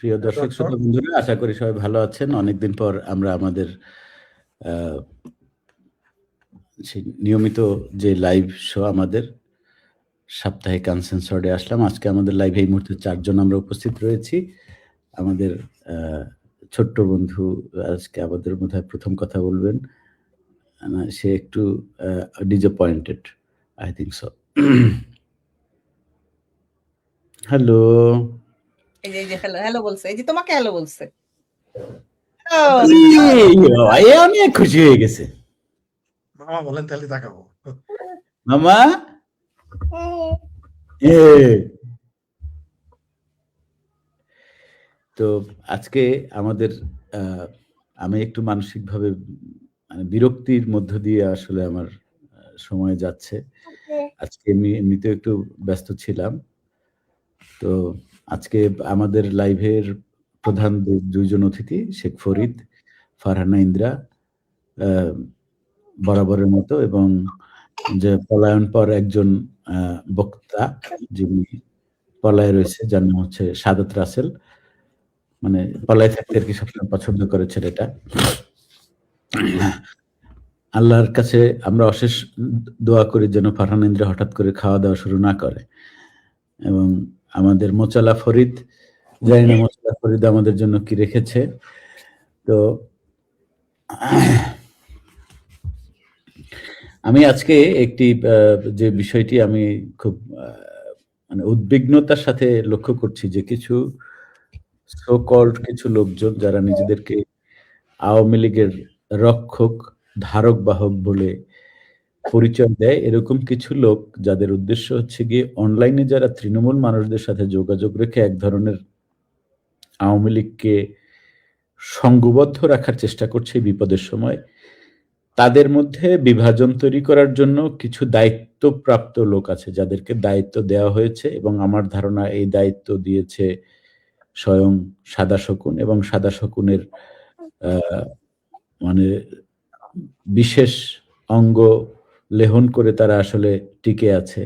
প্রিয় দর্শক শ্রোতা বন্ধুরা, আশা করি সবাই ভালো আছেন। অনেকদিন পর আমরা আমাদের সেই নিয়মিত যে লাইভ শো আমাদের সাপ্তাহিক আনসেন্সর্ডে আসলাম। আজকে আমাদের লাইভে এই মুহূর্তে 4 জন আমরা উপস্থিত রয়েছি। আমাদের ছোট্ট বন্ধু আজকে আমাদের মধ্যে প্রথম কথা বলবেন। সে একটু disappointed, I think so. Hello. এই যে হ্যালো বলছে, এই যে তোমাকে হ্যালো বলছে। অনেক খুশি হয়ে গেছে। মামা বলেন তাহলে তাকাবো। মামা তো আজকে আমাদের আমি একটু মানসিকভাবে মানে বিরক্তির মধ্য দিয়ে আসলে আমার সময় যাচ্ছে। আজকে এমনিতে একটু ব্যস্ত ছিলাম। তো আজকে আমাদের লাইভের প্রধান দুইজন অতিথি শেখ ফরিদ, ফারহানা ইন্দ্রা বরাবরের মতো, এবং যে পলায়ন পর একজন বক্তা যিনি পলায় রয়েছে, যার নাম হচ্ছে সাদত রাসেল। মানে পলায় থাকতে আর কি সবসময় পছন্দ করে ছেলেটা। আল্লাহর কাছে আমরা অশেষ দোয়া করি যেন ফারহান ইন্দ্রা হঠাৎ করে খাওয়া দাওয়া শুরু না করে। এবং আমাদের মোচালা ফরিদ, জানি না মোচালা ফরিদ আমাদের জন্য কি রেখেছে। তো আমি আজকে একটি যে বিষয়টি আমি খুব মানে উদ্বিগ্নতার সাথে লক্ষ্য করছি যে কিছু সো কল্ড কিছু লোকজন যারা নিজেদেরকে আওয়ামী লীগের রক্ষক, ধারক বাহক বলে পরিচয় দেয়, এরকম কিছু লোক যাদের উদ্দেশ্য হচ্ছে গিয়ে অনলাইনে যারা তৃণমূল মানুষদের সাথে যোগাযোগ রেখে এক ধরনের আওয়ামী লীগকে সংঘবদ্ধ রাখার চেষ্টা করছে বিপদের সময়, তাদের মধ্যে বিভাজন তৈরি করার জন্য কিছু দায়িত্বপ্রাপ্ত লোক আছে যাদেরকে দায়িত্ব দেওয়া হয়েছে, এবং আমার ধারণা এই দায়িত্ব দিয়েছে স্বয়ং সাদা শকুন, এবং সাদা শকুনের মানে বিশেষ অঙ্গ লেহন করে তারা আসলে টিকে আছে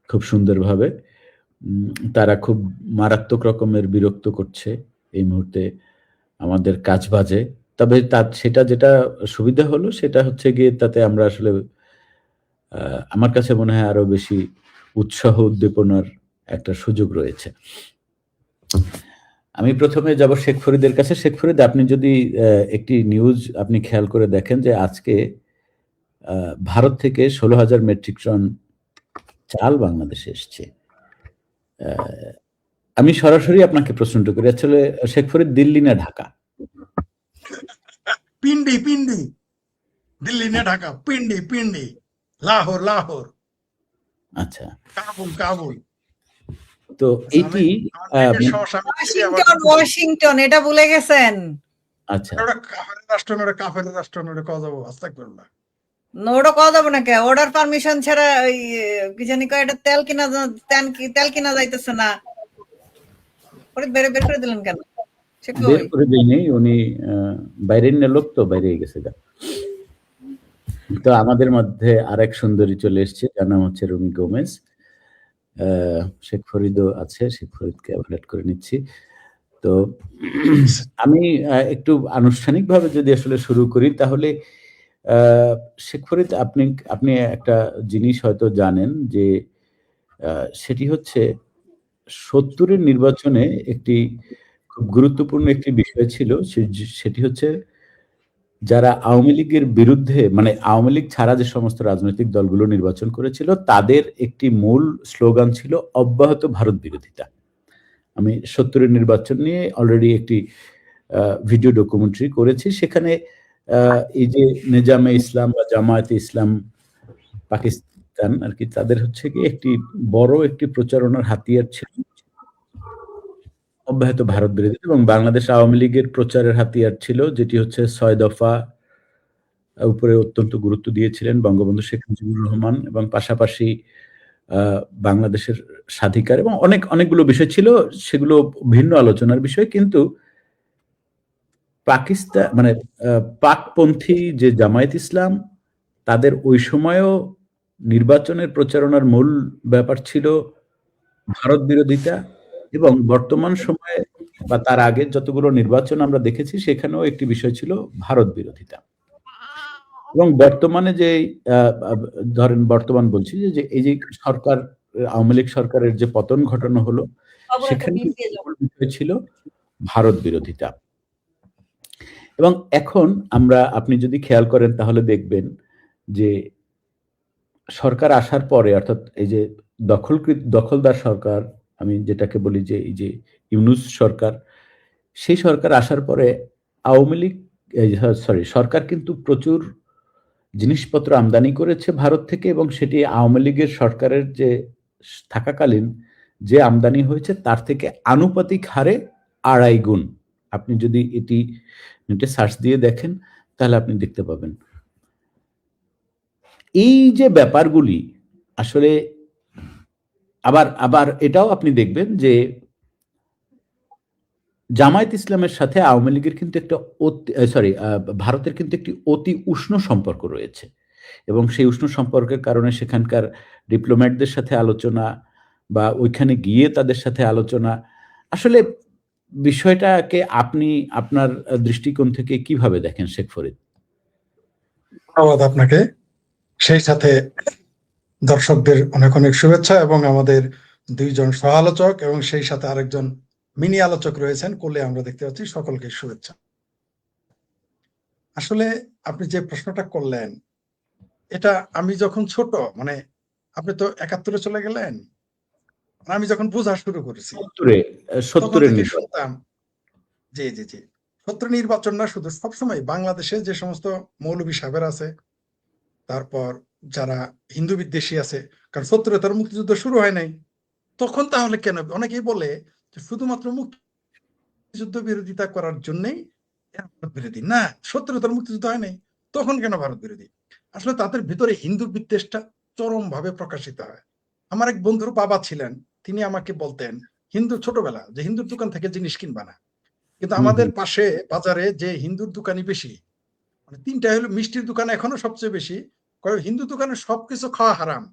খুব সুন্দরভাবে। তারা খুব মারাত্মক রকমের বিরক্ত করছে এই মুহূর্তে আমাদের কাজ বাজে। তবে সেটা যেটা সুবিধা হলো সেটা হচ্ছে গিয়ে তাতে আমরা আসলে আমার কাছে মনে হয় আরো বেশি উৎসাহ উদ্দীপনার একটা সুযোগ রয়েছে। আমি প্রথমে যাব শেখ ফরিদের কাছে। শেখ ফরিদ, আপনি যদি একটি নিউজ আপনি খেয়াল করে দেখেন যে আজকে ভারত থেকে 16,000 মেট্রিক টন চাল বাংলাদেশে এসছে। আমি সরাসরি আপনাকে প্রশ্নটা করি, আসলে শেখ ফরিদ দিল্লি না ঢাকা? পিন্ডি দিল্লি না ঢাকা, পিন্ডি লাহোর। আচ্ছা, কাবুল। তো এইটি ওয়াশিংটন, এটা ভুলে গেছেন? আচ্ছা, কাফের রাষ্ট্র কথা যাবো, আস্তাগফিরুল্লাহ। ওটা কথা যাবো না কে? অর্ডার পারমিশন ছাড়া ওই কি জানি কয় এটা তেল কিনা যাইতেছে না। বের করে দিলেন কেন? বের করে দিইনি, উনি বাইরের লোক তো বাইরে গেছে। তো আমাদের মধ্যে আরেক সুন্দরী চলে এসছে, যার নাম হচ্ছে রুমি গোমেজ। শেখ ফরিদও আছে, শেখ ফরিদকে অ্যাভয়েড করে নিচ্ছি। তো আমি একটু আনুষ্ঠানিকভাবে যদি আসলে শুরু করি, তাহলে শেখ ফরিদ, আপনি একটা জিনিস হয়তো জানেন যে সেটি হচ্ছে 70-এর নির্বাচনে একটি খুব গুরুত্বপূর্ণ একটি বিষয় ছিল, সেটি হচ্ছে যারা আওয়ামী লীগের বিরুদ্ধে, মানে আওয়ামী লীগ ছাড়া যে সমস্ত রাজনৈতিক দলগুলো নির্বাচন করেছিল, তাদের একটি মূল স্লোগান ছিল অব্যাহত ভারত বিরোধিতা। আমি 70-এর নির্বাচন নিয়ে অলরেডি একটি ভিডিও ডকুমেন্টারি করেছি। সেখানে এই যে নিজামে ইসলাম বা জামায়াতে ইসলাম পাকিস্তান আর কি, তাদের হচ্ছে কি একটি বড় একটি প্রচারণার হাতিয়ার ছিল অব্যাহত ভারত বিরোধিতা, এবং বাংলাদেশ আওয়ামী লীগের প্রচারের হাতিয়ার ছিল যেটি হচ্ছে 6 দফা উপরে অত্যন্ত গুরুত্ব দিয়েছিলেন বঙ্গবন্ধু শেখ মুজিবুর রহমান, এবং পাশাপাশি বাংলাদেশের স্বাধিকার এবং অনেকগুলো বিষয় ছিল, সেগুলো ভিন্ন আলোচনার বিষয়। কিন্তু পাকিস্তান মানে পাকপন্থী যে জামায়াত ইসলাম, তাদের ওই সময়ও নির্বাচনের প্রচারণার মূল ব্যাপার ছিল ভারত বিরোধিতা, এবং বর্তমান সময়ে বা তার আগের যতগুলো নির্বাচন আমরা দেখেছি সেখানেও একটি বিষয় ছিল ভারত বিরোধিতা। এবং বর্তমানে যে ধরেন বর্তমান বলছি যে এই যে সরকার আওয়ামী লীগ সরকারের যে পতন ঘটানো হলো সেখানে বিষয় ছিল ভারত বিরোধিতা। এবং এখন আপনি যদি খেয়াল করেন তাহলে দেখবেন যে সরকার আসার পরে অর্থাৎ এই যে দখলদার সরকার, আমি যেটাকে বলি যে এই যে ইউনূস সরকার, সেই সরকার আসার পরে আওয়ামী লীগ সরকার কিন্তু প্রচুর জিনিসপত্র আমদানি করেছে ভারত থেকে, এবং সেটি আওয়ামী লীগের সরকারের যে থাকাকালীন যে আমদানি হয়েছে তার থেকে আনুপাতিক হারে ২.৫ গুণ। আপনি যদি এটি নেটে সার্চ দিয়ে দেখেন তাহলে আপনি দেখতে পাবেন। এই যে ব্যাপারগুলি আসলে আবার এটাও আপনি দেখবেন যে জামায়াত ইসলামের সাথে আওয়ামী লীগের কিন্তু একটা ভারতের কিন্তু একটি অতি উষ্ণ সম্পর্ক রয়েছে, এবং সেই উষ্ণ সম্পর্কের কারণে সেখানকার ডিপ্লোম্যাটদের সাথে আলোচনা বা ওইখানে গিয়ে তাদের সাথে আলোচনা, আসলে বিষয়টাকে আপনি আপনার দৃষ্টিকোণ থেকে কিভাবে দেখেন শেখ ফরিদ? ধন্যবাদ আপনাকে, সেই সাথে দর্শকদের অনেক অনেক শুভেচ্ছা, এবং আমাদের দুইজন সহ আলোচক এবং সেই সাথে আরেকজন মিনি আলোচক রয়েছেন কোলে, আমরা দেখতে পাচ্ছি, সকলকে শুভেচ্ছা। আসলে আপনি যে প্রশ্নটা করলেন, এটা আমি যখন ছোট, মানে আপনি তো ৭১-এ চলে গেলেন, আমি যখন বোঝা শুরু করেছি ৭০ শুনতাম জি জি জি ৭০ নির্বাচন না, শুধু সবসময় বাংলাদেশে যে সমস্ত মৌলভী সাহেবের আছে, তারপর যারা হিন্দু বিদ্বেষী আছে, কারণ ৭০-এ তার মুক্তিযুদ্ধ শুরু হয় নাই, তখন তাহলে কেন অনেকেই বলে যে শুধুমাত্র মুক্তিযুদ্ধ বিরোধিতা করার জন্যই ভারত বিরোধী। না, ৭০-এ তার মুক্তিযুদ্ধ হয় নাই, তখন কেন ভারত বিরোধী? আসলে তাদের ভিতরে হিন্দু বিদ্বেষটা চরম ভাবে প্রকাশিত হয়। আমার এক বন্ধুর বাবা ছিলেন, তিনি আমাকে বলতেন হিন্দু ছোটবেলা যে হিন্দুর দোকান থেকে জিনিস কিনবা না, কিন্তু আমাদের পাশে বাজারে যে হিন্দুর দোকানই বেশি, মানে ৩টা হলো মিষ্টির দোকান এখনো সবচেয়ে বেশি, হিন্দু দোকানে সবকিছু খাওয়া হারাম,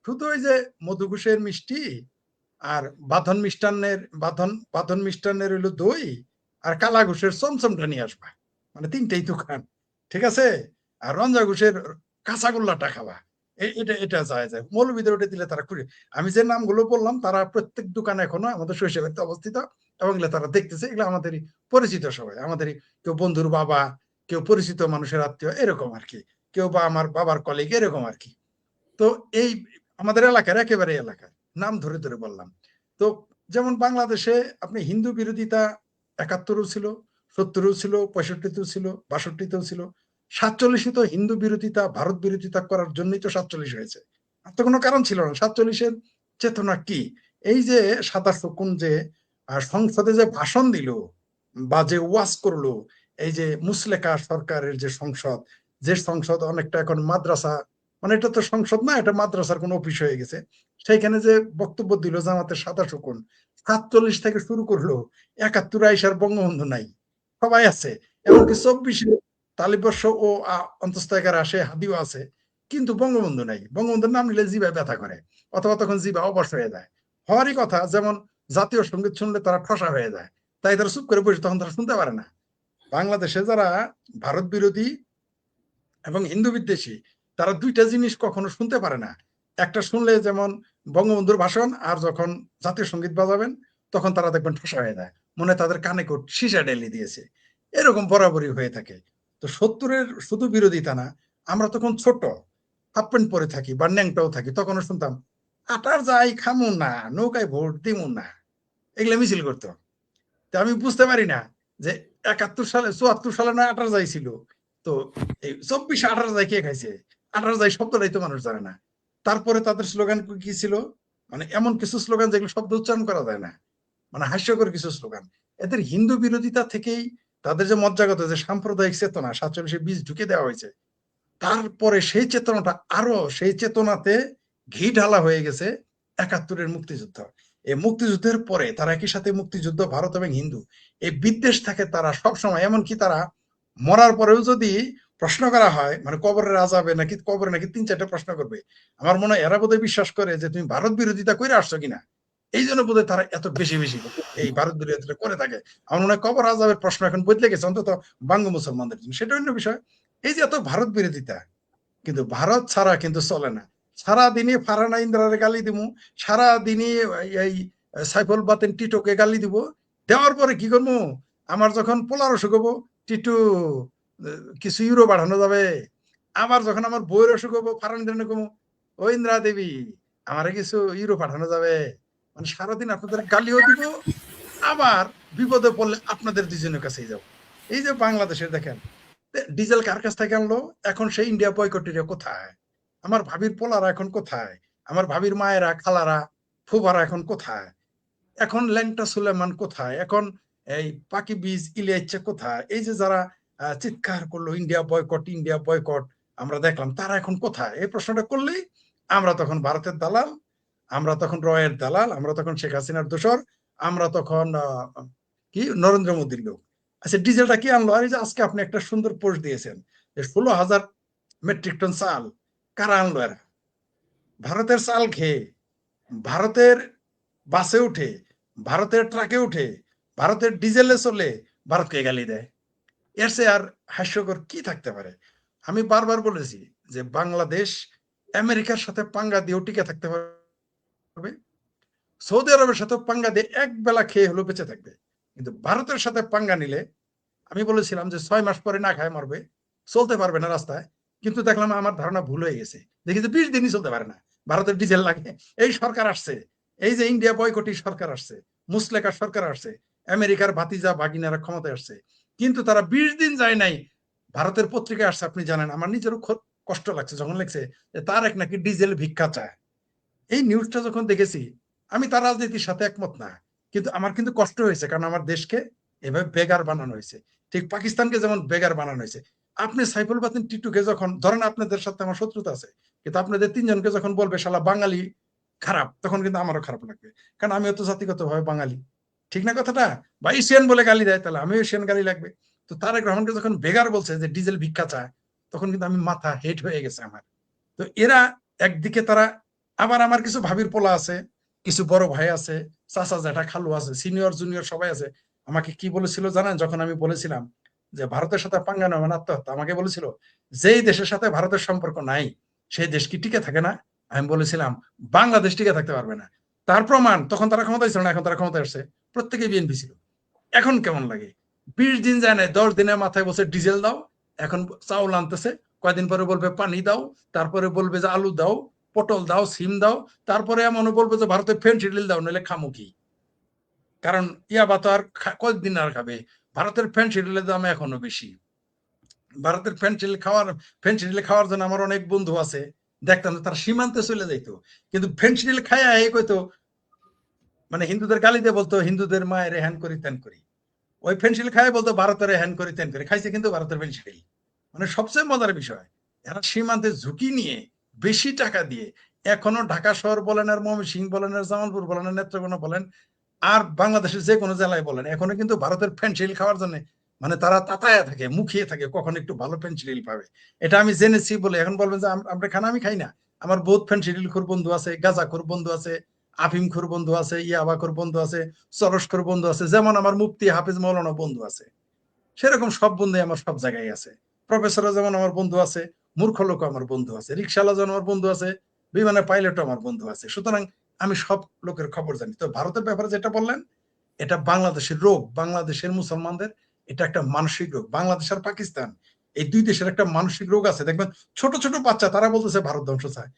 শুধু ওই যে মধুঘোষের মিষ্টি আর বাঁধন মিষ্টান্নের হইলো দই আর কালা ঘুষের চমচমটা নিয়ে আসবা, মানে ৩টাই দোকান, ঠিক আছে? আর রঞ্জা ঘুষের কাঁচাগোল্লাটা খাওয়া, এটা যায় মৌলবীদের ওটা দিলে তারা খুশি। আমি যে নামগুলো বললাম তারা প্রত্যেক দোকানে এখনো আমাদের শৈশবের অবস্থিত, এবং এগুলো তারা দেখতেছে, এগুলো আমাদেরই পরিচিত সবাই, আমাদেরই কেউ বন্ধুর বাবা, কেউ পরিচিত মানুষের আত্মীয়, এরকম আর কি, কেউ বা আমার বাবার কলিগ, এরকম আর কি। তো এই আমাদের এলাকার একেবারে এলাকার নাম ধরে ধরে বললাম। তো যেমন বাংলাদেশে আপনি হিন্দু বিরোধিতা ৭১-ও ছিল, ৭০-ও ছিল, ৬৫-তেও ছিল, ৬২-তেও ছিল, ৪৭-এ তো হিন্দু বিরোধিতা ভারত বিরোধিতা করার জন্যই তো ৪৭ হয়েছে, আর তো কোনো কারণ ছিল না। ৪৭-এর চেতনা কি? এই যে সাদা শকুন যে সংসদে যে ভাষণ দিল বা যে ওয়াজ করলো, এই যে মুসলেকা সরকারের যে সংসদ অনেকটা এখন মাদ্রাসা, মানে এটা তো সংসদ না, এটা মাদ্রাসার কোন অফিস হয়ে গেছে, সেইখানে যে বক্তব্য দিল জামাতের সাদা শকুন, ৪৭ থেকে শুরু করলো, ৭১ আইসার বঙ্গবন্ধু নাই, সবাই আছে, এমনকি ২৪-এ তালিবর্ষ ও অন্তস্থায়কার আসে, হাদিও আছে, কিন্তু বঙ্গবন্ধু নাই। বঙ্গবন্ধুর নাম নিলে জিভায় ব্যথা করে, অথবা তখন জিভা অবশ হয়ে যায়। হওয়ারই কথা, যেমন জাতীয় সঙ্গীত শুনলে তারা ঠসা হয়ে যায়, তাই তারা চুপ করে বসে, তখন তারা শুনতে পারে না। বাংলাদেশে যারা ভারত বিরোধী এবং হিন্দু বিদ্বেষী, তারা দুইটা জিনিস কখনো শুনতে পারে না। একটা শুনলে যেমন বঙ্গবন্ধুর ভাষণ, আর যখন জাতীয় সঙ্গীত বাজাবেন তখন তারা দেখবেন ঠসা হয়ে যায়, মনে তাদের কানে সীসা ঢেলে দিয়েছে, এরকম বরাবরই হয়ে থাকে। তো ৭০-এর শুধু বিরোধিতা না, আমরা তখন ছোট, হাফ প্যান্ট পরে থাকি বা ন্যাংটাও থাকি, তখনও শুনতাম আটার যাই খামু না, নৌকায় ভোট দিমু না, এগুলো মিছিল করতো। তো আমি বুঝতে পারি না যে ৭১ সালে ৭৪ সালে না আটার যাই ছিল, তো এই ২৪ আটার যাই কে খাইছে? আটার যাই শব্দটাই তো মানুষ জানে না। তারপরে তাদের স্লোগান কি ছিল, মানে এমন কিছু স্লোগান যেগুলো শব্দ উচ্চারণ করা যায় না, মানে হাস্যকর কিছু স্লোগান। এদের হিন্দু বিরোধিতা থেকেই তাদের যে মজ্জাগত যে সাম্প্রদায়িক চেতনা ৪৭-এ বীজ ঢুকে দেওয়া হয়েছে, তারপরে সেই চেতনাটা আরো সেই চেতনাতে ঘি ঢালা হয়ে গেছে ৭১-এর মুক্তিযুদ্ধ। এই মুক্তিযুদ্ধের পরে তারা একই সাথে মুক্তিযুদ্ধ, ভারত এবং হিন্দু, এই বিদ্বেষ থাকে তারা সবসময়। এমনকি তারা মরার পরেও যদি প্রশ্ন করা হয়, মানে কবরের আযাবে নাকি কবরে নাকি ৩-৪টা প্রশ্ন করবে, আমার মনে হয় এরা বোধহয় বিশ্বাস করে যে তুমি ভারত বিরোধিতা করে আসছো কিনা, এই জন্য বোধহয় তারা এত বেশি বেশি এই ভারত বিরোধিতা করে থাকে। আমার মনে হয় কবর আজাবের প্রশ্ন এখন বদলে গেছে, অন্তত বাঙ্গ মুসলমানদের জন্য, সেটা অন্য বিষয়। এই যে এত ভারত বিরোধিতা, কিন্তু ভারত ছাড়া কিন্তু চলে না। সারাদিনই ফারহানা ইন্দ্রারে গালি দিব, সারাদিনই এই সাইফুল বাতেন টিটোকে গালি দিব, দেওয়ার পরে কি করবো, আমার যখন পোলার অসুখ হবো, টিটু কিছু ইউরো পাঠানো যাবে। আবার যখন আমার বইয়ের অসুখ হবো, ফারহানা ইন্দ্রানে কমু, ও ইন্দ্রা দেবী আমারে কিছু ইউরো পাঠানো যাবে। মানে সারাদিন আপনাদের গালিও দিব, আবার বিপদে পড়লে আপনাদের দুজনের কাছেই যাবো। এই যে বাংলাদেশের দেখেন ডিজেল কার কাছ থেকে আনলো, এখন সেই ইন্ডিয়া বয়কটেরিয়া কোথায়, আমার ভাবির পোলারা এখন কোথায়, আমার ভাবির মায়েরা খালারা ফুবারা এখন কোথায়, এখন ল্যাংটা সুলেমান কোথায়, এখন এই পাকি বীজ ইলিয়াইচ্ছে কোথায়, এই যে যারা চিৎকার করলো ইন্ডিয়া বয়কট ইন্ডিয়া বয়কট, আমরা দেখলাম তারা এখন কোথায়। এই প্রশ্নটা করলেই আমরা তখন ভারতের দালাল, আমরা তখন রয়ের দালাল, আমরা তখন শেখ হাসিনার দোসর, আমরা তখন কি নরেন্দ্র মোদীর লোক। আচ্ছা ডিজেলটা কি আনলো? আর এই যে আজকে আপনি একটা সুন্দর পোস্ট দিয়েছেন যে 16,000 মেট্রিক টন চাল কারা আনলো? এরা ভারতের চাল খেয়ে, ভারতের বাসে উঠে, ভারতের ট্রাকে উঠে, ভারতের ডিজেলে চলে ভারতকে গালি দেয়। এর চেয়ে আর হাস্যকর কি থাকতে পারে? আমি বারবার বলেছি যে বাংলাদেশ আমেরিকার সাথে পাঙ্গা দিয়েও টিকে থাকতে পারবে, সৌদি আরবের সাথে পাঙ্গা দিয়ে এক বেলা খেয়ে হলেও বেঁচে থাকবে, কিন্তু ভারতের সাথে পাঙ্গা নিলে আমি বলেছিলাম যে 6 মাস পরে না খায় মরবে, চলতে পারবে না রাস্তায়। কিন্তু দেখলাম আমার ধারণা ভুল হয়ে গেছে, দেখি যে 20 দিনই চলতে পারে না, ভারতের ডিজেল লাগে। এই সরকার আসছে, এই যে ইন্ডিয়া বয়কটি সরকার আসছে, মুসলেকার সরকার আসছে, আমেরিকার ভাতিজা ভাগিনারা ক্ষমতায় আসছে, কিন্তু তারা 20 দিন যায় নাই। ভারতের পত্রিকায় আসছে, আপনি জানেন, আমার নিজেরও কষ্ট লাগছে যখন লিখছে যে তার এক নাকি ডিজেল ভিক্ষা চায়। এই নিউজটা যখন দেখেছি, আমি তার রাজনীতির সাথে একমত না, কিন্তু আমার কিন্তু কষ্ট হয়েছে, কারণ আমার দেশকে এভাবে বেগার বানানো হয়েছে, ঠিক পাকিস্তানকে যেমন বেগার বানানো হয়েছে। আপনি সাইফুল বাতিন টিটুকে যখন ধরেন, আপনাদের সাথে আমার শত্রুতা আছে, কিন্তু আপনাদের তিনজনকে যখন বলবে শালা বাঙালি খারাপ, তখন কিন্তু আমারও খারাপ লাগবে, কারণ আমিও তো জাতিগত ভাবে বাঙালি, ঠিক না কথাটা? বা এশিয়ান বলে গালি দেয়, তাহলে আমিও এশিয়ান গালি লাগবে। তো তারেক রহমানকে যখন বেগার বলছে যে ডিজেল ভিক্ষা চায়, তখন কিন্তু আমি মাথা হেট হয়ে গেছে আমার। তো এরা একদিকে তারা, আবার আমার কিছু ভাবির পোলা আছে, কিছু বড় ভাই আছে, চাচা জ্যাঠা খালু আছে, সিনিয়র জুনিয়র সবাই আছে। আমাকে কি বলেছিল জানেন? যখন আমি বলেছিলাম যে ভারতের সাথে পাঙ্গা নেওয়া মানে আত্মহত্যা, আমাকে বলেছিল যেই দেশের সাথে ভারতের সম্পর্ক নাই সেই দেশ কি টিকে থাকে না? আমি বলেছিলাম বাংলাদেশ টিকে থাকতে পারবে না। তার প্রমাণ, তখন তারা ক্ষমতায় ছিল না, এখন তারা ক্ষমতায় আসছে, প্রত্যেকেই বিএনপি ছিল। এখন কেমন লাগে? 20 দিন যায় না, 10 দিনের মাথায় বসে ডিজেল দাও, এখন চাউল আনতেছে, কয়দিন পরে বলবে পানি দাও, তারপরে বলবে যে আলু দাও, পটল দাও, সিম দাও, তারপরে এমনও বলবে যে ভারতের ফেন্সিডিল দাও, নইলে খামু কি? কারণ ইয়াবা তো আর কয়েকদিন আর খাবে। ভারতের ফেন্সিডিলের দাম এখনো বেশি। ভারতের ফেন্সিডিল খাওয়ার জন্য আমার অনেক বন্ধু আছে, দেখতাম তারা সীমান্তে চলে যাইতো, কিন্তু ফেন্সিডিল খাইয়া এই কইতো, মানে হিন্দুদের গালি দিয়ে বলতো হিন্দুদের মায়ের হ্যান করি ত্যান করি, ওই ফেন্সিল খায় বলতো ভারতের হ্যান করি ত্যান করি, খাইছে কিন্তু ভারতের ফেন্সিল। মানে সবচেয়ে মজার বিষয়, এরা সীমান্তে ঝুঁকি নিয়ে বেশি টাকা দিয়ে এখনো ঢাকা শহর বলেন, আর ময়মনসিংহ বলেন, আর জামালপুর বলেন, আর নেত্রকোনা বলেন, আর বাংলাদেশের যে কোনো জেলায় বলেন, এখনো কিন্তু ভারতের ফেন্সিল খাওয়ার জন্য মানে তারা তাতায়া থাকে, মুখিয়ে থাকে কখন একটু ভালো ফেন্সিল পাবে। এটা আমি জেনেছি বলে এখন বলবেন যে আমরা খানা আমি খাই না। আমার বহুত ফেন্সিল খোর বন্ধু আছে, গাঁজা খোর বন্ধু আছে, আফিম খোর বন্ধু আছে, ইয়াবা খোর বন্ধু আছে, চরস খোর বন্ধু আছে, যেমন আমার মুফতি হাফিজ মৌলানা বন্ধু আছে, সেরকম সব বন্ধু আমার সব জায়গায় আছে। প্রফেসরও যেমন আমার বন্ধু আছে, মূর্খ লোক আমার বন্ধু আছে, রিক্সাওয়ালা যেমন আমার বন্ধু আছে, বিমানের পাইলটও আমার বন্ধু আছে। সুতরাং আমি সব লোকের খবর জানি। তো ভারতের ব্যাপারে যেটা বললেন, এটা বাংলাদেশের রোগ, বাংলাদেশের মুসলমানদের এটা একটা মানসিক রোগ। বাংলাদেশ আর পাকিস্তান এই দুই দেশের একটা মানসিক রোগ আছে। দেখবেন ছোট ছোট বাচ্চা তারা বলতেছে ভারত ধ্বংস চায়।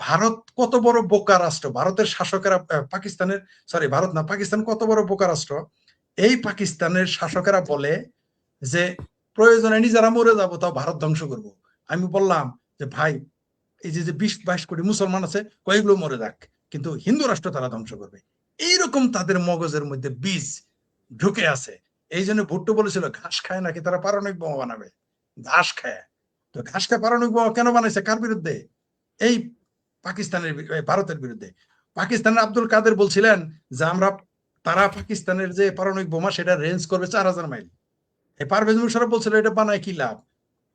ভারত কত বড় বোকা রাষ্ট্র, ভারতের শাসকেরা পাকিস্তানের, সরি ভারত না, পাকিস্তান কত বড় বোকা রাষ্ট্র। এই পাকিস্তানের শাসকেরা বলে যে প্রয়োজনে নিজেরা মরে যাবো, তাও ভারত ধ্বংস করব। আমি বললাম যে ভাই, এই যে 20-22 কোটি মুসলমান আছে, কয়েকগুলো মরে যাক, কিন্তু হিন্দু রাষ্ট্র তারা ধ্বংস করবে। এইরকম তাদের মগজের মধ্যে বীজ ঢুকে আছে। এই জন্য ভুট্টো বলেছিল ঘাস খায় নাকি তারা পারমাণবিক বোমা বানাবে, ঘাস খায়। তো ঘাস খায় পারমাণবিক বোমা কেন বানাইছে? কার বিরুদ্ধে? এই পাকিস্তানের, ভারতের বিরুদ্ধে। পাকিস্তানের আব্দুল কাদের বলছিলেন যে তারা পাকিস্তানের যে পারমাণবিক বোমা সেটা রেঞ্জ করবে 4000 মাইল। এই পারভেজ মুশারফ বলছিল এটা বানায় কি লাভ?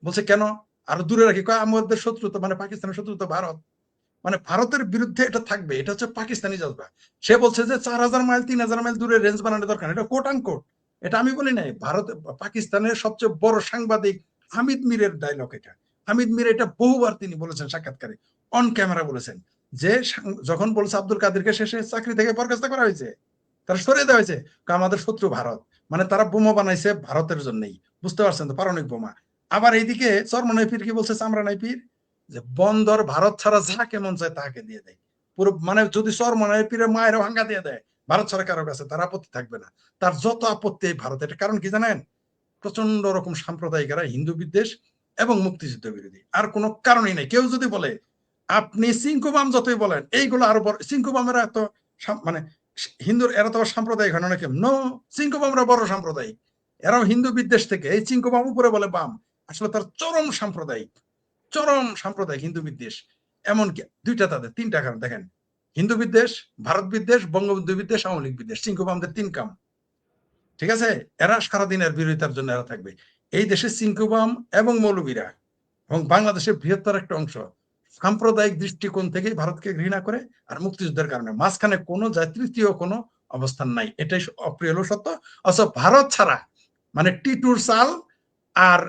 বলছে কেন? আরো দূরে রাখি, আমাদের শত্রু তো মানে পাকিস্তানের শত্রু তো ভারত, মানে ভারতের বিরুদ্ধে এটা থাকবে, এটা হচ্ছে পাকিস্তানি জজবা। সে বলছে যে 4000 মাইল 3000 মাইল দূরে রেঞ্জ বানানো দরকার, এটা কোট আন কোট, এটা আমি বলি নাই, ভারত পাকিস্তানের সবচেয়ে বড় সাংবাদিক হামিদ মিরের ডায়লগ এটা। হামিদ মির এটা বহুবার তিনি বলেছেন সাক্ষাৎকারে, অন ক্যামেরা বলেছেন যে যখন বলছে আব্দুল কাদেরকে শেষে চাকরি থেকে বরখাস্ত করা হয়েছে, তারা সরিয়ে দেওয়া হয়েছে, আমাদের শত্রু ভারত, মানে তারা বোমা বানাইছে ভারতের জন্যই, বুঝতে পারছেন তো, পারমাণবিক বোমা। আবার এইদিকে চরমনাই পীর কি বলছে, চামরানাই পীর, যে বন্দর ভারত ছাড়া যা কেমন চায় তাকে দিয়ে দেয় পুরো, মানে যদি চরমনাই পীরের মায়ের ভাঙ্গা দিয়ে দেয় ভারত সরকারের কাছে, তার আপত্তি থাকবে না, তার যত আপত্তি এই ভারত। এটা কারণ কি জানেন, প্রচন্ড রকম সাম্প্রদায়িকরা, হিন্দু বিদ্বেষ এবং মুক্তিযুদ্ধ বিরোধী, আর কোনো কারণই নেই। কেউ যদি বলে আপনি সিংকুবাম যতই বলেন এইগুলো আরো বড়, সিংকুবামেরা এত মানে হিন্দুর, এরা তো সাম্প্রদায়িক হয় না নাকি, নো, সিংকুবামরা বড় সাম্প্রদায়িক, এরাও হিন্দু বিদ্বেষ থেকে, এই চিঙ্কুবাম উপরে বলে বাম, আসলে তার চরম সাম্প্রদায়িক হিন্দু বিদ্বেষ। এমনকি দুইটা, তাদের তিনটা কারণ দেখেন, হিন্দু বিদ্বেষ, ভারত বিদ্বেষ, বঙ্গবন্ধু বিদ্বেষ, আওয়ামী লীগ বিদ্বেষ, চিঙ্কুবামদের 3 কাম, ঠিক আছে। এরা সারাদিনের বিরোধিতার জন্য এরা থাকবে। এই দেশে চিঙ্কুবাম এবং মৌলবীরা এবং বাংলাদেশের বৃহত্তর একটা অংশ সাম্প্রদায়িক দৃষ্টিকোণ থেকেই ভারতকে ঘৃণা করে, আর মুক্তিযুদ্ধের কারণে মাঝখানে কোনো তৃতীয় কোনো অবস্থান নাই, এটাই অপ্রিয় হলো সত্য। অথচ ভারত ছাড়া মানে টিটুর চাল আর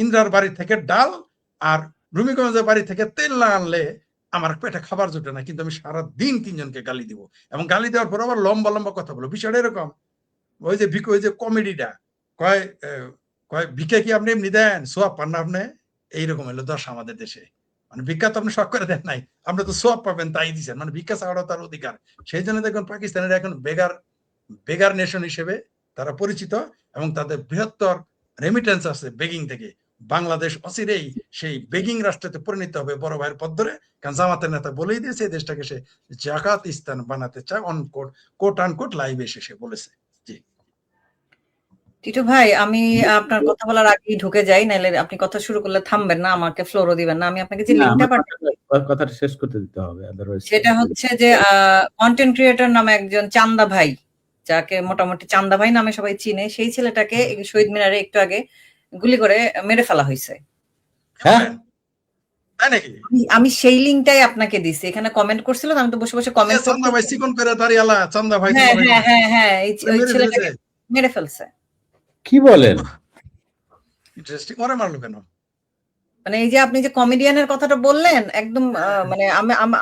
ইন্দ্রার বাড়ি থেকে ডাল আর রুমিগঞ্জের বাড়ি থেকে তেল না আনলে আমার পেটে খাবার জুটে না, কিন্তু আমি সারাদিন 3 জনকে গালি দিব, এবং গালি দেওয়ার পর আবার লম্বা লম্বা কথা বলবো। বিষয়টা এরকম, ওই যে কমেডিটা কয় ভিক্ষা কি আপনি এমনি দেন, সোয়াব পান না আপনি, এইরকম হলো দশ আমাদের দেশে। মানে ভিক্ষা তো আপনি শখ করে দেন নাই, আপনি তো সোয়াব পাবেন তাই দিচ্ছেন, মানে ভিক্ষা চাওয়াটা তার অধিকার। সেই জন্য দেখুন পাকিস্তানের এখন বেগার নেশন হিসেবে তারা পরিচিত, এবং তাদের বৃহত্তর রেমিটেন্স আছে বেগিং থেকে। বাংলাদেশ অচিরেই সেই বেগিং রাষ্ট্রতে পরিণত হবে বড় ভাইয়ের পথ ধরে, কারণ জামাতের নেতা বলেই দিয়েছে এই দেশটাকে সে জাকাতিস্তান বানাতে চায়, অন কোট আন কোট লাইভে এসে সে বলেছে। জি টিটু ভাই, আমি আপনার কথা বলার আগেই ঢুকে যাই, নাইলে আপনি কথা শুরু করলে থামবেন না, আমাকে ফ্লোরও দিবেন না। আমি আপনাকে যে লিংকটা কথাটা শেষ করতে দিতে হবে, আদারওয়াইজ সেটা হচ্ছে যে কন্টেন্ট ক্রিয়েটর নামে একজন চান্দা ভাই, যাকে মোটামুটি চান্দা ভাই নামে সবাই চিনে, সেই ছেলেটাকে শহীদ মিনারে একটু আগে গুলি করে মেরে ফেলা হয়েছে। হ্যাঁ, আমি সেই লিংকটাই আপনাকে দিছি, এখানে কমেন্ট করছিলাম, আমি তো বসে বসে কমেন্ট করছি। চান্দা ভাই চিকন করে দাঁড়িয়ালা, চান্দা ভাই, হ্যাঁ, ওই ছেলেটাকে মেরে ফেলছে। কি বলেন? ইন্টারেস্টিং। ওরে মারলো কেন? মানে এই যে আপনি যে কমেডিয়ানের কথাটা বললেন, একদম মানে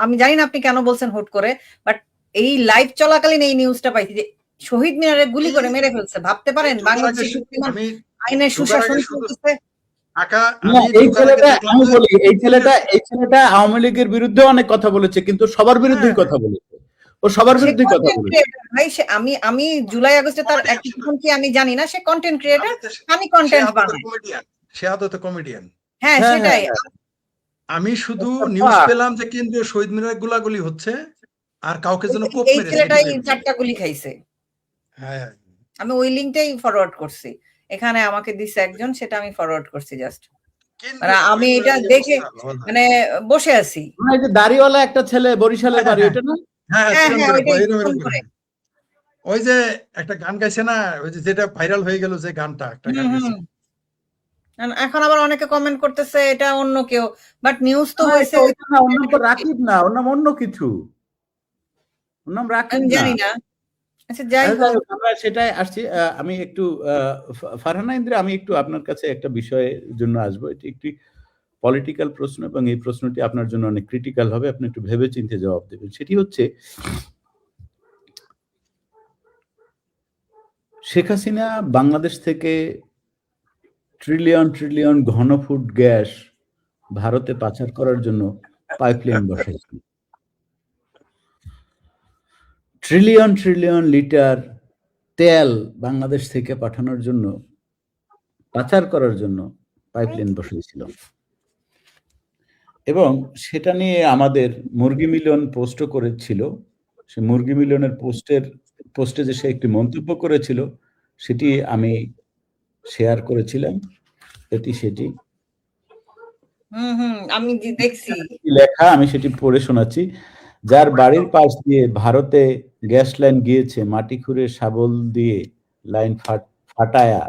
আমি জানি না আপনি কেন বলছেন হুট করে, বাট এই লাইভ চলাকালীন এই নিউজটা পাইছি যে শহীদ মিনারে গুলি করে মেরে ফেলছে। ভাবতে পারেন বাংলাদেশের আইনের সুশাসন চলতেছে। এই ছেলেটা আওয়ামী লীগের বিরুদ্ধে অনেক কথা বলেছে, কিন্তু সবার বিরুদ্ধেই কথা বলেছে, ও সবার বিরুদ্ধেই কথা বলেছে। ভাই আমি জুলাই আগস্টে তার অ্যাক্টিভিটি কি আমি জানি না, সে কন্টেন্ট ক্রিয়েটর, আমি কন্টেন্ট বানাই, সে আদতে কমেডিয়ান। হ্যাঁ সেটাই। আমি শুধু নিউজ পেলাম যে কেন্দ্রীয় শহীদ মিনারে গোলাগুলি হচ্ছে, আর কাউকে যেন কোপ মেরেছে, এই ছেলেটাই 4টা গুলি খাইছে। হ্যাঁ, আমি ওই লিংকটাই ফরওয়ার্ড করছি, এখানে আমাকে দিছে একজন, সেটা আমি ফরওয়ার্ড করছি জাস্ট। মানে আমি এটা দেখে মানে বসে আছি। এই যে দাড়িওয়ালা একটা ছেলে, বরিশালের বাড়ি, ওটা না? হ্যাঁ, ওই যে একটা গান গাইছে না, ওই যেটা ভাইরাল হয়ে গেল, যে গানটা একটা গান গাইছে। এখন আবার অনেকে কমেন্ট করতেছে এটা অন্য কেউ, বাট নিউজ তো হয়েছে। ওর নাম তো রাকিব না, ওর নাম অন্য কিছু, ওর নাম রাকিব না, জানি না। আচ্ছা যাই হোক, আমরা সেটাই আসছি। আমি একটু ফারহানা ইন্দ্রা, আমি একটু আপনার কাছে একটা বিষয়ের জন্য আসবো। এটি একটি পলিটিক্যাল প্রশ্ন, এবং এই প্রশ্নটি আপনার জন্য অনেক ক্রিটিক্যাল হবে, আপনি একটু ভেবে চিন্তে জবাব দেবেন। সেটি হচ্ছে, শেখ হাসিনা বাংলাদেশ থেকে ট্রিলিয়ন ঘনফুট গ্যাস ভারতে পাচার করার জন্য পাইপলাইন বসাইছে। ট্রিলিয়ন লিটার তেল বাংলাদেশ থেকে পাঠানোর জন্য, পাচার করার জন্য পাইপলাইন বসিয়েছিল, এবং সেটা নিয়ে আমাদের মুরগি মিলন পোস্টও করেছিল। সে মুরগি মিলনের পোস্টে যে সে একটি মন্তব্য করেছিল, সেটি আমি শেয়ার করেছিলাম। সেটি আমি দেখছি লেখা, আমি সেটি পড়ে শোনাচ্ছি। যার বাড়ির পাশ দিয়ে ভারতে গ্যাস লাইন গিয়েছে, মাটি খুঁড়ে শাবল দিয়ে লাইন ফাটায়া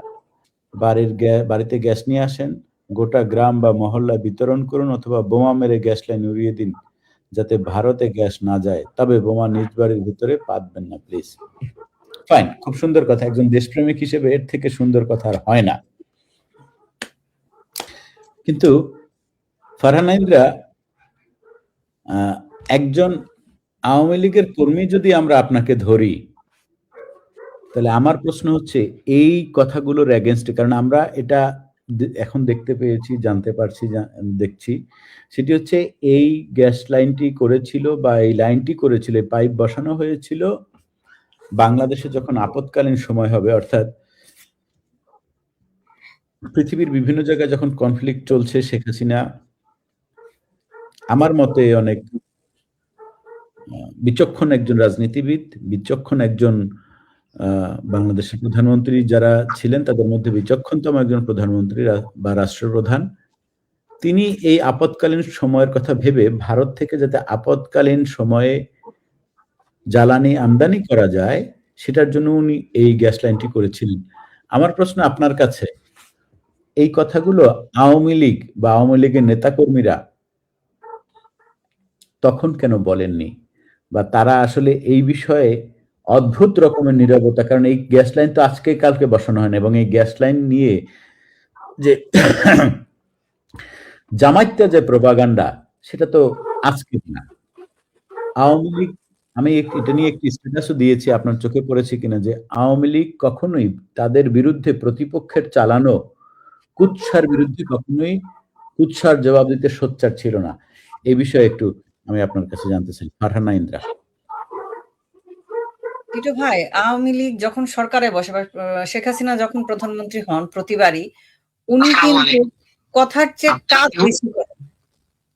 বাড়িতে গ্যাস নিয়ে আসেন, গোটা গ্রাম বা মহল্লা বিতরণ করুন, অথবা বোমা মেরে গ্যাস লাইন উড়িয়ে দিন, যাতে ভারতে গ্যাস না যায়, তবে বোমা নিজ বাড়ির ভিতরে পাতবেন না প্লিজ। ফাইন, খুব সুন্দর কথা, একজন দেশপ্রেমিক হিসেবে এর থেকে সুন্দর কথা আর হয় না। কিন্তু ফারহান নাইমরা একজন আওয়ামী লীগের কর্মী যদি আমরা আপনাকে ধরি, তাহলে আমার প্রশ্ন হচ্ছে এই কথাগুলোর এগেনস্টে, কারণ আমরা এটা এখন দেখতে পেয়েছি, জানতে পারছি, দেখছি, সেটি হচ্ছে এই গ্যাস লাইনটি করেছিল বা এই লাইনটি করেছিল, পাইপ বসানো হয়েছিল বাংলাদেশে যখন আপৎকালীন সময় হবে, অর্থাৎ পৃথিবীর বিভিন্ন জায়গায় যখন কনফ্লিক্ট চলছে, শেখ হাসিনা আমার মতে অনেক বিচক্ষণ একজন রাজনীতিবিদ, বিচক্ষণ একজন বাংলাদেশের প্রধানমন্ত্রী যারা ছিলেন তাদের মধ্যে বিচক্ষণতম একজন প্রধানমন্ত্রী বা রাষ্ট্রপ্রধান, তিনি এই আপৎকালীন সময়ের কথা ভেবে ভারত থেকে যাতে আপৎকালীন সময়ে জ্বালানি আমদানি করা যায় সেটার জন্য উনি এই গ্যাস লাইনটি করেছিলেন। আমার প্রশ্ন আপনার কাছে, এই কথাগুলো আওয়ামী লীগ বা আওয়ামী লীগের নেতাকর্মীরা তখন কেন বলেননি, বা তারা আসলে এই বিষয়ে অদ্ভুত রকমের নীরবতা, কারণ এই গ্যাস লাইন তো আজকে কালকে বসানো হয় না, এবং এই গ্যাস লাইন নিয়ে যে জামাইত্যা যে প্রপাগান্ডা সেটা তো আজকে না। আওয়ামী লীগ, আমি এটা নিয়ে একটি স্ট্যাটাসও দিয়েছি, আপনার চোখে পড়েছে কিনা, যে আওয়ামী লীগ কখনোই তাদের বিরুদ্ধে প্রতিপক্ষের চালানো কুৎসার বিরুদ্ধে কখনোই কুৎসার জবাব দিতে সোচ্চার ছিল না। এই বিষয়ে একটু আমি আপনার কাছে জানতে চাই, ফারহান নাইমরা। টিটু ভাই, আওয়ামী লীগ যখন সরকারে বসে বা শেখ হাসিনা যখন প্রধানমন্ত্রী হন, প্রতিবারই উনি কিন্তু কথার চেয়ে কাজ বেশি করেন।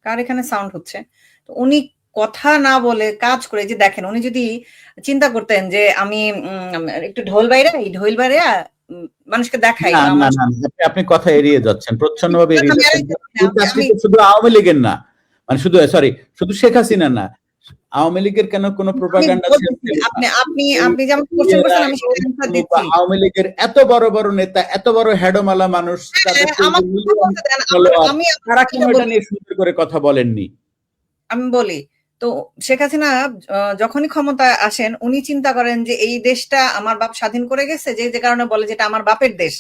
কার এখানে সাউন্ড হচ্ছে? তো উনি কথা না বলে কাজ করে, যে দেখেন উনি যদি চিন্তা করতেন যে আমি একটু ঢোল বাইরে মানুষকে দেখাই, আপনি কথা এড়িয়ে যাচ্ছেন, প্রচ্ছন্নভাবে এড়িয়ে যাচ্ছেন। শুধু আওয়ামী লীগের না, মানে শুধু শেখ হাসিনা না, আওয়ামী লীগের কেন কোন প্রপাগান্ডা, আপনি যেমন কোশ্চেন করছেন আমি সেটা অ্যানসার দিচ্ছি। আওয়ামী লীগের এত বড় বড় নেতা, এত বড় হেডমালা মানুষ, তারা কেন এটা নিয়ে সুন্দর করে কথা বলেননি? আমি বলি, তো শেখ হাসিনা যখনই ক্ষমতায় আসেন উনি চিন্তা করেন যে এই দেশটা আমার বাপ স্বাধীন করে গেছে, যে কারণে বলে যেটা আমার বাপের দেশ,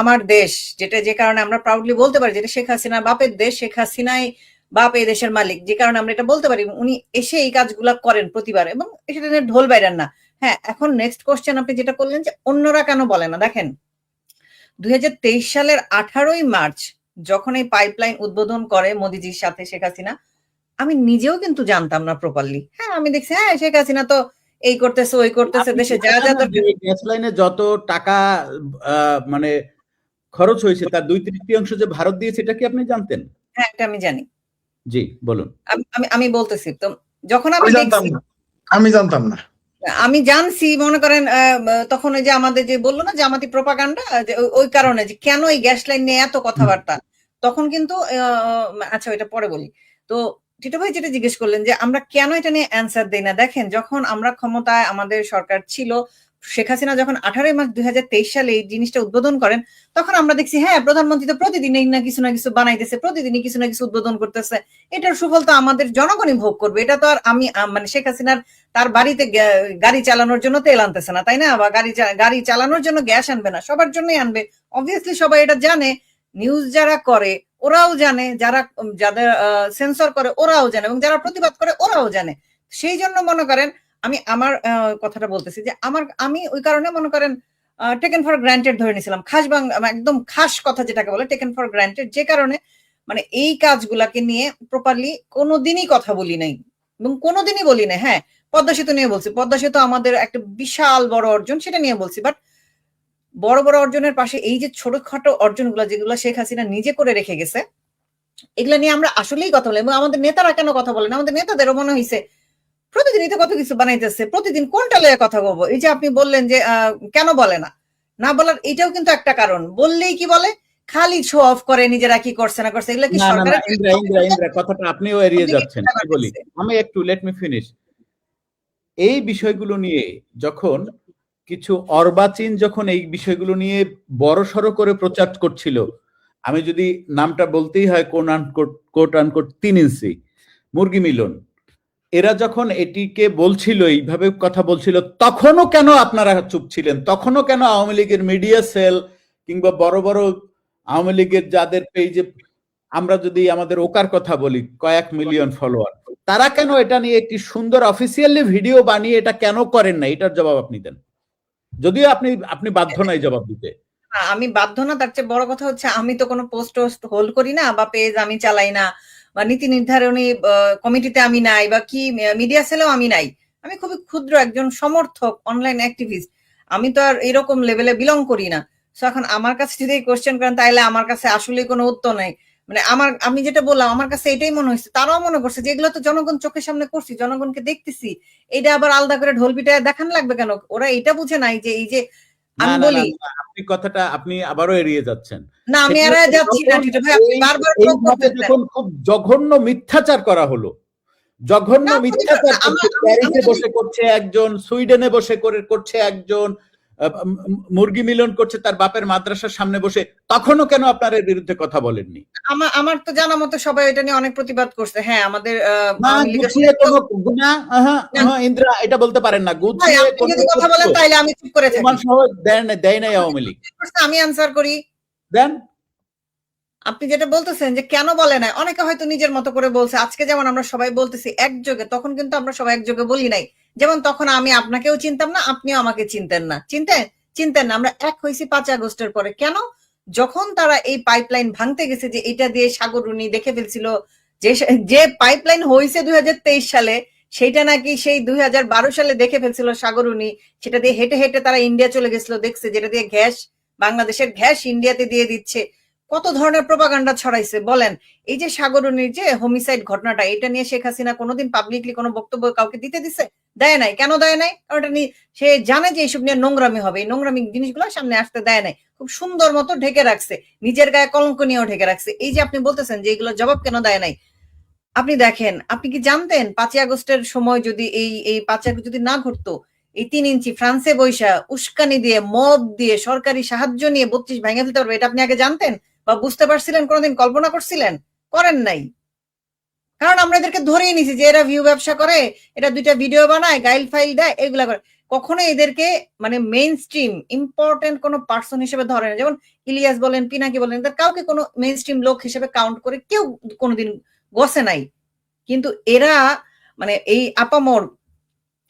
আমার দেশ, যেটা যে কারণে আমরা প্রাউডলি বলতে পারি যেটা শেখ হাসিনা বাপের দেশ, শেখ হাসিনাই বাপ এই দেশের মালিক, যে কারণে আমরা এটা বলতে পারি। উনি এসে এই কাজগুলা করেন প্রতিবার, এবং সেটা ঢোল বাইরেন না। হ্যাঁ, এখন নেক্সট কোশ্চেন আপনি যেটা করলেন যে অন্যরা কেন বলে না, দেখেন 2023 সালের 18ই মার্চ যখন এই পাইপলাইন উদ্বোধন করে মোদিজির সাথে শেখ হাসিনা, আমি নিজেও কিন্তু জানতাম না প্রপারলি। হ্যাঁ, আমি দেখছি হ্যাঁ শেখ হাসিনা তো এই করতেছে ওই করতেছে, দেশে যা যা গ্যাস লাইনে যত টাকা মানে খরচ হয়েছে তার 2/3 যে ভারত দিয়েছে, এটা কি আপনি জানতেন? হ্যাঁ, এটা আমি জানি। জি বলুন। আমি বলতেছি, তো যখন আমি জানতাম না, আমি জানছি, মনে করেন তখন ওই যে আমাদের যে বললো না জামাতি প্রপাগান্ডা, ওই কারণে যে কেন এই গ্যাস লাইন নিয়ে এত কথাবার্তা, তখন কিন্তু আচ্ছা ওইটা পরে বলি। তো টিটু ভাই যেটা জিজ্ঞেস করলেন যে আমরা কেন এটা নিয়ে অ্যান্সার দেই না, দেখেন যখন আমরা ক্ষমতায় আমাদের সরকার ছিল, শেখ হাসিনা যখন 18 মার্চ 2023 সালে এই জিনিসটা উদ্বোধন করেন, তখন আমরা দেখছি হ্যাঁ প্রধানমন্ত্রী তো প্রতিদিনই না কিছু বানাইতেছে, প্রতিদিনই কিছু না কিছু উদ্বোধন করতেছে, এটার সুফল তো আমাদের জনগণই ভোগ করবে। এটা তো আর আমি মানে শেখ হাসিনার তার বাড়িতে গাড়ি চালানোর জন্য তেল আনতেছে না, তাই না? বা গাড়ি চালানোর জন্য গ্যাস আনবে না, সবার জন্যই আনবে। অবভিয়াসলি সবাই এটা জানে, নিউজ যারা করে ওরাও জানে, যাদের সেন্সর করে ওরাও জানে, এবং যারা প্রতিবাদ করে ওরাও জানে। সেই জন্য মনে করেন আমি আমার কথাটা বলতেছি যে আমি ওই কারণে মনে করেন টেকেন ফর গ্রান্টেড ধরে নিয়েছিলাম, একদম খাস কথা যেটাকে বলে টেকেন ফর গ্রান্টেড, যে কারণে মানে এই কাজগুলাকে নিয়ে প্রপারলি কোনোদিনই কথা বলি নাই, এবং কোনোদিনই বলি না। হ্যাঁ, পদ্মা সেতু নিয়ে বলছি, পদ্মা সেতু আমাদের একটা বিশাল বড় অর্জন, সেটা নিয়ে বলছি, বাট বড় বড় অর্জনের পাশে এই যে ছোটখাটো অর্জনগুলো যেগুলো শেখ হাসিনা নিজে করে রেখে গেছে, এগুলা নিয়ে আমরা আসলেই কথা বলি। এবং আমাদের নেতারা কেন কথা বলেন? আমাদের নেতাদেরও মনে হয়েছে প্রতিদিনই তো কত কিছু বানাইতেছে, প্রতিদিন কোনটা লয়ে কথা বলবো। এই যে আপনি বললেন যে কেন বলে না বলার এটাও কিন্তু একটা কারণ। বললেই কি বলে, খালি শো অফ করে নিজেরা কি করছে না করছে, এগুলো কি সরকারের? ইন্দ্রা কথাটা আপনিও এড়িয়ে যাচ্ছেন। বলি আমি একটু, লেট মি ফিনিশ। এই বিষয়গুলো নিয়ে যখন কিছু অর্বাচীন যখন এই বিষয়গুলো নিয়ে বড়সড় করে প্রচার করছিল, আমি যদি নামটা বলতেই হয় কোট আনকোট 3 ইঞ্চি, মুরগি মিলন, এরা যখন এটিকে বলছিল, এইভাবে কথা বলছিল, তখনও কেন আপনারা চুপ ছিলেন? তখনও কেন আওয়ামী লীগের মিডিয়া সেল কিংবা বড় বড় আওয়ামী লীগের যাদের পেজে, আমরা যদি আমাদের ওকার কথা বলি, কয়েক মিলিয়ন ফলোয়ার, তারা কেন এটা নিয়ে একটি সুন্দর অফিসিয়ালি ভিডিও বানিয়ে এটা কেন করেন না? এটার জবাব আপনি দেন, যদিও আপনি বাধ্য নাই জবাব দিতে। আমি বাধ্য না, তার চেয়ে বড় কথা হচ্ছে আমি তো কোনো পোস্ট হোল্ড করি না, বা পেজ আমি চালাই না, বা নীতি নির্ধারণী কমিটিতে আমি নাই, বা কি মিডিয়া সেলেও আমি নাই। আমি খুবই ক্ষুদ্র একজন সমর্থক, অনলাইন অ্যাক্টিভিস্ট। আমি তো আর এরকম লেভেলে বিলং করি না। সো এখন আমার কাছে যদি কোশ্চেন করেন, তাইলে আমার কাছে আসলে কোনো উত্তর নেই। মানে আমি যেটা বললাম, আমার কাছে এটাই মনে হয়েছে, তারাও মনে করছে যে এগুলো তো জনগণ চোখের সামনে করছি, জনগণকে দেখতেছি, এটা আবার আলাদা করে ঢোল পিটায় দেখান লাগবে কেন? ওরা এটা বুঝে নাই যে এই যে আমি বলি, আপনি কথাটা আপনি আবারও এড়িয়ে যাচ্ছেন। না আমি এড়িয়ে যাচ্ছি না টিটু ভাই, আপনি বারবার প্রয়োগ করতেছেন। যখন খুব জঘন্য মিথ্যাচার করা হলো, জঘন্য মিথ্যাচার করছে, প্যারিসে বসে করছে একজন, সুইডেনে বসে করছে একজন, মুরগি মিলন করছে তার বাপের মাদ্রাসার সামনে বসে, তখনও কেন আপনার এর বিরুদ্ধে কথা বলেননি? আমার তো জানা মতো সবাই এটা নিয়ে অনেক প্রতিবাদ করছে। হ্যাঁ, আমাদের ইন্দ্রা এটা বলতে পারেন না, গুছিয়ে কথা বলেন তাইলে আমি চুপ করে থাকি। দেয় নাই আওয়ামী লীগ। আমি আনসার করি, দেন। আপনি যেটা বলতেছেন যে কেন বলে না, অনেকে হয়তো নিজের মতো করে বলছে। আজকে যেমন আমরা সবাই বলতেছি একযোগে, তখন কিন্তু আমরা সবাই একযোগে বলি নাই। যেমন তখন আমি আপনাকেও চিনতাম না, আপনিও আমাকে চিনতেন না, চিনতেন না। আমরা এক হয়েছি 5 আগস্টের পরে। কেন? যখন তারা এই পাইপলাইন ভাঙতে গেছে, যে এটা দিয়ে সাগররুনি দেখে ফেলছিল, যে পাইপলাইন হয়েছে 2023 সালে, সেটা নাকি সেই 2012 সালে দেখে ফেলছিল সাগররুনি। সেটা দিয়ে হেঁটে হেঁটে তারা ইন্ডিয়া চলে গেছিল, দেখছে যেটা দিয়ে গ্যাস, বাংলাদেশের গ্যাস ইন্ডিয়াতে দিয়ে দিচ্ছে। কত ধরনের প্রোপাগান্ডা ছড়াইছে বলেন। এই যে সাগররুনির যে হোমিসাইড ঘটনাটা, এটা নিয়ে শেখ হাসিনা কোনোদিন পাবলিকলি কোনো বক্তব্য কাউকে দিতে দিছে? দেয় নাই। কেন দেয় নাই? কারণ এটা সে জানে যে এইসব নিয়ে নোংরামি হবে, এই নোংরামি জিনিসগুলো সামনে আসতে দেয় নাই। খুব সুন্দর মতো ঢেকে রাখছে, নিজের গায়ে কলঙ্ক নিয়েও ঢেকে রাখছে। এই যে আপনি বলতেছেন যে এগুলো জবাব কেন দেয় নাই, আপনি দেখেন, আপনি কি জানতেন 5 আগস্টের সময় যদি এই 5 আগস্ট যদি না ঘটতো, এই 3 ইঞ্চি ফ্রান্সে বৈশা উস্কানি দিয়ে, মদ দিয়ে, সরকারি সাহায্য নিয়ে 32 ভেঙে ফেলতে পারবে? এটা আপনি আগে জানতেন বা বুঝতে পারছিলেন? কোনোদিন কল্পনা করছিলেন? করেন নাই। কারণ আমরা এদেরকে ধরেই নিছি যে এরা ভিউ ব্যবসা করে, এটা 2টা ভিডিও বানায়, গাইল ফাইল দেয়, এগুলা করে। কখনো এদেরকে মানে মেইন স্ট্রিম ইম্পর্টেন্ট কোনো পার্সন হিসেবে ধরে না। যেমন ইলিয়াস বলেন, পিনাকি বলেন, এদের কাউকে কোনো মেইন স্ট্রিম লোক হিসেবে কাউন্ট করে কেউ কোনোদিন গসে নাই। কিন্তু এরা মানে এই আপামর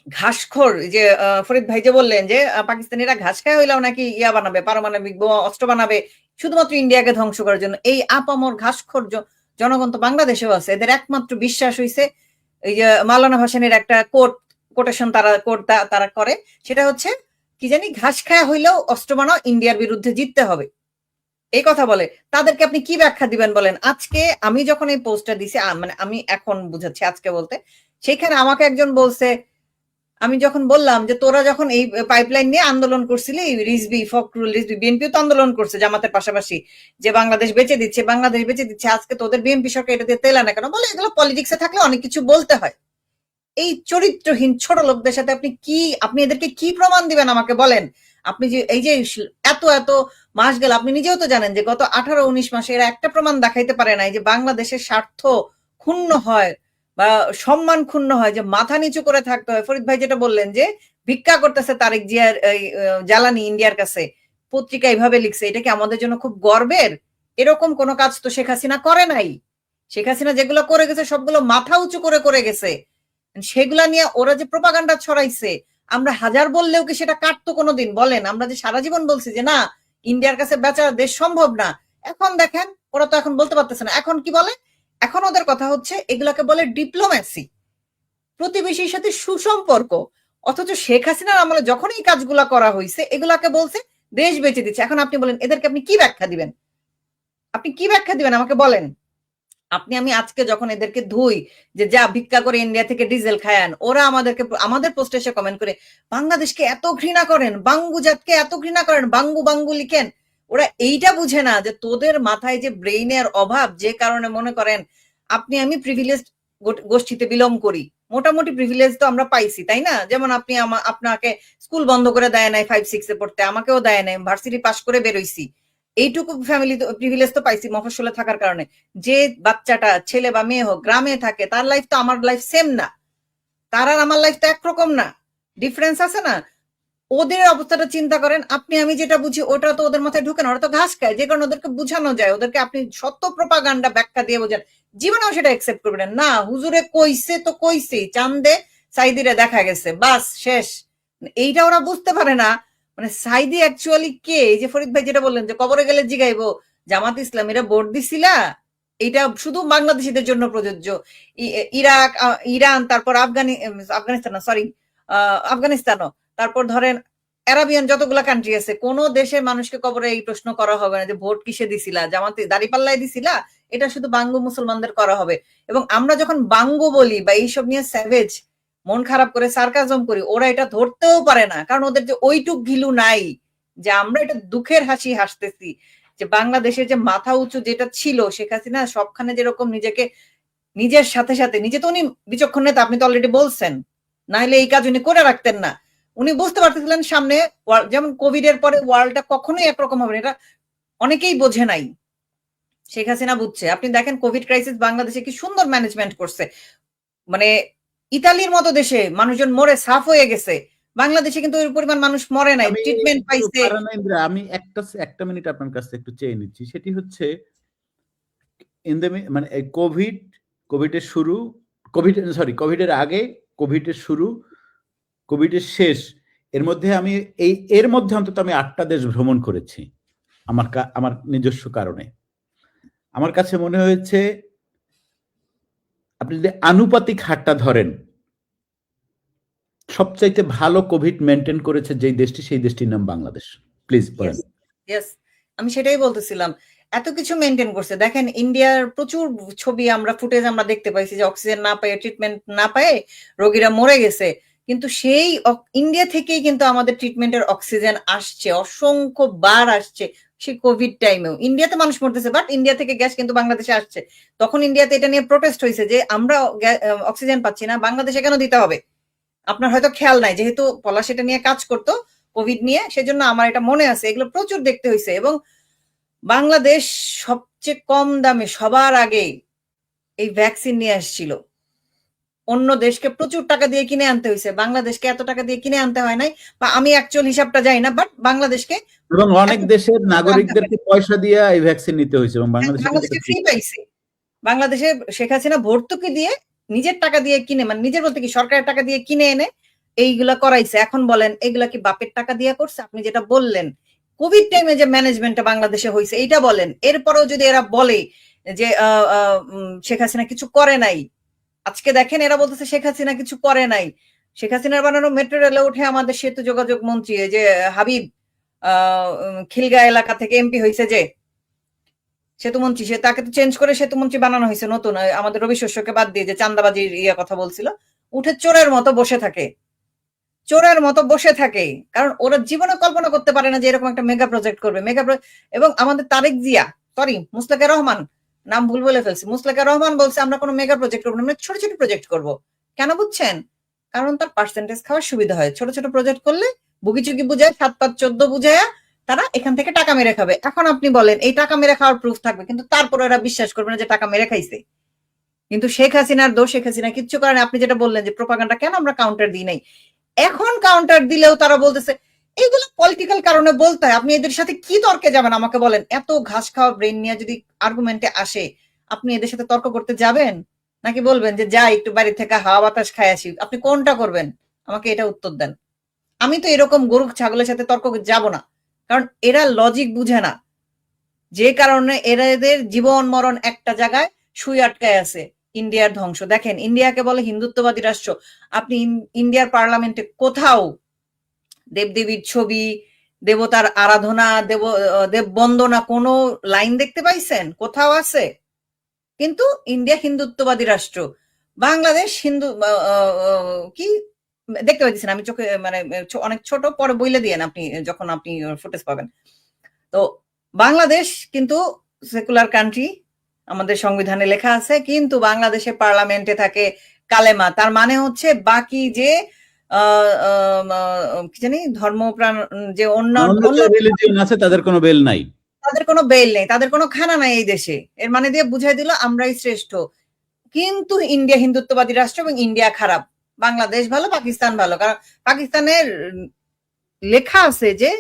ঘাসখোর, যে ফরিদ ভাই যে বললেন যে পাকিস্তানিরা ঘাস খায় হইলেও নাকি ইয়া বানাবে, পারমাণবিক অস্ত্র বানাবে শুধুমাত্র ইন্ডিয়াকে ধ্বংস করার জন্য। এই আপামর ঘাসখোর জনগণ তো বাংলাদেশেও আছে। এদের একমাত্র বিশ্বাস হইছে এই যে মাওলানা ভাসানীর একটা কোটেশন তারা করে, সেটা হচ্ছে কি জানি, ঘাস খায়া হইলেও অস্ত্র বানাও, ইন্ডিয়ার বিরুদ্ধে জিততে হবে, এই কথা বলে। তাদেরকে আপনি কি ব্যাখ্যা দিবেন বলেন? আজকে আমি যখন এই পোস্টটা দিছি, মানে আমি এখন বুঝাচ্ছি আজকে বলতে, সেখানে আমাকে একজন বলছে, আমি যখন বললাম যে তোরা যখন এই পাইপলাইন নিয়ে আন্দোলন করছিলি, রিজভি, ফখরুল রিজভি, বিএনপিও তো আন্দোলন করছে জামাতের পাশাপাশি, যে বাংলাদেশ বেঁচে দিচ্ছে, বাংলাদেশ বেঁচে দিচ্ছে, আজকে তোদের বিএনপি সরকার এটা দিয়ে তেল আনে কেন? বলে এগুলো পলিটিক্সে থাকলে অনেক কিছু বলতে হয়। এই চরিত্রহীন ছোট লোকদের সাথে আপনি এদেরকে কি প্রমাণ দিবেন আমাকে বলেন? আপনি যে এই যে এত মাস গেল, আপনি নিজেও তো জানেন যে গত 18-19 মাসে এরা একটা প্রমাণ দেখাইতে পারে নাই যে বাংলাদেশের স্বার্থ ক্ষুণ্ণ হয় বা সম্মান ক্ষুণ্ণ হয়, যে মাথা নিচু করে থাকতে হয়। ফরিদ ভাই যেটা বললেন যে ভিক্ষা করতেছে তারেক জিয়ার জ্বালানি ইন্ডিয়ার কাছে, পত্রিকা এইভাবে লিখছে, এটা কি আমাদের জন্য খুব গর্বের? এরকম কোনো কাজ তো শেখ হাসিনা করে নাই। শেখ হাসিনা যেগুলো করে গেছে সবগুলো মাথা উঁচু করে গেছে। সেগুলা নিয়ে ওরা যে প্রোপাগান্ডা ছড়াইছে, আমরা হাজার বললেও কি সেটা কাটতো কোনোদিন বলেন? আমরা যে সারা জীবন বলছি যে না, ইন্ডিয়ার কাছে বেচা দেশ সম্ভব না, এখন দেখেন ওরা তো এখন বলতে পারতেছে না। এখন কি বলে? এখন ওদের কথা হচ্ছে এগুলাকে বলে ডিপ্লোম্যাসি, প্রতিবেশীর সাথে সুসম্পর্ক। অথচ শেখ হাসিনার আমলে যখন এই কাজগুলা করা হয়েছে, এগুলাকে বলছে দেশ বেঁচে দিচ্ছে। এখন আপনি বলেন এদেরকে আপনি কি ব্যাখ্যা দিবেন? আপনি কি ব্যাখ্যা দিবেন আমাকে বলেন? আমি আজকে যখন এদেরকে ধুই যে যা ভিক্ষা করে ইন্ডিয়া থেকে ডিজেল খায়ান, ওরা আমাদের পোস্টে এসে কমেন্ট করে বাংলাদেশকে এত ঘৃণা করেন, বাঙ্গু জাতকে এত ঘৃণা করেন, বাঙ্গু লিখেন। ওরা এইটা বুঝে না যে তোদের মাথায় যে ব্রেইনের অভাব, যে কারণে মনে করেন আমি প্রিভিলেজ গোষ্ঠীতে বিলং করি, মোটামুটি প্রিভিলেজ তো আমরা পাইছি, তাই না? যেমন আপনাকে স্কুল বন্ধ করে দেয় নাই 5-6 পড়তে, আমাকেও দেয় নাই, ভার্সিটি পাস করে বেরোইছি। এইটুকু ফ্যামিলি প্রিভিলেজ তো পাইছি মফস্বলে থাকার কারণে। যে বাচ্চাটা ছেলে বা মেয়ে হোক গ্রামে থাকে, তার লাইফ তো আমার লাইফ সেম না, তার আর আমার লাইফ তো একরকম না, ডিফারেন্স আছে না? ওদের অবস্থাটা চিন্তা করেন। আপনি আমি যেটা বুঝি ওটা তো ওদের মাথায় ঢুকে না, ওরা তো ঘাস খায়, যে কারণে ওদেরকে বুঝানো যায়, ওদেরকে আপনি সত্য প্রপাগান্ডা ব্যাখ্যা দিয়ে বোঝান, জীবনেও সেটা একসেপ্ট করবে না। হুজুরে কইছে তো কইছেই, চান্দে সাইদিরে দেখা গেছে, বাস শেষ। এইটা ওরা বুঝতে পারে না। মানে সাইদি অ্যাকচুয়ালি কে? এই যে ফরিদ ভাই যেটা বললেন যে কবরে গেলে জিগাইবো জামাত ইসলামীরা ভোট দিছিলা, এটা শুধু বাংলাদেশিদের জন্য প্রযোজ্য। ইরাক, ইরান, তারপর আফগানিস্তান, সরি আফগানিস্তানও, তারপর ধরেন অ্যারাবিয়ান যতগুলা কান্ট্রি আছে, কোন দেশের মানুষকে কবরে এই প্রশ্ন করা হবে না যে ভোট কিসে দিছিলা, জামাতে দাঁড়িপাল্লায় দিছিলা। এটা শুধু বাঙ্গু মুসলমানদের করা হবে। এবং আমরা যখন বাঙ্গু বলি বা এইসব নিয়ে স্যাভেজ মন খারাপ করে সার্কাজম করি, ওরা এটা ধরতেও পারে না, কারণ ওদের যে ওইটুক ঘিলু নাই যে আমরা এটা দুঃখের হাসি হাসতেছি যে বাংলাদেশের যে মাথা উঁচু যেটা ছিল, শেখ হাসিনা সবখানে যেরকম নিজেকে, নিজের সাথে সাথে, নিজে তো উনি বিচক্ষণ নেতা, আপনি তো অলরেডি বলছেন, না হলে এই কাজ উনি করে রাখতেন না। উনি বুঝতে পারতেছিলেন সামনে যেমন কোভিড এর পরে ওয়ার্ল্ডটা কখনোই একরকম হবে না, এটা অনেকেই বোঝে নাই, শেখ হাসিনা বুঝছে। আপনি দেখেন কোভিড ক্রাইসিস বাংলাদেশে কি সুন্দর ম্যানেজমেন্ট করছে। মানে ইতালির মতো দেশে মানুষজন মরে সাফ হয়ে গেছে, বাংলাদেশে কিন্তু ওই পরিমাণ মানুষ মরে নাই, ট্রিটমেন্ট পাইছে। আমি একটা মিনিট আপনার কাছে একটু চেয়ে নিচ্ছি, সেটি হচ্ছে মানে কোভিডের শুরু, কোভিডের আগে, কোভিডের শুরু, কোভিডের শেষ, এর মধ্যে অন্তত আমি 8টা দেশ ভ্রমণ করেছি আমার নিজস্ব কারণে। আমার কাছে মনে হয়েছে আপনি যদি আনুপাতিক হারটা ধরেন, সবচাইতে ভালো কোভিড মেনটেন করেছে যেই দেশটি, সেই দেশটির নাম বাংলাদেশ। প্লিজ বলেন। আমি সেটাই বলতেছিলাম, এত কিছু মেনটেন করছে। দেখেন ইন্ডিয়ার প্রচুর ছবি আমরা ফুটেজ আমরা দেখতে পাইছি যে অক্সিজেন না পায়ে, ট্রিটমেন্ট না পায়ে রোগীরা মরে গেছে, কিন্তু সেই ইন্ডিয়া থেকেই কিন্তু আমাদের ট্রিটমেন্টের অক্সিজেন আসছে, অসংখ্য বার আসছে। সেই কোভিড টাইমেও ইন্ডিয়াতে মানুষ মরতেছে, বাট ইন্ডিয়া থেকে গ্যাস কিন্তু বাংলাদেশে আসছে। তখন ইন্ডিয়াতে এটা নিয়ে প্রোটেস্ট হয়েছে যে আমরা অক্সিজেন পাচ্ছি না, বাংলাদেশে কেন দিতে হবে। আপনার হয়তো খেয়াল নাই, যেহেতু পলাশ এটা নিয়ে কাজ করতো কোভিড নিয়ে, সেজন্য আমার এটা মনে আছে, এগুলো প্রচুর দেখতে হয়েছে। এবং বাংলাদেশ সবচেয়ে কম দামে সবার আগে এই ভ্যাকসিন নিয়ে আসছিল। অন্য দেশকে প্রচুর টাকা দিয়ে কিনে আনতে হয়েছে, বাংলাদেশকে এত টাকা দিয়ে কিনে আনতে হয় নাই, বা আমি অ্যাকচুয়াল হিসাবটা জানি না, বাট বাংলাদেশকে এবং অনেক দেশের নাগরিকদেরকে পয়সা দিয়ে এই ভ্যাকসিন নিতে হয়েছে এবং বাংলাদেশে ফ্রি পাইছে। বাংলাদেশে শেখ হাসিনা ভর্তুকি দিয়ে নিজের টাকা দিয়ে কিনে, মানে নিজের বলতে কি সরকারের টাকা দিয়ে কিনে এনে এইগুলা করাইছে। এখন বলেন এগুলা কি বাপের টাকা দিয়ে করছে? আপনি যেটা বললেন কোভিড টাইমে যে ম্যানেজমেন্টটা বাংলাদেশে হয়েছে এইটা বলেন। এরপরেও যদি এরা বলে যে শেখ হাসিনা কিছু করে নাই, আজকে দেখেন এরা বলতেছে শেখ হাসিনা কিছু করে নাই। শেখ হাসিনার বানানো মেট্রো রেলে উঠে আমাদের সেতু যোগাযোগ মন্ত্রী যে হাবিব খিলগা এলাকা থেকে এমপি হয়েছে, যে সেতুমন্ত্রী, সে তাকে তো চেঞ্জ করে সেতুমন্ত্রী বানানো হয়েছে নতুন, আমাদের রবি শস্যকে বাদ দিয়ে, যে চান্দাবাজির কথা বলছিল, উঠে চোরের মতো বসে থাকে, চোরের মতো বসে থাকে। কারণ ওরা জীবনে কল্পনা করতে পারে না যে এরকম একটা মেগা প্রজেক্ট করবে। এবং আমাদের তারেক জিয়া, সরি মুস্তাকা রহমান, নাম ভুল বলে ফেলছি, মুস্তাকা রহমান বলছে আমরা কোনো মেগা প্রজেক্ট করবো না, আমরা ছোট ছোট প্রজেক্ট করব। কেন বুঝছেন? কারণ তার পার্সেন্টেজ খাওয়ার সুবিধা হয়। ছোট ছোট প্রজেক্ট করলে বুগিচুকি বুঝায়, 7-5-14 বুঝায় তারা এখান থেকে টাকা মেরে খাবে। এখন আপনি বলেন এই টাকা মেরে খাওয়ার প্রুফ থাকবে, কিন্তু তারপর এরা বিশ্বাস করবে না যে টাকা মেরে খাইছে। কিন্তু শেখ হাসিনার দোষ, শেখ হাসিনা কিচ্ছু করেন। আপনি যেটা বললেন যে প্রোপাগান্ডা কেন আমরা কাউন্টার দিই নাই, এখন কাউন্টার দিলেও তারা বলতেছে এইগুলো পলিটিক্যাল কারণে বলতে হয়। আপনি এদের সাথে কি তর্কে যাবেন আমাকে বলেন? এত ঘাস খাওয়া ব্রেন নিয়ে যদি আর্গুমেন্টে আসে, আপনি এদের সাথে তর্ক করতে যাবেন, নাকি বলবেন যে যাই একটু বাড়ি থেকে হাওয়া বাতাস খাই আসি? আপনি কোনটা করবেন? আমাকে এটা উত্তর দেন। আমি তো এরকম গরু ছাগলের সাথে তর্ক যাব না, কারণ এরা লজিক বুঝে না, যে কারণে এদের জীবন মরণ একটা জায়গায় সুই আটকায় আছে। ইন্ডিয়ার ধ্বংস দেখেন, ইন্ডিয়াকে বলে হিন্দুত্ববাদী রাষ্ট্র। আপনি ইন্ডিয়ার পার্লামেন্টে কোথাও দেবদেবীর ছবি, দেবতার আরাধনা, দেব বন্দনা কোনো লাইন দেখতে পাইছেন? কোথাও আছে? কিন্তু ইন্ডিয়া হিন্দুত্ববাদী রাষ্ট্র, বাংলাদেশ হিন্দু কি দেখতে পাইতেছেন? আমি চোখে মানে অনেক ছোট, পরে বইলে দিয়েন আপনি যখন আপনি ফুটেজ পাবেন। তো বাংলাদেশ কিন্তু সেকুলার কান্ট্রি, আমাদের সংবিধানে লেখা আছে, কিন্তু বাংলাদেশের পার্লামেন্টে থাকে কালেমা। তার মানে হচ্ছে বাকি যে কি জানি ধর্মপ্রাণ যে অন্য রিলিজিয়ন আছে তাদের কোনো বেল নাই, তাদের কোনো বেল নেই, তাদের কোনো খানা নাই এই দেশে। এর মানে দিয়ে বুঝাই দিল আমরাই শ্রেষ্ঠ। কিন্তু ইন্ডিয়া হিন্দুত্ববাদী রাষ্ট্র এবং ইন্ডিয়া খারাপ, বাংলাদেশ ভালো, পাকিস্তান ভালো। কারণ পাকিস্তানের লেখা আছে যে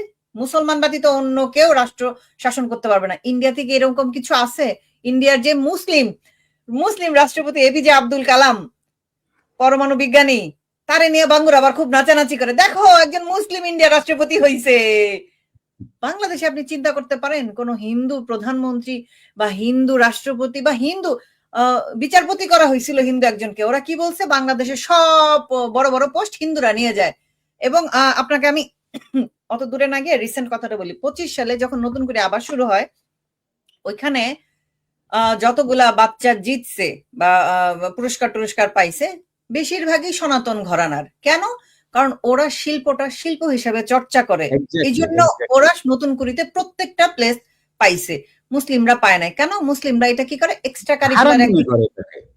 মুসলমান ব্যতীত অন্য কেউ রাষ্ট্র শাসন করতে পারবে না। ইন্ডিয়া থেকে এরকম কিছু আছে? ইন্ডিয়ার যে মুসলিম রাষ্ট্রপতি এপিজে আব্দুল কালাম, পরমাণু বিজ্ঞানী, তারে নিয়ে বাঙ্গুর আবার খুব নাচানাচি করে, দেখো একজন মুসলিম ইন্ডিয়া রাষ্ট্রপতি হইছে। বাংলাদেশে আপনি চিন্তা করতে পারেন কোন হিন্দু প্রধানমন্ত্রী বা হিন্দু রাষ্ট্রপতি বা হিন্দু বিচারপতি করা হয়েছিল হিন্দু একজনকে, ওরা কি বলছে, বাংলাদেশের সব বড় বড় পোস্ট হিন্দুরা নিয়ে যায়। এবং আপনাকে আমি অত দূরে না গিয়ে রিসেন্ট কথাটা বলি, 25 সালে যখন নতুন করে আবার শুরু হয়, ওইখানে যতগুলা বাচ্চা জিতছে বা পুরস্কার পাইছে বেশিরভাগই সনাতন ঘরানার। কেন? কারণ ওরা শিল্পটা শিল্প হিসেবে চর্চা করে, এই জন্য ওরা নতুন করিতে প্রত্যেকটা প্লেস পাইছে, মুসলিমরা পায় নাই। কেন? মুসলিমরা এটা কি করে, এক্সট্রা কারিকুলার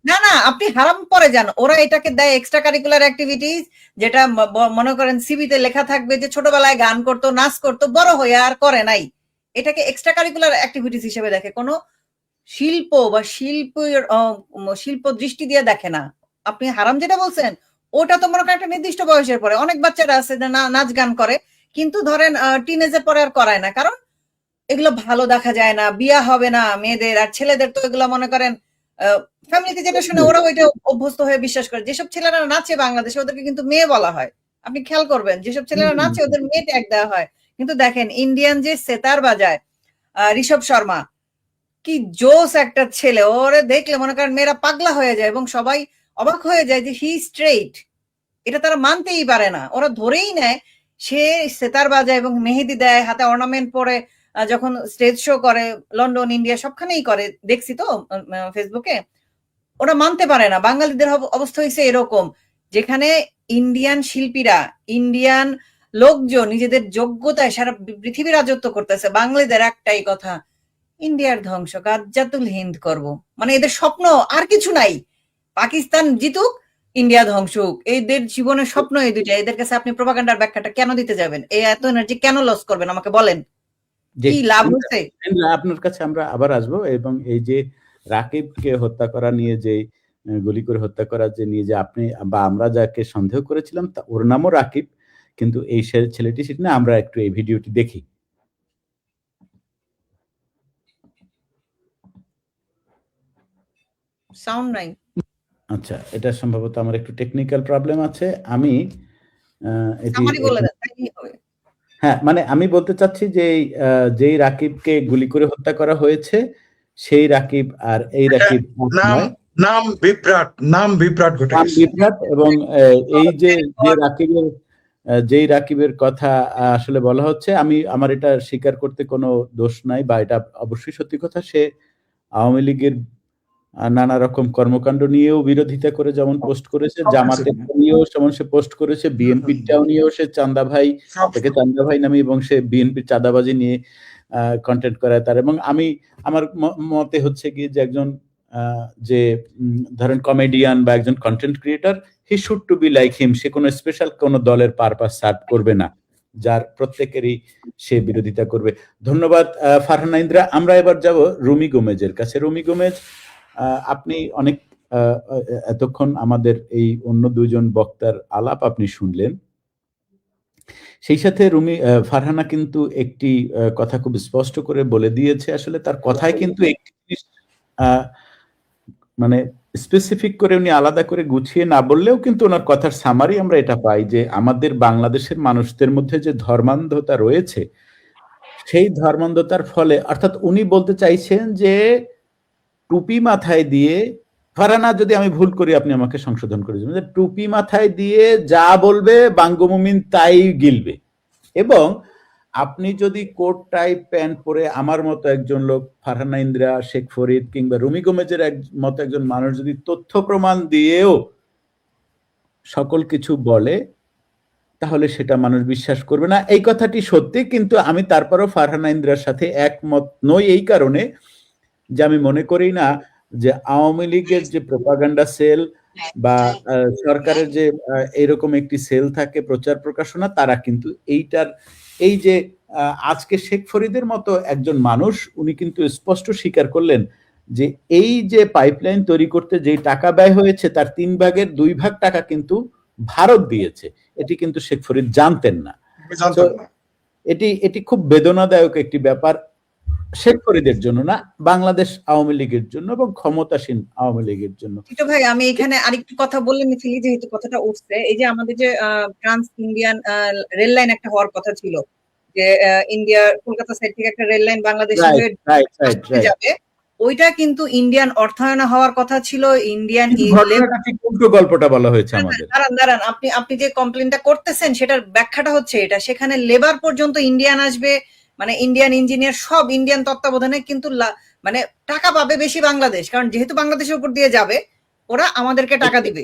না না আপনি হারাম পরে যান, ওরা এটাকে দেয় এক্সট্রা কারিকুলার অ্যাক্টিভিটিস, যেটা মনে করেন সিভিতে লেখা থাকবে যে ছোটবেলায় গান করতো, নাচ করতো, বড় হয়ে আর করে নাই। এটাকে এক্সট্রা কারিকুলার অ্যাক্টিভিটিস হিসেবে দেখে, কোনো শিল্প বা শিল্প দৃষ্টি দিয়ে দেখে না। আপনি হারাম যেটা বলছেন ওটা তো মনে করেন একটা নির্দিষ্ট বয়সের পরে, অনেক বাচ্চারা আছে যে নাচ গান করে, কিন্তু ধরেন টিনেজের পরে আর করায় না, কারণ এগুলো ভালো দেখা যায় না, বিয়া হবে না মেয়েদের। আর ছেলেদের তো এগুলো মনে করেন ফ্যামিলিতে যেটা শুনে ওরা ওইটা অভ্যস্ত হয়ে বিশ্বাস করে। যেসব ছেলেরা নাচে বাংলাদেশে ওদেরকে কিন্তু মেয়ে বলা হয়, আপনি খেয়াল করবেন, যেসব ছেলেরা নাচে ওদের মেয়ে ট্যাগ দেওয়া হয়। কিন্তু দেখেন ইন্ডিয়ান যে সেতার বাজায় ঋষভ শর্মা, কি জোস একটা ছেলে, ওরে দেখলে মনে করেন মেয়েরা পাগলা হয়ে যায় এবং সবাই অবাক হয়ে যায় যে হি স্ট্রেইট। এটা তারা মানতেই পারে না, ওরা ধরেই নেয় সে সেতার বাজায় এবং মেহেদি দেয়, হাতে অর্নামেন্ট পরে যখন স্টেজ শো করে, লন্ডন ইন্ডিয়া সবখানেই করে, দেখছি তো ফেসবুকে। ওরা মানতে পারে না। বাঙালিদের অবস্থা হয়েছে এরকম, যেখানে ইন্ডিয়ান শিল্পীরা, ইন্ডিয়ান লোকজন নিজেদের যোগ্যতায় সারা পৃথিবী রাজত্ব করতেছে, বাঙালিদের একটাই কথা, ইন্ডিয়ার ধ্বংস, গাজ্জাতুল হিন্দ করব। মানে এদের স্বপ্ন আর কিছু নাই, পাকিস্তান জিতুক, ইন্ডিয়া ধ্বংস হোক, এদের জীবনের স্বপ্ন এই দুইটা। এদের কাছে আপনি প্রোপাগান্ডার ব্যাখ্যাটা কেন দিতে যাবেন? এই এত এনার্জি কেন লস করবেন আমাকে বলেন, কি লাভ হচ্ছে? আপনার কাছে আমরা আবার আসবো। এবং এই যে রাকিবকে হত্যা করা নিয়ে, যে গুলি করে হত্যা করা যে নিয়ে যে আপনি বা আমরা যাকে সন্দেহ করেছিলাম ওর নামও রাকিব, কিন্তু এই ছেলেটি সেটা না, আমরা একটু এই ভিডিওটি দেখি। সাউন্ড নাই। আচ্ছা, এটা সম্ভবত আমার একটু টেকনিক্যাল প্রবলেম আছে। আমি হ্যাঁ, মানে আমি বলতে চাচ্ছি যে যেই রাকিবকে গুলি করে হত্যা করা হয়েছে সেই রাকিব আর এই রাকিব নাম বিভ্রাট এবং এই যে যেই রাকিবের কথা আসলে বলা হচ্ছে, আমার এটা স্বীকার করতে কোনো দোষ নাই, বা এটা অবশ্যই সত্যি কথা। সে আওয়ামী লীগের নানা রকম কর্মকাণ্ড নিয়েও বিরোধিতা করে যেমন পোস্ট করেছে, জামাতের নিয়েও যেমন সে পোস্ট করেছে, বিএনপিটাও নিয়েও সে চান্দা ভাই নামে, এবং সে বিএনপির চাঁদাবাজি নিয়ে কন্টেন্ট করায় তার। এবং আমার মতে হচ্ছে কি যে একজন যে ধরেন কমেডিয়ান বা একজন content creator, he should to be like him. সে কোনো স্পেশাল কোনো দলের পারপাস সার্ভ করবে না, যার প্রত্যেকেরই সে বিরোধিতা করবে। ধন্যবাদ ফারহানা ইন্দ্রা। আমরা এবার যাব রুমি গোমেজের কাছে। রুমি গোমেজ, আপনি অনেক এতক্ষণ আমাদের এই অন্য দুইজন বক্তার আলাপ আপনি শুনলেন, সেই সাথে ফারহানা কিন্তু একটি কথা খুব স্পষ্ট করে বলে দিয়েছে। আসলে তার কথায় কিন্তু একটি জিনিস মানে স্পেসিফিক করে উনি আলাদা করে গুছিয়ে না বললেও কিন্তু ওনার কথার সামারি আমরা এটা পাই যে আমাদের বাংলাদেশের মানুষদের মধ্যে যে ধর্মান্ধতা রয়েছে, সেই ধর্মান্ধতার ফলে, অর্থাৎ উনি বলতে চাইছেন যে টুপি মাথায় দিয়ে, ফারহানা যদি আমি ভুল করি আপনি আমাকে সংশোধন করে দেবেন, যে টুপি মাথায় দিয়ে যা বলবে বাঙ্গমুমিন তাই গিলবে। এবং আপনি যদি কোট টাই প্যান্ট পরে আমার মতো একজন লোক, ফারহানা ইন্দ্রা, শেখ ফরিদ কিংবা রুমি গোমেজের মতো একজন মানুষ যদি তথ্য প্রমাণ দিয়েও সকল কিছু বলে, তাহলে সেটা মানুষ বিশ্বাস করবে না। এই কথাটি সত্যি, কিন্তু আমি তারপরও ফারহানা ইন্দ্রার সাথে একমত নই, এই কারণে যে আমি মনে করি না যে আওয়ামী লীগের যে প্রোপাগান্ডা সেল বা সরকারের যে এরকম একটি সেল থাকে প্রচার প্রকাশনা, তারা কিন্তু এই যে আজকে শেখ ফরিদের মতো একজন মানুষ উনি কিন্তু স্পষ্ট স্বীকার করলেন যে এই যে পাইপলাইন তৈরি করতে যে টাকা ব্যয় হয়েছে তার 3 ভাগের 2 ভাগ টাকা কিন্তু ভারত দিয়েছে। এটি কিন্তু শেখ ফরিদ জানতেন না। এটি খুব বেদনাদায়ক একটি ব্যাপার শেখ ফরিদের জন্য না, বাংলাদেশ আওয়ামী লীগের জন্য এবং ক্ষমতাসীন আওয়ামী লীগের জন্য। টিটু ভাই, আমি এখানে আরেকটু কথা বলে নিচ্ছি, যেহেতু কথাটা উঠছে, এই যে আমাদের যে ট্রান্স ইন্ডিয়ান রেল লাইন একটা হওয়ার কথা ছিল, যে ইন্ডিয়া কলকাতা সাইড থেকে একটা রেল লাইন বাংলাদেশে যাবে, ওইটা কিন্তু ইন্ডিয়ান অর্থায়নে হওয়ার কথা ছিল। ইন্ডিয়ান উল্টো গল্পটা বলা হয়েছে আমাদের। দাঁড়ান, আপনি যে কমপ্লেনটা করতেছেন সেটার ব্যাখ্যাটা হচ্ছে এটা, সেখানে লেবার পর্যন্ত ইন্ডিয়ান আসবে, মানে ইন্ডিয়ান ইঞ্জিনিয়ার সব ইন্ডিয়ান তত্ত্বাবধানে, কিন্তু মানে টাকা পাবে বেশি বাংলাদেশ, কারণ যেহেতু বাংলাদেশের উপর দিয়ে যাবে ওরা আমাদেরকে টাকা দিবে।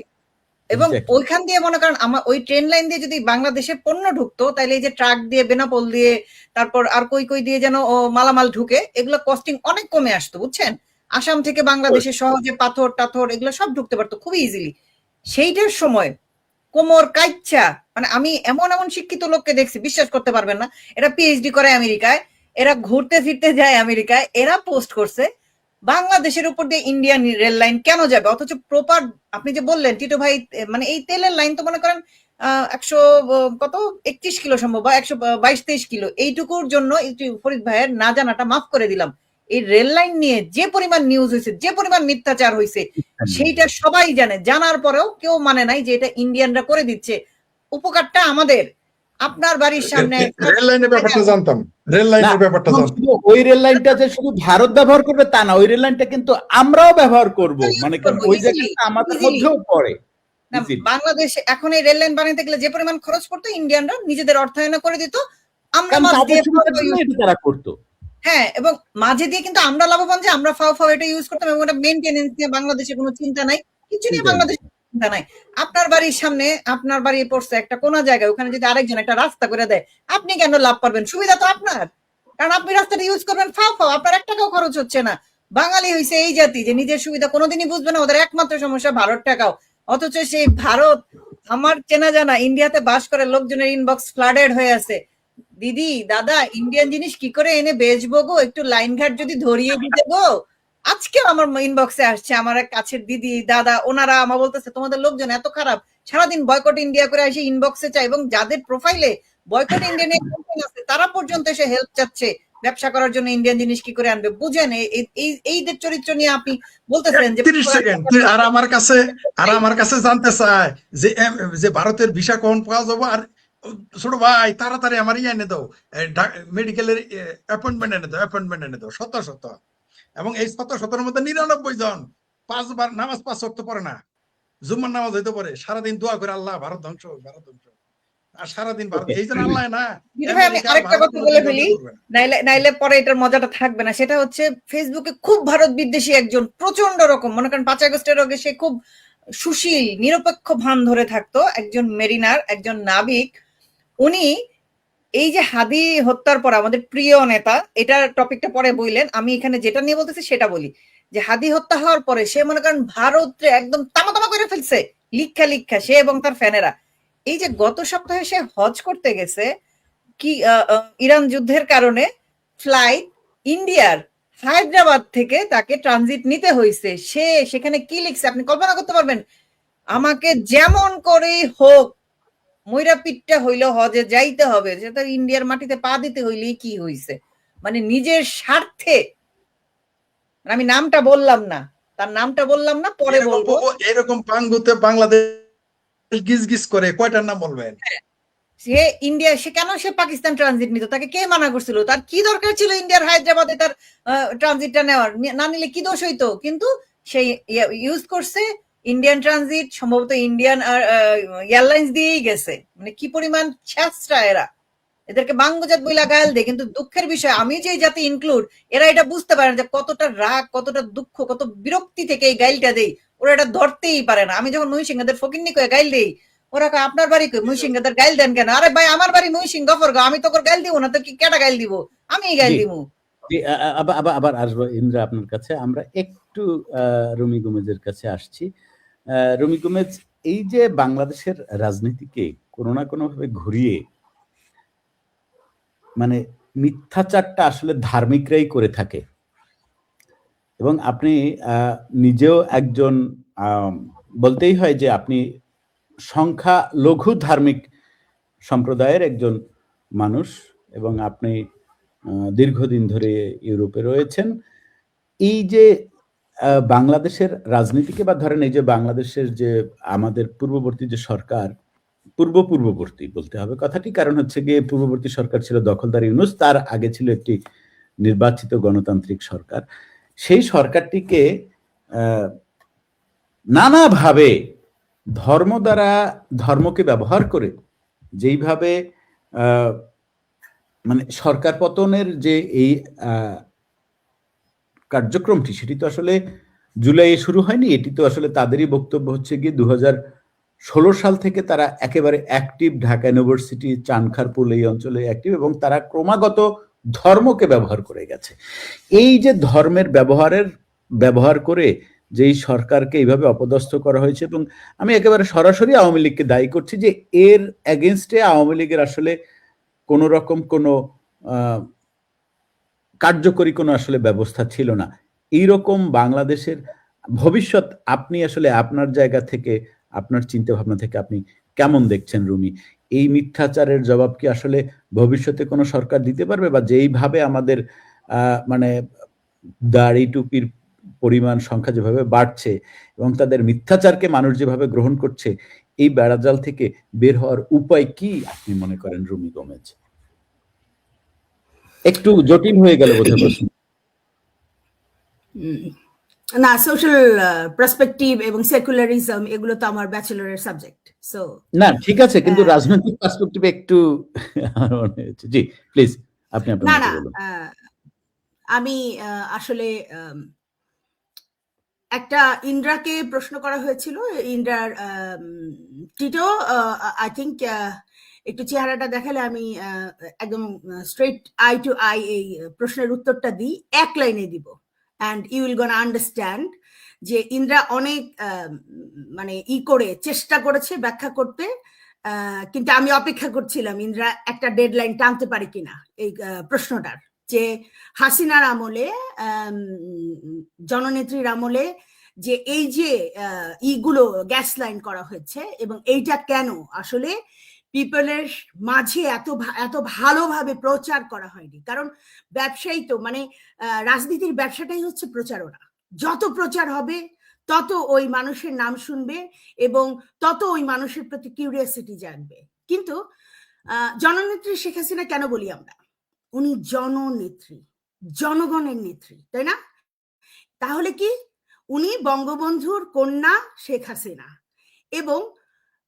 এবং ওইখান দিয়ে মনে করেন ওই ট্রেন লাইন দিয়ে যদি বাংলাদেশে পণ্য ঢুকতো, তাহলে এই যে ট্রাক দিয়ে, বেনাপোল দিয়ে, তারপর আর কই দিয়ে যেন মালামাল ঢুকে, এগুলো কস্টিং অনেক কমে আসতো, বুঝছেন? আসাম থেকে বাংলাদেশে সহজে পাথর টাথর এগুলো সব ঢুকতে পারতো খুবই ইজিলি। সেইটার সময় কোমর কাইচ্ছা, মানে আমি এমন শিক্ষিত লোককে দেখছি, বিশ্বাস করতে পারবেন না, এরা পিএইচডি করে আমেরিকায়, এরা ঘুরতে ফিরতে যায় আমেরিকায়, এরা পোস্ট করছে বাংলাদেশের উপর দিয়ে ইন্ডিয়ান রেল লাইন কেন যাবে, অথচ প্রপার আপনি যে বললেন টিটু ভাই, মানে এই তেলের লাইন তো মনে করেন 131 কিলো সম্ভব, বা 122-23 কিলো, এইটুকুর জন্য ফরিদ ভাইয়ের না জানাটা মাফ করে দিলাম। এই রেল লাইন নিয়ে যে পরিমাণ নিউজ হয়েছে, যে পরিমাণ মিথ্যাচার হয়েছে, সেইটা সবাই জানে, জানার পরেও কেউ মানে নাই যে এটা ইন্ডিয়ানরা করে দিচ্ছে। উপকারটা আমাদের। আপনার বাড়ির সামনে রেল লাইনের ব্যাপারটা জানতাম, ওই রেল লাইনটা যে শুধু ভারত ব্যবহার করবে তা না, ওই রেল লাইনটা কিন্তু আমরাও ব্যবহার করব, মানে ওই জায়গাটা আমাদের মধ্যেও পড়ে। বাংলাদেশ এখন এই রেল লাইন বানাইতে গেলে যে পরিমাণ খরচ করতো, ইন্ডিয়ানরা নিজেদের অর্থায়নে করে দিত, আমরা তারা করতো। হ্যাঁ, এবং মাঝে দিয়ে কিন্তু আমরা লাভবান, যে আমরা ফাও এটা ইউজ করতাম, এবং ওটা মেইনটেনেন্স নিয়ে বাংলাদেশে কোনো চিন্তা নাই, কিছু নিয়ে বাংলাদেশে চিন্তা নাই। আপনার বাড়ির সামনে, আপনার বাড়ি পড়ছে একটা কোন জায়গায়, ওখানে যদি আরেকজন একটা রাস্তা করে দেয়, আপনি কেন লাভ পাবেন? সুবিধা তো আপনার, কারণ আপনি রাস্তাটা ইউজ করবেন ফাও, আপনার 1 টাকাও খরচ হচ্ছে না। বাঙালি হইছে এই জাতি যে নিজের সুবিধা কোনোদিনই বুঝবে না, ওদের একমাত্র সমস্যা ভারত টাকাও। অথচ সেই ভারত, আমার চেনা জানা ইন্ডিয়াতে বাস করে লোকজনের ইনবক্স ফ্লাডেড হয়ে আছে, দিদি দাদা ইন্ডিয়ান জিনিস কি করে এনে বেচবো গো, একটু লাইন ঘাট যদি ধরিয়ে দিতে গো। আজকেও আমার ইনবক্সে আসছে আমার এক কাছের দিদি দাদা, ওনারা আমার বলতেছে তোমাদের লোকজন এত খারাপ, সারাদিন বয়কট ইন্ডিয়া করে এসে ইনবক্সে চাই, এবং যাদের প্রোফাইলে বয়কট ইন্ডিয়ান আছে তারা পর্যন্ত এসে হেল্প চাচ্ছে ব্যবসা করার জন্য, ইন্ডিয়ান জিনিস কি করে আনবে। বুঝেন এইদের চরিত্র নিয়ে আপনি বলতেছেন যে 30 সেকেন্ড। আর আমার কাছে জানতে চায় যে ভারতের ভিসা কখন পাওয়া যাবে, আর ছোট ভাই তাড়াতাড়ি আমার এনে দাও, মেডিকেলের অ্যাপয়েন্টমেন্ট এনে দাও, শত। এবং এই 100-100 মধ্যে 99 জন 5 বার নামাজ 5 ওয়াক্ত পড়ে না, জুম্মার নামাজ হইতে পারে, সারাদিন দোয়া করে আল্লাহ ভারত ধ্বংস, আর সারাদিন ভারত, এই জন্য আল্লাহ না। আমি আরেকটা কথা বলে ফেলি, নাইলে পরে এটার মজাটা থাকবে না। সেটা হচ্ছে ফেসবুকে খুব ভারত বিদ্বেষী একজন, প্রচন্ড রকম, মনে করেন 5 আগস্টের আগে সে খুব সুশীল নিরপেক্ষ ভান ধরে থাকতো, একজন মেরিনার, একজন নাবিক। উনি এই যে হাদি হত্যার পর আমাদের প্রিয় নেতা, এটার টপিকটা পরে বললেন, আমি এখানে যেটা নিয়ে বলতেছি সেটা বলি, যে হাদি হত্যা হওয়ার পরে সে মনে করেন ভারতে একদম তামা করে ফেলছে, লিখা সে এবং তার ফ্যানেরা। এই যে গত সপ্তাহে সে হজ করতে গেছে, কি ইরান যুদ্ধের কারণে ফ্লাইট ইন্ডিয়ার হায়দ্রাবাদ থেকে তাকে ট্রানজিট নিতে হয়েছে, সে সেখানে কি লিখছে আপনি কল্পনা করতে পারবেন? আমাকে যেমন করেই হোক ময়রা পিঠটা হইলো হজে যাইতে হবে, সেটা ইন্ডিয়ার মাটিতে পা দিতে হইলেই কি হইছে, মানে নিজের স্বার্থে। আমি নামটা বললাম না, তার নামটা বললাম না, পরে বলবো। এরকম পাঙ্গুতে বাংলাদেশ গিজ করে কয়টার নাম বলবেন? সে ইন্ডিয়া, সে কেন সে পাকিস্তান ট্রানজিট নিত? তাকে কে মানা করছিল? তার কি দরকার ছিল ইন্ডিয়ার হায়দ্রাবাদে তার ট্রানজিটটা নেওয়ার? না নিলে কি দোষ হইতো? কিন্তু সেই ইউজ করছে ইন্ডিয়ান ট্রানজিট, সম্ভবত ইন্ডিয়ান এয়ারলাইন্স দিয়েই গেছে। মানে কি পরিমাণ ছ্যাঁচড়া এরা, এদেরকে বাঙ্গজাত বইলা গায়াল দেয়। কিন্তু দুঃখের বিষয়, আমি যে জাতি ইনক্লুড, এরা এটা বুঝতে পারে না যে কতটা রাগ, কতটা দুঃখ, কত বিরক্তি থেকে এই গাইলটা দেই। ওরা এটা ধরতেই পারে না। আমি যখন মহিষিংহাদের ফকিন্নি কয়ে গাইল দেই, ওরা আপনার বাড়ি কই মহিষিংহাদের গাইল দেন কেন? আরে ভাই আমার বাড়ি মহিষিং গফরগাঁও, আমি তোকে গাইল দিব না তো কি কেটা গাইল দিব? আমি গাইল দিব। আবার আসবো ইন্দ্রা আপনার কাছে। আমরা একটু রুমি গোমেজের কাছে আসছি। রুমি গোমেজ, এই যে বাংলাদেশের রাজনীতিকে কোনো না কোনো ভাবে ঘুরিয়ে, মানে মিথ্যাচারটা আসলে ধার্মিকরাই করে থাকে এবং আপনি নিজেও একজন বলতেই হয় যে আপনি সংখ্যা লঘু ধার্মিক সম্প্রদায়ের একজন মানুষ এবং আপনি দীর্ঘদিন ধরে ইউরোপে রয়েছেন। এই যে বাংলাদেশের রাজনীতিকে বা ধরেন এই যে বাংলাদেশের যে আমাদের পূর্ববর্তী যে সরকার, পূর্ববর্তী বলতে হবে কথাটি, কারণ হচ্ছে গিয়ে পূর্ববর্তী সরকার ছিল দখলদার ইউনূস, তার আগে ছিল একটি নির্বাচিত গণতান্ত্রিক সরকার। সেই সরকারটিকে নানাভাবে ধর্ম দ্বারা ধর্মকে ব্যবহার করে যেইভাবে মানে সরকার পতনের যে এই কার্যক্রমটি, সেটি তো আসলে জুলাইয়ে শুরু হয়নি। এটি তো আসলে তাদেরই বক্তব্য হচ্ছে গিয়ে 2016 সাল থেকে তারা একেবারে অ্যাক্টিভ, ঢাকা ইউনিভার্সিটি, চানখারপুল এই অঞ্চলে অ্যাক্টিভ এবং তারা ক্রমাগত ধর্মকে ব্যবহার করে গেছে। এই যে ধর্মের ব্যবহার করে যেই সরকারকে এইভাবে অপদস্থ করা হয়েছে, এবং আমি একেবারে সরাসরি আওয়ামী লীগকে দায়ী করছি যে এর এগেনস্টে আওয়ামী লীগের আসলে কোনো রকম কোনো কার্যকরী কোনো আসলে ব্যবস্থা ছিল না। এইরকম বাংলাদেশের ভবিষ্যৎ আপনি আসলে আপনার জায়গা থেকে, আপনার চিন্তা ভাবনা থেকে আপনি কেমন দেখছেন রুমি? এই মিথ্যাচারের জবাব কি আসলে ভবিষ্যতে কোনো সরকার দিতে পারবে, বা যেইভাবে আমাদের মানে দাড়ি টুপির পরিমাণ সংখ্যা যেভাবে বাড়ছে এবং তাদের মিথ্যাচারকে মানুষ যেভাবে গ্রহণ করছে, এই বেড়াজাল থেকে বের হওয়ার উপায় কি আপনি মনে করেন রুমি গোমেজ? একটু জটিল হয়ে গেল বোধহয় প্রশ্ন। না, সোশ্যাল পার্সপেক্টিভ এবং সেকুলারিজম এগুলো তো আমার ব্যাচেলরের সাবজেক্ট। সো না ঠিক আছে, কিন্তু রাজনৈতিক পার্সপেক্টিভে একটু জি প্লিজ আপনি আপনার মতো বলুন। আমি আসলে একটা ইন্দ্রাকে প্রশ্ন করা হয়েছিল, ইন্দ্রার টিটো আই থিঙ্ক একটু চেহারাটা দেখালে আমি একদম স্ট্রেট আই টু আই এই প্রশ্নের উত্তরটা দিই, এক লাইনে দিব, and you will gonna understand যে ইন্দ্রা অনেক মানে করে চেষ্টা করেছে ব্যাখ্যা করতে, কিন্তু আমি অপেক্ষা করছিলাম ইন্দ্রা একটা ডেডলাইন টানতে পারে কিনা এই প্রশ্নটার, যে হাসিনার আমলে, জননেত্রীর আমলে যে এই যে ইগুলো গ্যাস লাইন করা হয়েছে এবং এইটা কেন আসলে পিপলের মাঝে এত ভালোভাবে প্রচার করা হয়নি। কারণ ব্যবসায়ী তো মানে রাজনীতির ব্যবসাটাই হচ্ছে প্রচারণা, যত প্রচার হবে তত ওই মানুষের নাম শুনবে এবং তত ওই মানুষের প্রতি কিউরিয়াসিটি জাগবে। কিন্তু জননেত্রী শেখ হাসিনা কেন বলি আমরা, উনি জননেত্রী, জনগণের নেত্রী, তাই না? তাহলে কি উনি বঙ্গবন্ধুর কন্যা শেখ হাসিনা এবং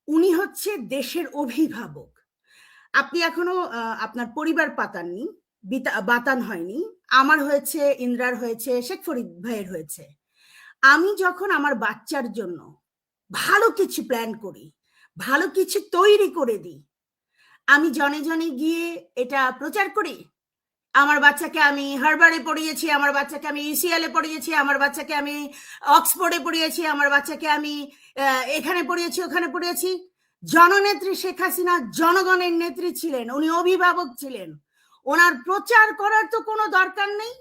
উনি হচ্ছে দেশের অভিভাবক। আপনি এখনো আপনার পরিবার পাতাননি, বাতান হয়নি, আমার হয়েছে, ইন্দ্রার হয়েছে, শেখ ফরিদ ভাইয়ের হয়েছে। আমি যখন আমার বাচ্চার জন্য ভালো কিছু প্ল্যান করি, ভালো কিছু তৈরি করে দিই, আমি জনে জনে গিয়ে এটা প্রচার করি। আমার বাচ্চাকে আমি হার্ভার্ডে পড়িয়েছি, আমার বাচ্চাকে আমি ইউসিএল এ পড়িয়েছি, আমার বাচ্চাকে আমি অক্সফোর্ডে পড়িয়েছি, আমার বাচ্চাকে আমি এখানে পড়িয়েছি, ওখানে পড়িয়েছি। জননেত্রী শেখ হাসিনা জনগণের নেত্রী ছিলেন, উনি অভিভাবক ছিলেন, ওনার প্রচার করার তো কোনো দরকার নেই,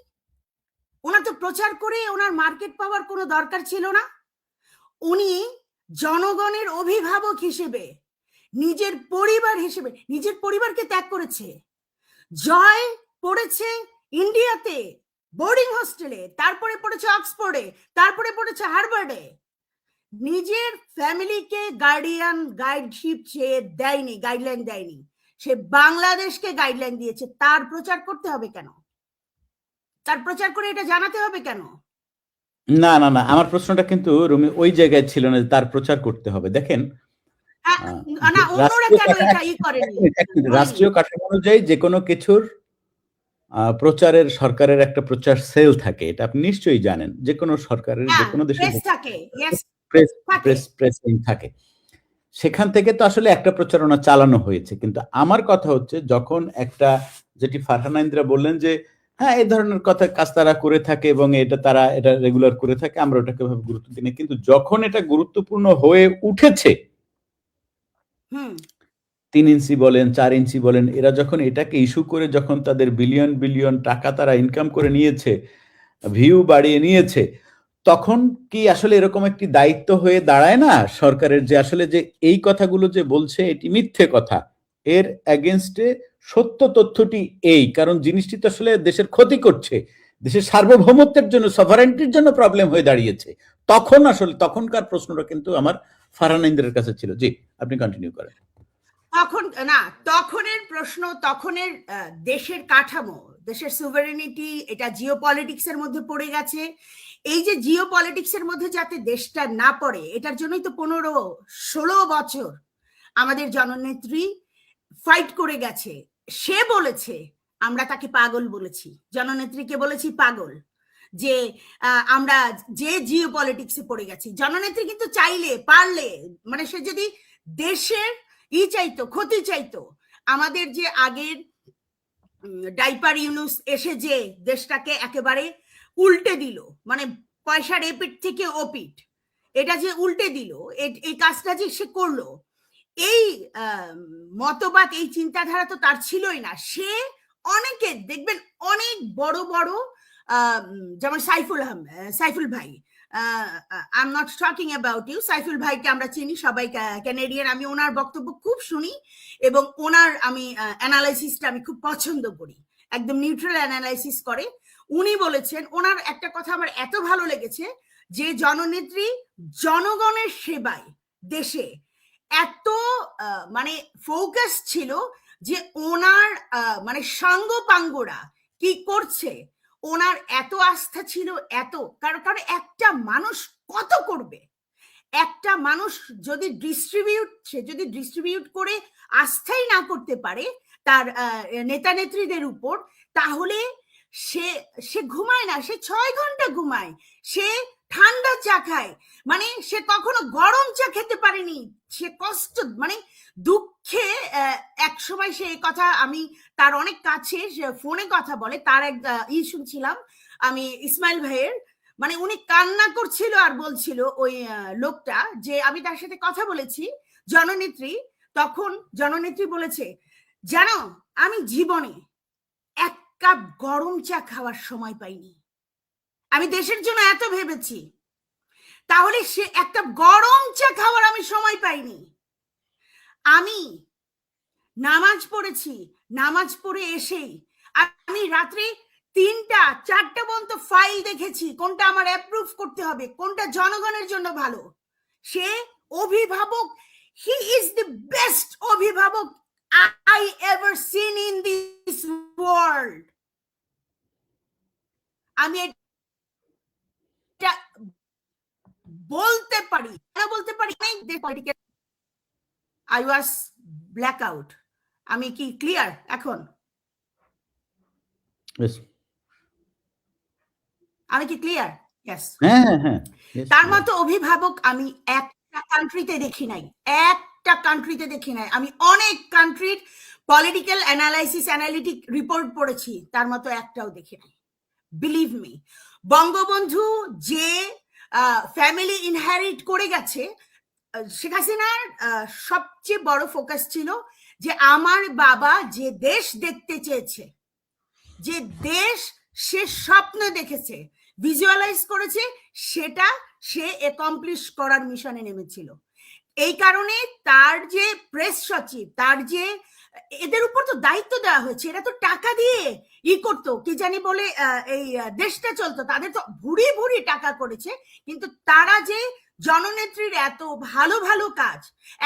ওনার তো প্রচার করে ওনার মার্কেট পাওয়ার কোনো দরকার ছিল না। উনি জনগণের অভিভাবক হিসেবে, নিজের পরিবার হিসেবে নিজের পরিবারকে ত্যাগ করেছে। জয় পড়েছে ইন্ডিয়াতে বোর্ডিং হোস্টেলে, তারপরে পড়েছে অক্সফোর্ডে, তারপরে পড়েছে হার্ভার্ডে। নিজের ফ্যামিলিকে গাইডশিপ চেয়ে দেয়নি, গাইডলাইন দেয়নি, সে বাংলাদেশকে গাইডলাইন দিয়েছে। তার প্রচার করতে হবে কেন? তার প্রচার করে এটা জানাতে হবে কেন? না না না, আমার প্রশ্নটা কিন্তু রুমি ওই জায়গায় ছিল না, তার প্রচার করতে হবে। দেখেন রাষ্ট্রীয় কাঠামো অনুযায়ী যে কোনো কিছুর প্রচারের, সরকারের একটা প্রচার সেল থাকে, এটা আপনি নিশ্চয়ই জানেন। যে কোনো সরকারের, যে কোনো দেশের প্রেস থাকে, সেখান থেকে তো আসলে একটা প্রচারণা চালানো হয়েছে। কিন্তু আমার কথা হচ্ছে, যখন একটা, যেটি ফারহানা ইন্দ্রা বললেন যে হ্যাঁ এই ধরনের কথা কাজ তারা করে থাকে এবং তারা এটা রেগুলার করে থাকে, আমরা ওটাকে ভাবে গুরুত্ব দিই না, কিন্তু যখন এটা গুরুত্বপূর্ণ হয়ে উঠেছে 3 ইঞ্চি বলেন 4 ইঞ্চি বলেন, এরা যখন এটাকে ইস্যু করে যখন তাদের বিলিয়ন বিলিয়ন টাকা তারা ইনকাম করে নিয়েছে, ভিউ বাড়িয়ে নিয়েছে, তখন কি আসলে এরকম একটি দায়িত্ব হয়ে দাঁড়ায় না সরকারের, যে আসলে যে এই কথাগুলো যে বলছে এটি মিথ্যে কথা, এর এগেনস্টে সত্য তথ্যটি এই, কারণ জিনিসটি তো আসলে দেশের ক্ষতি করছে, দেশের সার্বভৌমত্বের জন্য, সভারেন্টির জন্য প্রবলেম হয়ে দাঁড়িয়েছে, তখন আসলে তখনকার প্রশ্নটা কিন্তু আমার ফারহান ইন্দ্রের কাছে ছিল। জি, আপনি কন্টিনিউ করেন। তখনের প্রশ্ন, তখনের দেশের কাঠামো, দেশের সুভারেনিটি, এটা জিও পলিটিক্স এর মধ্যে পড়ে গেছে। এই যে জিও পলিটিক্স এর মধ্যে যাতে দেশটা না পড়ে, এটার জন্যই তো 15-16 বছর আমাদের জননেত্রী ফাইট করে গেছে। সে বলেছে, আমরা তাকে পাগল বলেছি, জননেত্রীকে বলেছি পাগল, যে আমরা যে জিও পলিটিক্সে পড়ে গেছি। জননেত্রী কিন্তু চাইলে পারলে, মানে সে যদি দেশের চাইতো, ক্ষতি চাইতো, আমাদের যে আগের ডাইপার ইউনুস এসে যে দেশটাকে একেবারে উল্টে দিল, মানে পয়সার এপিট থেকে ওপিট, এটা যে উল্টে দিল, এই কাজটা যে সে করলো, এই মতবাদ, এই চিন্তাধারা তো তার ছিলই না। সে অনেকে দেখবেন অনেক বড় বড়, যেমন সাইফুল ভাই, I am not talking about you, Saiful ভাইকে আমরা চিনি সবাই, ক্যানেডিয়ান, আমি ওনার বক্তব্য খুব শুনি এবং ওনার আমি অ্যানালাইসিসটা আমি খুব পছন্দ করি, একদম নিউট্রাল অ্যানালাইসিস করে। উনি বলেছেন, ওনার একটা কথা আমার এত ভালো লেগেছে, যে জননেত্রী জনগণের সেবায় দেশে এত মানে ফোকাস ছিল, যে ওনার মানে সাঙ্গপাঙ্গরা কি করছে, ওনার এত আস্থা ছিল, এত, কারণ একটা মানুষ কত করবে, একটা মানুষ যদি ডিস্ট্রিবিউট করে আস্থাই না করতে পারে তার নেতা নেত্রীদের উপর, তাহলে সে ঘুমায় না, সে 6 ঘন্টা ঘুমায়, সে ঠান্ডা চা খায়, মানে সে কখনো গরম চা খেতে পারেনি, সে কষ্ট, মানে দুঃখে এক সময় সে কথা, আমি তার অনেক কাছে ফোনে কথা বলে, তার এক শুনছিলাম আমি ইসমাইল ভাইয়ের, মানে উনি কান্না করছিল আর বলছিল ওই লোকটা, যে আমি তার সাথে কথা বলেছি জননেত্রী, তখন জননেত্রী বলেছে, জানো আমি জীবনে 1 কাপ গরম চা খাওয়ার সময় পাইনি, আমি দেশের জন্য এত ভেবেছি, তাহলে সে একটা গরম চা খাওয়ার আমি সময় পাইনি। আমি নামাজ পড়েছি, নামাজ পড়ে এসেই আমি রাত্রে 3টা-4টা পর্যন্ত ফাইল দেখেছি, কোনটা আমার অ্যাপ্রুভ করতে হবে, কোনটা জনগণের জন্য ভালো। সে অভিভাবক, হি ইজ দ্য বেস্ট অভিভাবক I ever seen in this world. আমি এটা বলতে পারি, বলতে পারি, আই ওয়াজ ব্ল্যাক আউট। আমি কি ক্লিয়ার এখন? আমি কি ক্লিয়ার? ইয়েস। তার মতো অভিভাবক আমি একটা কান্ট্রিতে দেখি নাই, আমি অনেক কান্ট্রির পলিটিক্যাল অ্যানালাইসিস, অ্যানালিটিক রিপোর্ট পড়েছি, তার মতো একটাও দেখি নাই। বিলিভ মি, বঙ্গবন্ধু যে ফ্যামিলি ইনহেরিট করে গেছে, শেখ হাসিনার সবচেয়ে বড় ফোকাস ছিল যে আমার বাবা যে দেশ দেখতে চেয়েছে, যে দেশ সে স্বপ্ন দেখেছে, ভিজুয়ালাইজ করেছে, সেটা সে অ্যাকমপ্লিশ করার মিশনে নেমেছিল। এই কারণে তার যে প্রেস সচিব, তার যে এদের উপর তো দায়িত্ব দেওয়া হয়েছে, এরা তো টাকা দিয়ে করতো, কি জানি বলে এই দেশটা চলতো, তাদের তো ভুড়ি ভুড়ি টাকা করেছে, কিন্তু তারা যে জননেত্রীর এত ভালো ভালো কাজ,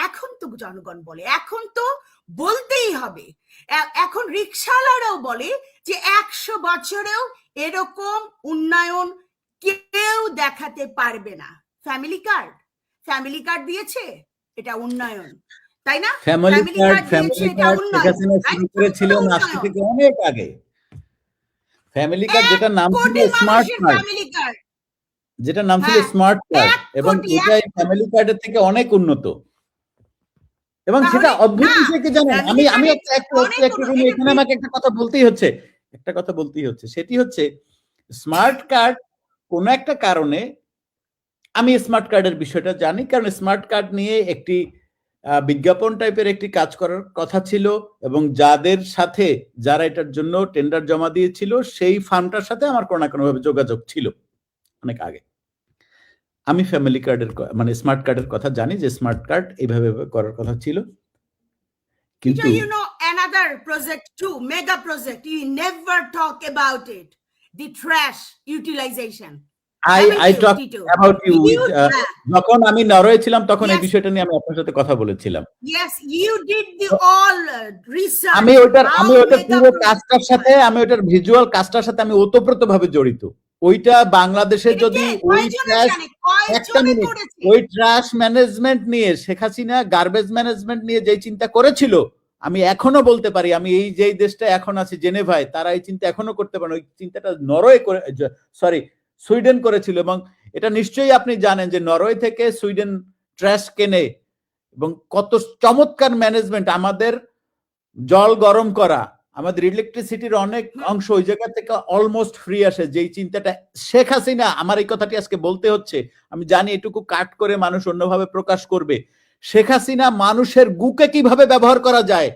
এখন তো জনগণ বলে, এখন তো বলতেই হবে, এখন রিকশাওয়ালারাও বলে যে 100 বছরেও এরকম উন্নয়ন কেউ দেখাতে পারবে না। ফ্যামিলি কার্ড দিয়েছে, এটা উন্নয়ন, তাই না? ফ্যামিলি কার্ড শুরু করেছিলেন আজ থেকে অনেক আগে। ফ্যামিলি কার্ড যেটা নাম ছিল স্মার্ট কার্ড, যেটা নাম ছিল স্মার্ট কার্ড, এবং এটাই ফ্যামিলি কার্ডের থেকে অনেক উন্নত। এবং সেটা অদ্ভুত বিষয় কি জানেন, আমি এখানে আমাকে একটা কথা বলতেই হচ্ছে, সেটি হচ্ছে স্মার্ট কার্ড কোন একটা কারণে, আমি স্মার্ট কার্ডের বিষয়টা জানি, কারণ স্মার্ট কার্ড নিয়ে একটি বিজ্ঞাপন টাইপের একটি কাজ করার কথা ছিল, এবং যাদের সাথে যারা এটার জন্য টেন্ডার জমা দিয়েছিল সেই ফার্মটার সাথে আমার কোনো না কোনোভাবে যোগাযোগ ছিল অনেক আগে। আমি ফ্যামিলি কার্ডের মানে স্মার্ট কার্ডের কথা জানি যে স্মার্ট কার্ড এইভাবে করার কথা ছিল, কিন্তু you know another project too, mega project, you never talk about it, the trash utilization. I talk about you with যখন আমি নরওয়ে ছিলাম তখন এই বিষয়টা নিয়ে আমি আপনার সাথে কথা বলেছিলাম। Yes, you did the all research. আমি ওটার পুরো কাজটার সাথে, আমি ওটার ভিজুয়াল কাজটার সাথে আমি ওতপ্রোতভাবে জড়িত। ওইটা বাংলাদেশে যদি ওই ট্রাশ ম্যানেজমেন্ট নিয়ে শেখ হাসিনা গার্বেজ ম্যানেজমেন্ট নিয়ে যে চিন্তা করেছিল, আমি এখনো বলতে পারি, আমি এই যে দেশটা এখন আছে জেনেভায়, তারা এই চিন্তা এখনো করতে পারেন। ওই চিন্তাটা নরওয়ে করে, সরি সুইডেন করেছিল, এবং এটা নিশ্চয়ই আপনি জানেন যে নরওয়ে থেকে সুইডেন ট্রাশ কেনে, এবং কত চমৎকার ম্যানেজমেন্ট। আমাদের জল গরম করা, আমাদের ইলেকট্রিসিটির অনেক অংশ ওই জায়গা থেকে অলমোস্ট ফ্রি আসে। যেই চিন্তাটা শেখ হাসিনা, আমার এই কথাটি আজকে বলতে হচ্ছে, আমি জানি এটুকু কাট করে মানুষ অন্যভাবে প্রকাশ করবে, শেখ হাসিনা মানুষের গুকে কিভাবে ব্যবহার করা যায়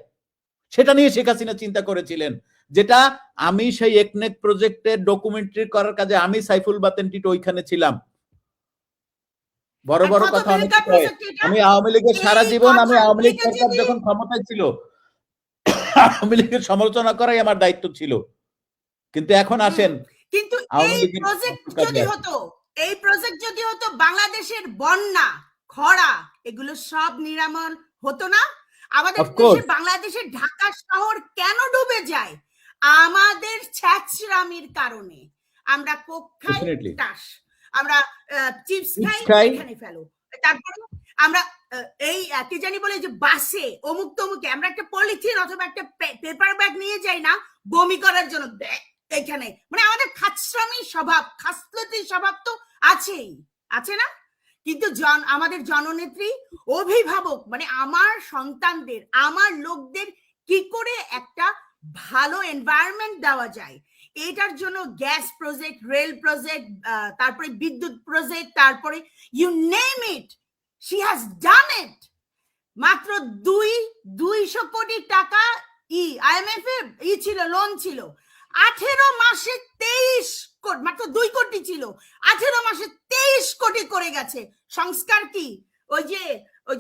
সেটা নিয়ে শেখ হাসিনা চিন্তা করেছিলেন, যেটা আমি সেই একনেক প্রজেক্টের ডকুমেন্টারি করার কাজে আমি সাইফুল বাতেন টিটো ওইখানে ছিলাম। বড় বড় কথা অনেক, আমি আওয়ামী লীগের সারা জীবন, আমি আওয়ামী লীগ সরকার যখন ক্ষমতায় ছিল আওয়ামী লীগের সমালোচনা করাই আমার দায়িত্ব ছিল, কিন্তু এখন আসেন, কিন্তু এই প্রজেক্ট যদি হতো বাংলাদেশের বন্যা খরা এগুলো সব নিরাময় হতো না। আমাদের দেশে, বাংলাদেশের ঢাকা শহর কেন ডুবে যায়? আমাদের ছ্যাচরামির কারণে। আমরা কোখাই টাস, আমরা চিপস খাই, এখানে ফেলো, তারপরে আমরা এই কি জানি বলে যে বাসে অমুক তমুকে আমরা একটা পলিথিন অথবা একটা পেপার ব্যাগ নিয়ে যাই না বমি করার জন্য, এখানে মানে আমাদের খাচ্ছামি স্বভাব, খাসলতি স্বভাব তো আছেই, আছে না? কিন্তু আমাদের জননেত্রী অভিভাবক, মানে আমার সন্তানদের, আমার লোকদের কি করে একটা ভালো এনভায়রনমেন্ট দেওয়া যায়, এটার জন্য গ্যাস প্রজেক্ট, রেল প্রজেক্ট, তারপরে বিদ্যুৎ প্রজেক্ট, তারপরে you name it, she has done it. মাত্র 200 কোটি টাকা IMF এ ছিল, লোন ছিল। 18 মাসে 23 কোটি, মাত্র 2 কোটি ছিল, 18 মাসে 23 কোটি করে গেছে। সংস্কার কি? ওই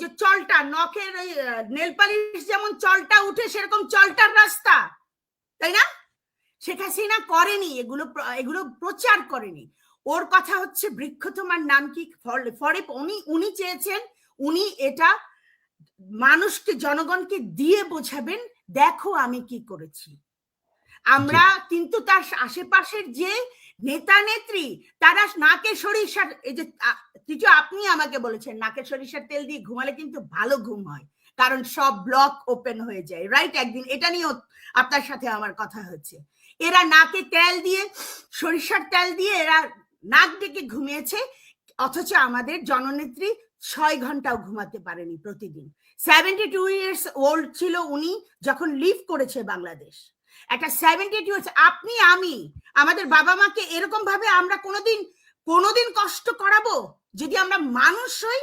যে চলটা, নখের ওই নেল পালিশ যেমন চলটা উঠে সেরকম চলটার রাস্তা, তাই না? শেখ হাসিনা করেনি এগুলো প্রচার করেনি। ওর কথা হচ্ছে বৃক্ষ তোমার নাম কি, ফরে উনি চেয়েছেন, উনি এটা মানুষকে, জনগণকে দিয়ে বোঝাবেন, দেখো আমি কি করেছি। আমরা কিন্তু তার আশেপাশের যে নেতা নেত্রী, তারা নাকে সরিষার, এই যে আপনি আমাকে বলেছেন নাকে সরিষার তেল দিয়ে ঘুমালে কিন্তু ভালো ঘুম হয়, কারণ সব ব্লক ওপেন হয়ে যায়, রাইট? একদিন এটা নিয়েও আপনার সাথে আমার কথা হচ্ছে। এরা নাকে তেল দিয়ে, সরিষার তেল দিয়ে এরা নাক ডেকে ঘুমিয়েছে, অথচ আমাদের জননেত্রী 6 ঘন্টাও ঘুমাতে পারেনি প্রতিদিন। 72 ইয়ার্স ওল্ড ছিল উনি যখন লিভ করেছে বাংলাদেশ। একটা 72 ইয়ার্স, আপনি আমি আমাদের বাবা মাকে এরকম ভাবে আমরা কোনোদিন কষ্ট করাবো যদি আমরা মানুষ হই?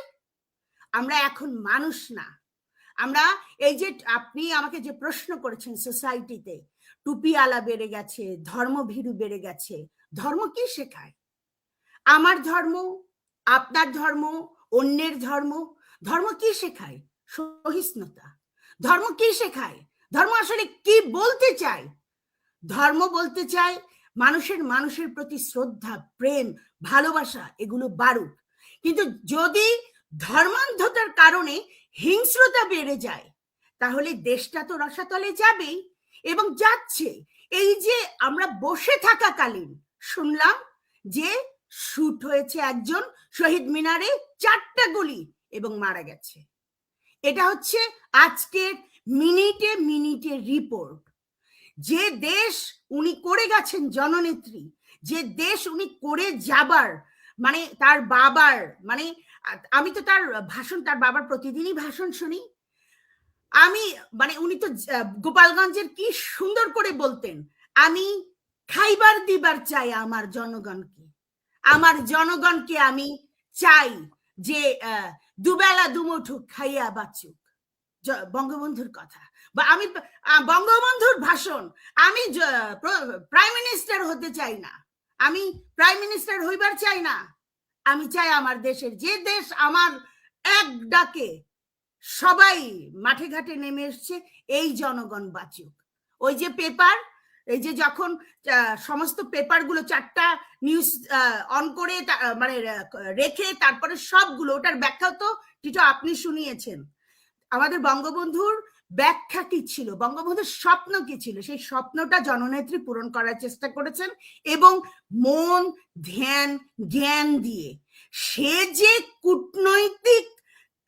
আমরা এখন মানুষ না। আমরা এই যে আপনি আমাকে যে প্রশ্ন করেছেন, সোসাইটিতে টুপি আলা বেড়ে গেছে, ধর্মভীরু বেড়ে গেছে, ধর্ম কি শেখায়? আমার ধর্ম, আপনার ধর্ম, অন্যের ধর্ম, ধর্ম কি শেখায়? সহিষ্ণুতা। ধর্ম কি শেখায়? ধর্ম আসলে কি বলতে চায়? ধর্ম বলতে চায় মানুষের প্রতি শ্রদ্ধা, প্রেম, ভালোবাসা, এগুলো বাড়ুক। কিন্তু যদি ধর্মান্ধতার কারণে হিংস্রতা বেড়ে যায়, তাহলে দেশটা তো রসাতলে যাবেই, এবং যাচ্ছে। এই যে আমরা বসে থাকাকালীন শুনলাম যে শুট হয়েছে একজন, শহীদ মিনারে 4টা গুলি এবং মারা গেছে। এটা হচ্ছে আজকের মিনিটে রিপোর্ট। যে দেশ উনি করে গেছেন জননেত্রী, যে দেশ উনি করে যাবার, মানে তার বাবার, মানে আমি তো তার বাবার প্রতিদিনই ভাষণ শুনি। মানে উনি তো গোপালগঞ্জের কি সুন্দর করে বলতেন, আমি খাইবার দিবার চাই আমার জনগণকে আমি চাই যে দুবেলা দুমুঠো খাইয়া বাঁচুক। বঙ্গবন্ধুর কথা, বা আমি বঙ্গবন্ধুর ভাষণ, আমি প্রাইম মিনিস্টার হতে চাই না, আমি প্রাইম মিনিস্টার হইবার চাই না, আমি চাই আমার দেশের, যে দেশ আমার এক ডাকে সবাই মাঠে ঘাটে নেমে এসছে, এই জনগণ বাঁচুক। ওই যে পেপার, এই যে যখন সমস্ত পেপারগুলো 4টা নিউজ অন করে মানে রেখে তারপরে সবগুলো, ওটার ব্যাখ্যা তো টিটো আপনি শুনিয়েছেন। আমাদের বঙ্গবন্ধুর ব্যাখ্যা কি ছিল, বঙ্গবন্ধুর স্বপ্ন কি ছিল, সেই স্বপ্নটা জননেত্রী পূরণ করার চেষ্টা করেছেন, এবং মন ধ্যান জ্ঞান দিয়ে। সে যে কূটনৈতিক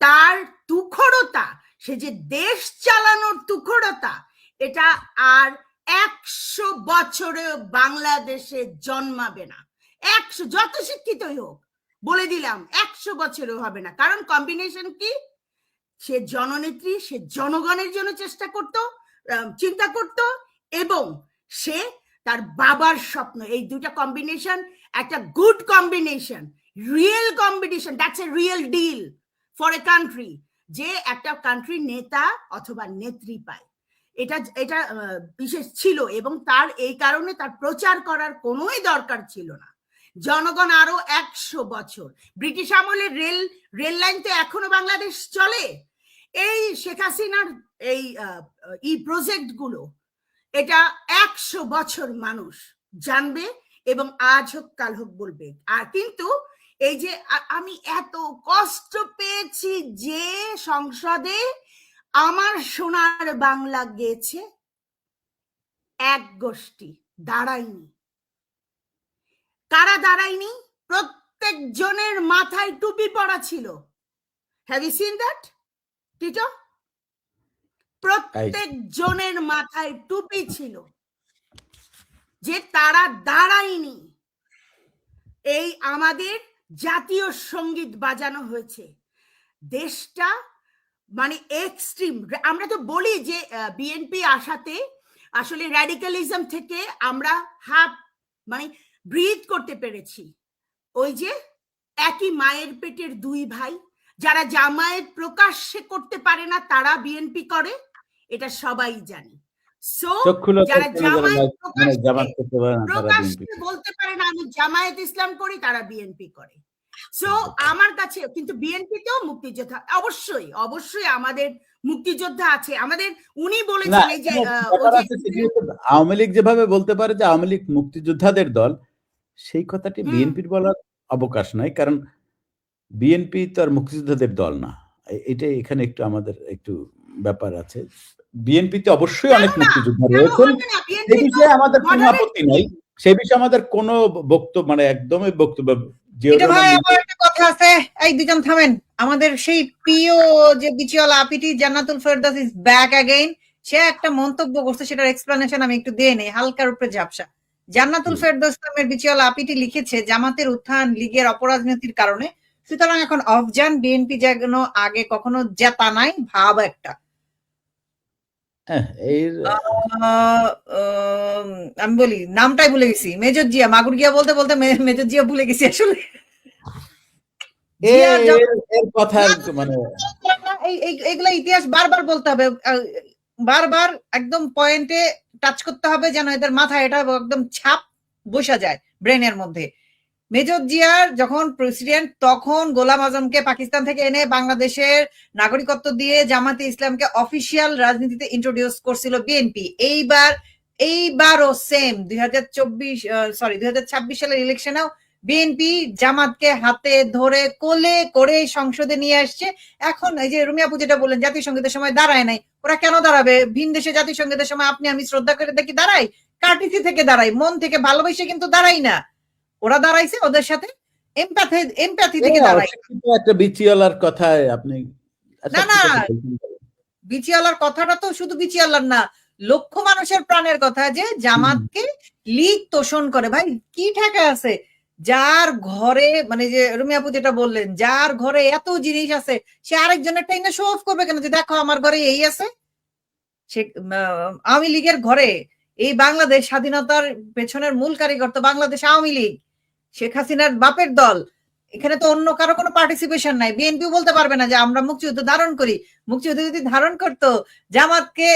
তার তুখড়তা, সে যে দেশ চালানোর তুখড়তা, এটা আর 100 বছরে বাংলাদেশে জন্মাবে না। 100 যত শিক্ষিতই হোক, বলে দিলাম 100 বছরেও হবে না। কারণ কম্বিনেশন কি, সে জননেত্রী, সে জনগণের জন্য চেষ্টা করত, চিন্তা করত, এবং সে তার বাবার স্বপ্ন, এই দুটা কম্বিনেশন একটা good combination, real combination, that's a real deal for a country, যে একটা কান্ট্রি নেতা অথবা নেত্রী পায়। এটা বিশেষ ছিল, এবং তার এই কারণে তার প্রচার করার কোনোই দরকার ছিল না। জনগণ আরো 100 বছর, ব্রিটিশ আমলের রেল লাইন তো এখনো বাংলাদেশ চলে। এই শেখ হাসিনার এই প্রজেক্ট গুলো, এটা 100 বছর মানুষ জানবে, এবং আজ হোক কাল হোক বলবে। আর কিন্তু এই যে আমি এত কষ্ট পেয়েছি যে সংসদে আমার সোনার বাংলা গেছে, এক গোষ্ঠী দাঁড়ায়নি। কারা দাঁড়ায়নি? প্রত্যেক জনের মাথায় টুপি পরা ছিল। Have you seen that Tito? প্রত্যেক জনের মাথায় টুপি ছিল, যে তারা দাঁড়ায়নি। এই আমাদের জাতীয় সঙ্গীত বাজানো হয়েছে, দেশটা মানে এক্সট্রিম। আমরা তো বলি যে বিএনপি আসাতে আসলে র্যাডিক্যালিজম থেকে আমরা মানে ব্রিথ করতে পেরেছি। ওই যে একই মায়ের পেটের দুই ভাই, যারা জামায়াত প্রকাশ্যে করতে পারে না তারা বিএনপি করে, এটা সবাই জানি। সো যারা জামায়াত প্রকাশ্যে বলতে পারে না আমি জামায়াত ইসলাম করি, তারা বিএনপি করে। সো আমার কাছে কিন্তু বিএনপিতেও মুক্তিযোদ্ধা, অবশ্যই অবশ্যই আমাদের মুক্তিযোদ্ধা আছে। আমাদের উনি বলেছেন যে আওয়ামী লীগ যেভাবে বলতে পারে যে আওয়ামী লীগ মুক্তিযোদ্ধাদের দল, সেই কথাটি বিএনপির বলার অবকাশ নাই, কারণ বিএনপি তো আর মুক্তিযোদ্ধাদের দল না। এটা এখানে একটু আমাদের একটু ব্যাপার আছে। বিএনপিতে অবশ্যই অনেক মুক্তিযোদ্ধা রয়েছেন, সেই বিষয়ে আমাদের কোনো আপত্তি নাই, সেই বিষয়ে আমাদের কোনো বক্তব্য মানে একদমই বক্তব্য। ভাই আমার একটা কথা আছে, এই দুজন থামেন। আমাদের সেই প্রিয় যে বিচিওয়ালা আপিটি Jannatul Ferdous is back again, সে একটা মন্তব্য করছে, সেটার এক্সপ্লেনেশন আমি একটু দিয়ে নেই, হালকার উপরে ঝাপসা। জান্নাতুল ফেরদৌস নামের বিচিওয়ালা আপিটি লিখেছে, জামাতের উত্থান লীগের অপরাজনীতির কারণে, সুতরাং এখন অফজান বিএনপি যেন আগে কখনো জেতা নাই ভাব একটা। আমি বলি নামটাই ভুলে গেছি, মেজর জিয়া, মাগুর গিয়া বলতে বলতে মেজর জিয়া ভুলে গেছি আসলে। এইগুলা ইতিহাস বারবার বলতে হবে, বারবার একদম পয়েন্টে টাচ করতে হবে, যেন এদের মাথায় এটা একদম ছাপ বসা যায় ব্রেনের মধ্যে। মেজর জিয়ার যখন প্রেসিডেন্ট, তখন গোলাম আজমকে পাকিস্তান থেকে এনে বাংলাদেশের নাগরিকত্ব দিয়ে জামাতে ইসলামকে অফিসিয়াল রাজনীতিতে ইন্ট্রোডিউস করছিল বিএনপি। এইবারও সেম 2026 সালের ইলেকশনেও বিএনপি জামাতকে হাতে ধরে কোলে করে সংসদে নিয়ে আসছে। এখন এই যে রুমিয়া আপু যেটা বললেন, জাতীয় সঙ্গীতের সময় দাঁড়ায় নাই, ওরা কেন দাঁড়াবে? ভিন দেশে জাতীয় সঙ্গীতের সময় আপনি আমি শ্রদ্ধা করে দেখি দাঁড়াই, কার্টিসি থেকে দাঁড়াই, মন থেকে ভালোবেসে কিন্তু দাঁড়াই না। ওরা দাঁড়াইছে ওদের সাথে এমপ্যাথি থেকে দাঁড়াই। একটা বিচিওয়ালার কথায় আপনি না বিচিওয়ালার কথাটা তো শুধু বিচিওয়ালার না, লক্ষ মানুষের প্রাণের কথা, যে জামাতকে লীগ তোষণ করে। ভাই কি ঠেকা আছে? যার ঘরে, মানে যে রুমি আপু যেটা বললেন, যার ঘরে এত জিনিস আছে, সে আরেকজনের টাইমে শো অফ করবে কেন যে দেখো আমার ঘরে এই আছে? সে আওয়ামী লীগের ঘরে, এই বাংলাদেশ স্বাধীনতার পেছনের মূল কারিগর তো বাংলাদেশ আওয়ামী লীগ, শেখ হাসিনার বাপের দল। এখানে তো অন্য কারো কোনো পার্টিসিপেশন নাই। বিএনপিও বলতে পারবে না যে আমরা মুক্তিযুদ্ধ ধারণ করি। মুক্তিযুদ্ধ যদি ধারণ করতো, জামাতকে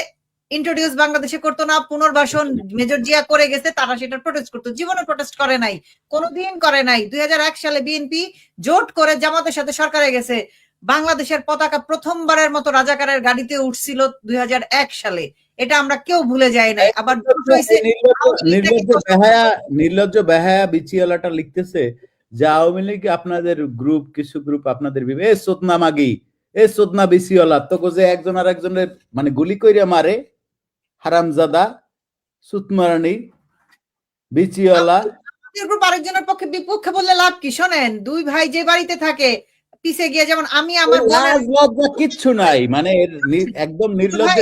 ইন্ট্রোডিউস বাংলাদেশে করতো না, পুনর্বাসন মেজর জিয়া করে গেছে, তারা সেটা প্রোটেস্ট করতো। জীবনে প্রোটেস্ট করে নাই, কোনোদিন করে নাই। 2001 সালে বিএনপি জোট করে জামাতের সাথে সরকারে গেছে। বাংলাদেশের পতাকা প্রথমবারের মতো রাজাকারের গাড়িতে উঠছিল 2001 সালে। এটা আমরা কেউ ভুলে যাই নাই। আবার নির্লজ্জ বেহায়া বিচিওয়ালাটা লিখতেছে যে আওয়ামী লীগ আপনাদের গ্রুপ, কিছু গ্রুপ আপনাদের এ সোদনা মাগি, এ সোদনা বিচিওয়ালা, তো যে একজন আর একজনের মানে গুলি কইরা মারে, হারামজাদা, সুতমারানি, বিচিওয়ালা। গ্রুপ আরেকজনের পক্ষে বিপক্ষে বললে লাভ কি? শোনেন, দুই ভাই যে বাড়িতে থাকে, পিছে গিয়ে যেমন আমি আমার লজ্জা কিচ্ছু নাই, মানে একদম নির্লজ্জ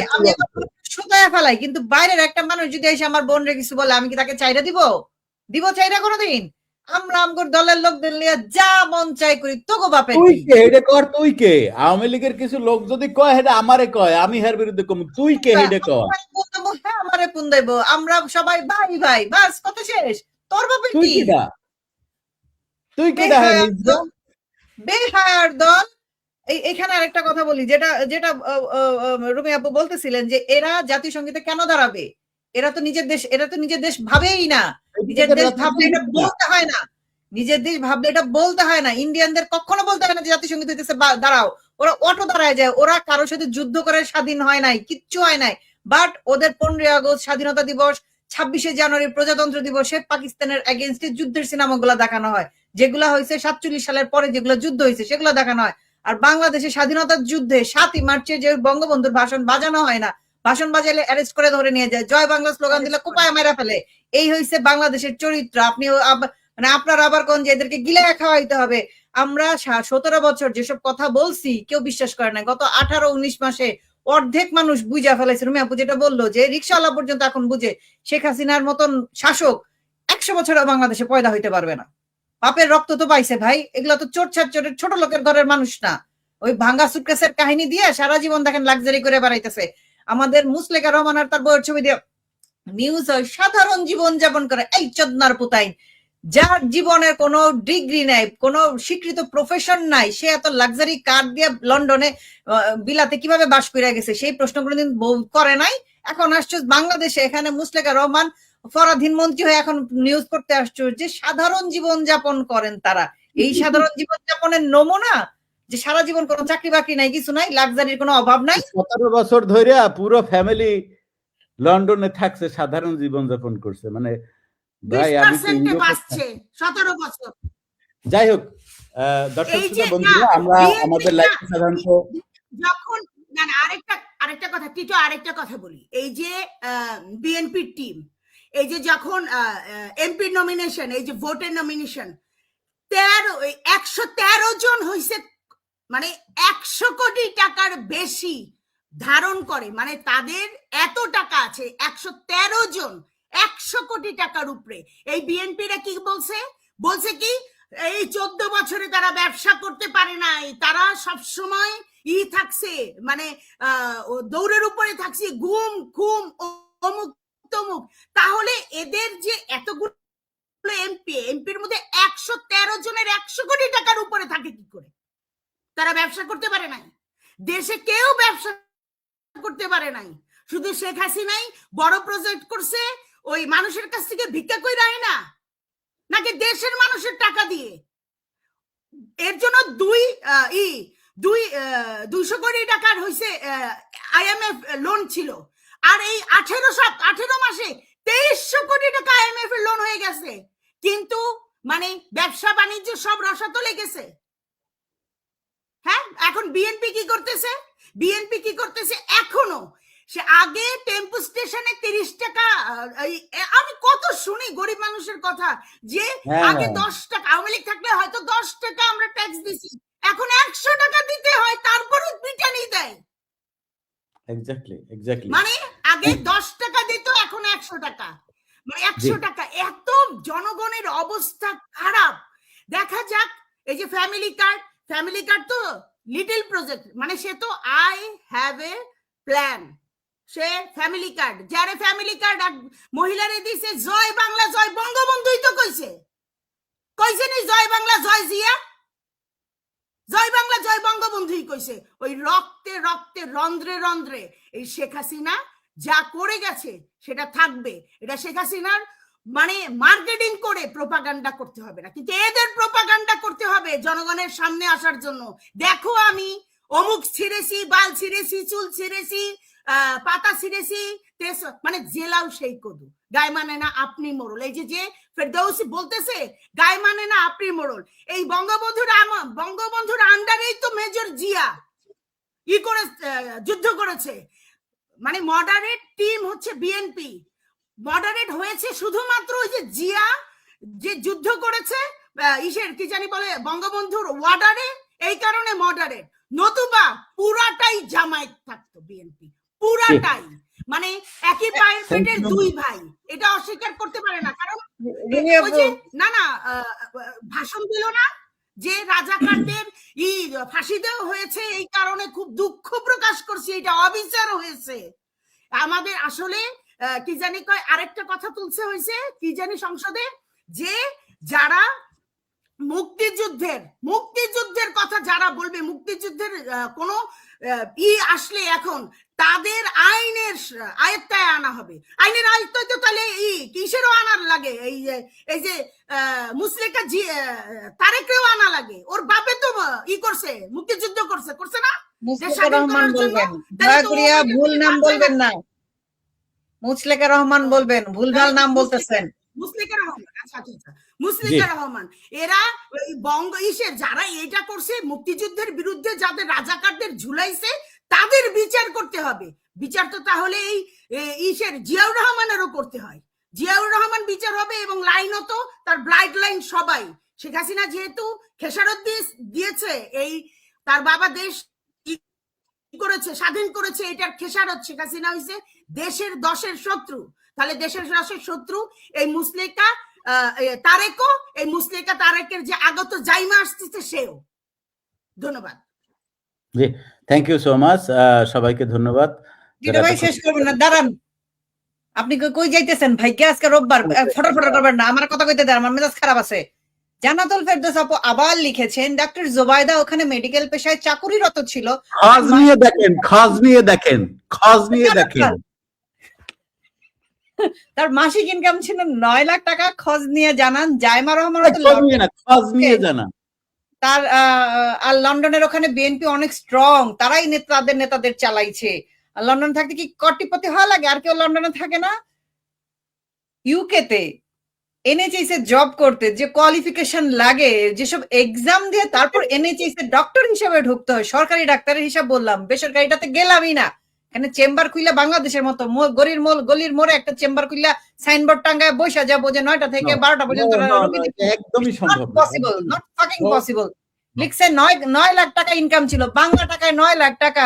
সুতায়া ফেলাই, কিন্তু বাইরের একটা মানুষ যদি এসে আমার বোন রে কিছু বলে, আমি কি তাকে চাইরা দিব? চাইরা কোনোদিন? আমরা আমগর দলের লোকদের নিয়ে যা মন চাই করি, তোগো বাপের। তুই কে হেডে কর? তুই কে? আওয়ামী লীগের কিছু লোক যদি কয় হেডে আমারে কয়, আমি হের বিরুদ্ধে কম। তুই কে হেডে কর? হ্যাঁ, আমারে পুন দেব। আমরা সবাই ভাই ভাই, বাস কথা শেষ। তোর বাপের কি? তুই কি বেহায়ার দল। এখানে আরেকটা কথা বলি, যেটা যেটা রুমি আপু বলতেছিলেন যে এরা জাতীয় সঙ্গীতে কেন দাঁড়াবে? এরা তো নিজের দেশ ভাবেই না। নিজের দেশ ভাবলে এটা বলতে হয় না। নিজের দেশ ভাবলে এটা বলতে হয় না। ইন্ডিয়ানদের কখনো বলতে হয় না যে জাতীয় সঙ্গীত হইতেছে দাঁড়াও। ওরা অটো দাঁড়ায় যায়। ওরা কারোর সাথে যুদ্ধ করে স্বাধীন হয় নাই, কিচ্ছু হয় নাই। বাট ওদের 15 আগস্ট, স্বাধীনতা দিবস, 26শে জানুয়ারি প্রজাতন্ত্র দিবসে পাকিস্তানের এগেইনস্টে যুদ্ধের সিনেমাগুলো দেখানো হয়। যেগুলা হয়েছে 47 সালের পরে যেগুলো যুদ্ধ হয়েছে সেগুলো দেখানো হয়। আর বাংলাদেশের স্বাধীনতার যুদ্ধে 7ই মার্চে যে বঙ্গবন্ধুর ভাষণ বাজানো হয় না, ভাষণ বাজাইলে অ্যারেস্ট করে ধরে নিয়ে যায়, জয় বাংলা স্লোগান দিলে কোপায় মেরা ফেলে। এই হয়েছে বাংলাদেশের চরিত্র। আপনি মানে আপনার আবার কোন যে এদেরকে গিলে খাওয়াইতে হবে। আমরা 17 বছর যেসব কথা বলছি কেউ বিশ্বাস করে না। গত 18-19 মাসে অর্ধেক মানুষ বুঝা ফেলেছে। রুমি আপু যেটা বললো যে রিক্সাওয়ালা পর্যন্ত এখন বুঝে শেখ হাসিনার মতন শাসক 100 বছরও বাংলাদেশে পয়দা হইতে পারবে না। বাপের রক্ত তো পাইছে ভাই। এগুলো তো চোরের ছোট লোকের ঘরের মানুষ না। ওই ভাঙ্গা সুটকেসের কাহিনী দিয়ে সারা জীবন দেখেন লাক্সারি করে বেড়াইতেছে। আমাদের মুসলেকা রহমান আর তার বউয়ের ছবি দিয়ে নিউজ হয় সাধারণ জীবন যাপন করে। এই চোদনার পুতাইন, যার জীবনের কোনো ডিগ্রি নাই, কোনো স্বীকৃত প্রফেশন নাই, সে এত লাক্সারি কার দিয়ে লন্ডনে বিলাতে কিভাবে বাস করে গেছে সেই প্রশ্ন কোনোদিন করে নাই। এখন আসছে বাংলাদেশে, এখানে মুসলেকা রহমান ফরাধীন মন্ত্রী হয়ে এখন নিউজ করতে আসছো যে সাধারণ জীবন যাপন করেন তারা। এই সাধারণ জীবন যাপনের নমুনা যে সারা জীবন কোনো চাকরি বাকরি নাই, কিছু নাই, লাক্সারির কোনো অভাব নাই। 17 বছর ধরে পুরো ফ্যামিলি লন্ডনে থাকছে, সাধারণ জীবন যাপন করছে। মানে ভাই আমি তো 17 বছর। যাই হোক, দর্শক বন্ধুরা, আমরা আমাদের লাইফে সাধারণত যখন না আরেকটা কথা টিটো, আরেকটা কথা বলি। এই যে বিএনপি টিম, এই যে যখন এমপি নমিনেশন, এই যে ভোটের নমিনেশন 113 জন হইছে, মানে 100 কোটি টাকার বেশি ধারণ করে, মানে তাদের এত টাকা আছে। 113 জন 100 কোটি টাকার উপরে। এই বিএনপিরা কি বলছে কি এই 14 বছরে তারা ব্যবসা করতে পারে নাই, তারা সব সময় থাকছে, মানে দৌড়ের উপরে থাকছে, ঘুম খুম অমুক তমুক। তাহলে এদের যে এতগুলো এমপির মধ্যে 113 জনের 100 কোটি টাকার উপরে থাকে কি করে? তারা ব্যবসা করতে পারে নাই। দেশে কেউ ব্যবসা করতে পারে নাই। শুধু শেখ হাসিনাই বড় প্রজেক্ট করছে, ওই মানুষের কাছ থেকে ভিক্ষা কইরা না, নাকি দেশের মানুষের টাকা দিয়ে। এর জন্য 200 কোটি টাকার হইছে আইএমএফ লোন ছিল। আর এই 18 মাসে 2300 কোটি টাকা আইএমএফ এর লোন হয়ে গেছে। কিন্তু মানে ব্যবসা বাণিজ্য সব রসাতলে গেছে। হ্যাঁ, এখন বিএনপি কি করতেছে? এখনো সে আগে টেম্পো স্টেশনে 30 টাকা, আমি কত শুনি গরিব মানুষের কথা যে আগে 10 টাকা, আওয়ামী লীগ থাকলে হয়তো 10 টাকা আমরা ট্যাক্স দিছি, এখন 100 টাকা দিতে হয়, তারপরও পিটানি দেয়। এক্স্যাক্টলি মানে আগে 10 টাকা দিত, এখন 100 টাকা, মানে 100 টাকা। এত জনগণের অবস্থা খারাপ। দেখা যাক এই যে ফ্যামিলি কার্ড তো লিটল প্রজেক্ট, মানে সে তো I have a plan, say family card, যারে ফ্যামিলি কার্ড মহিলারে দিছে জয় বাংলা জয় বঙ্গবন্ধুই তো কইছে নি জয় বাংলা জয় জিয়া। হয়েছে, ওই রক্তে রক্তে রন্ধ্রে রন্ধ্রে এই শেখ হাসিনা যা করে গেছে সেটা থাকবে। এটা শেখ হাসিনার মানে মার্কেটিং করে প্রোপাগান্ডা করতে হবে না, কিন্তু এদের প্রোপাগান্ডা করতে হবে জনগণের সামনে আসার জন্য। দেখো আমি অমুক ছিঁড়েছি, বাল ছিঁড়েছি, চুল ছিঁড়েছি, পাতা ছিঁড়েছি, মানে জেলাও সেই কদু, গায়ে মানে না আপনি মোড়ল। এই যে ফেরদৌসি বলতেছে গায়ে মানে না আপনি মোড়ল, এই বঙ্গবন্ধুর আন্ডারেই তো মেজর জিয়া করে যুদ্ধ করেছে। মানে মডারেট টিম হচ্ছে বিএনপি, মডারেট হয়েছে শুধুমাত্র ওই যে জিয়া যে যুদ্ধ করেছে ইসের কি জানি বলে বঙ্গবন্ধুর ওয়ার্ডারে, এই কারণে মডারেট, নতুবা পুরাটাই জামায়াত থাকতো বিএনপি, পুরাটাই। মানে একই পায়ের পেটের দুই ভাই, এটা অস্বীকার করতে পারে না। কারণ না ভাষণ দিল না যে রাজাকারদের ফাঁসি দেওয়া হয়েছে, এই কারণে খুব দুঃখ প্রকাশ করছি, এটা অবিচার হয়েছে আমাদের। আসলে কি জানি কয় আরেকটা কথা তুলছে হয়েছে কি জানি সংসদে, যে যারা মুক্তিযুদ্ধের কথা যারা বলবে, মুক্তিযুদ্ধের কোনো আসলে এখন তাদের আইনের আয়ত্তায় আনা হবে। আইনের আয়ত্তায় তো তাহলে কিসেরও আনার লাগে, এই যে মুসলিকা তারেকেও আনা লাগে, ওর বাপে তো করছে, মুক্তিযুদ্ধ করছে না? মুসলিকা রহমান বলবেন, দয়া করিয়া ভুল নাম বলবেন না, মুসলিকা রহমান বলবেন, ভুলভাল নাম বলতেছেন। মুসলিকা রহমান, আচ্ছা আচ্ছা, মুসলিকা রহমান, এরা যারা এটা করছে মুক্তিযুদ্ধের বিরুদ্ধে, যাদের রাজাকারদের ঝুলাইছে, তাদের বিচার করতে হবে। বিচার তো তাহলে এই জিয়াউর রহমানেরও করতে হয়, জিয়াউর রহমান বিচার হবে, এবং লাইনও তো তার ব্লাড লাইন সবাই। শেখ হাসিনা যেহেতু খেসারত দিয়েছে, এই তার বাবা দেশ করেছে, স্বাধীন করেছে, এটার খেসারত শেখ হাসিনা হয়েছে দেশের 10-এর শত্রু। তাহলে দেশের 10-এর শত্রু এই মুসলিকা তারেকও, এই মুসলিকা তারেকের যে আগত জাইমা আসতেছে সেও। ধন্যবাদ। জি, থ্যাংক ইউ সো মাচ, সবাইকে ধন্যবাদ। ভাই শেষ করবেন না, দাঁড়ান, আপনি কই যাইতেছেন ভাই? কে আজকে রোববার, ফটাফট করবেন না, আমার কথা কইতে দেন, আমার মেজাজ খারাপ আছে। জান্নাতুল ফেরদৌস আপু আবার লিখেছেন, ডক্টর জোবাইদা ওখানে মেডিকেল পেশায় চাকুরিরত ছিল। খোঁজ নিয়ে দেখেন তার মাসিক ইনকাম ছিল 9 লাখ টাকা। খোঁজ নিয়ে জানান জাইমা রহমান তার আর লন্ডনের ওখানে বিএনপি অনেক স্ট্রং, তারাই নেতাদের চালাইছে। আর লন্ডন থাকতে কি কোটিপতি হওয়া লাগে? আর কেউ লন্ডনে থাকে না? ইউকেতে এনএইচএস এ জব করতে যে কোয়ালিফিকেশন লাগে, যেসব এক্সাম দিয়ে তারপর এনএইচএস এ ডক্টর হিসেবে ঢুকতে হয়। সরকারি ডাক্তারের হিসাব বললাম, বেসরকারিটাতে গেলামই না। এখানে চেম্বার খুইলা বাংলাদেশের মতো গলির মোড়ে একটা চেম্বার খুইলা সাইনবোর্ড টাঙ্গায় বসে যাবো যে 9টা থেকে 12টা পর্যন্ত একদমই সম্ভব না, পসিবল, নট ফাকিং পসিবল। লিখছে 9 লাখ টাকা ইনকাম ছিল। বাংলা টাকায় 9 লাখ টাকা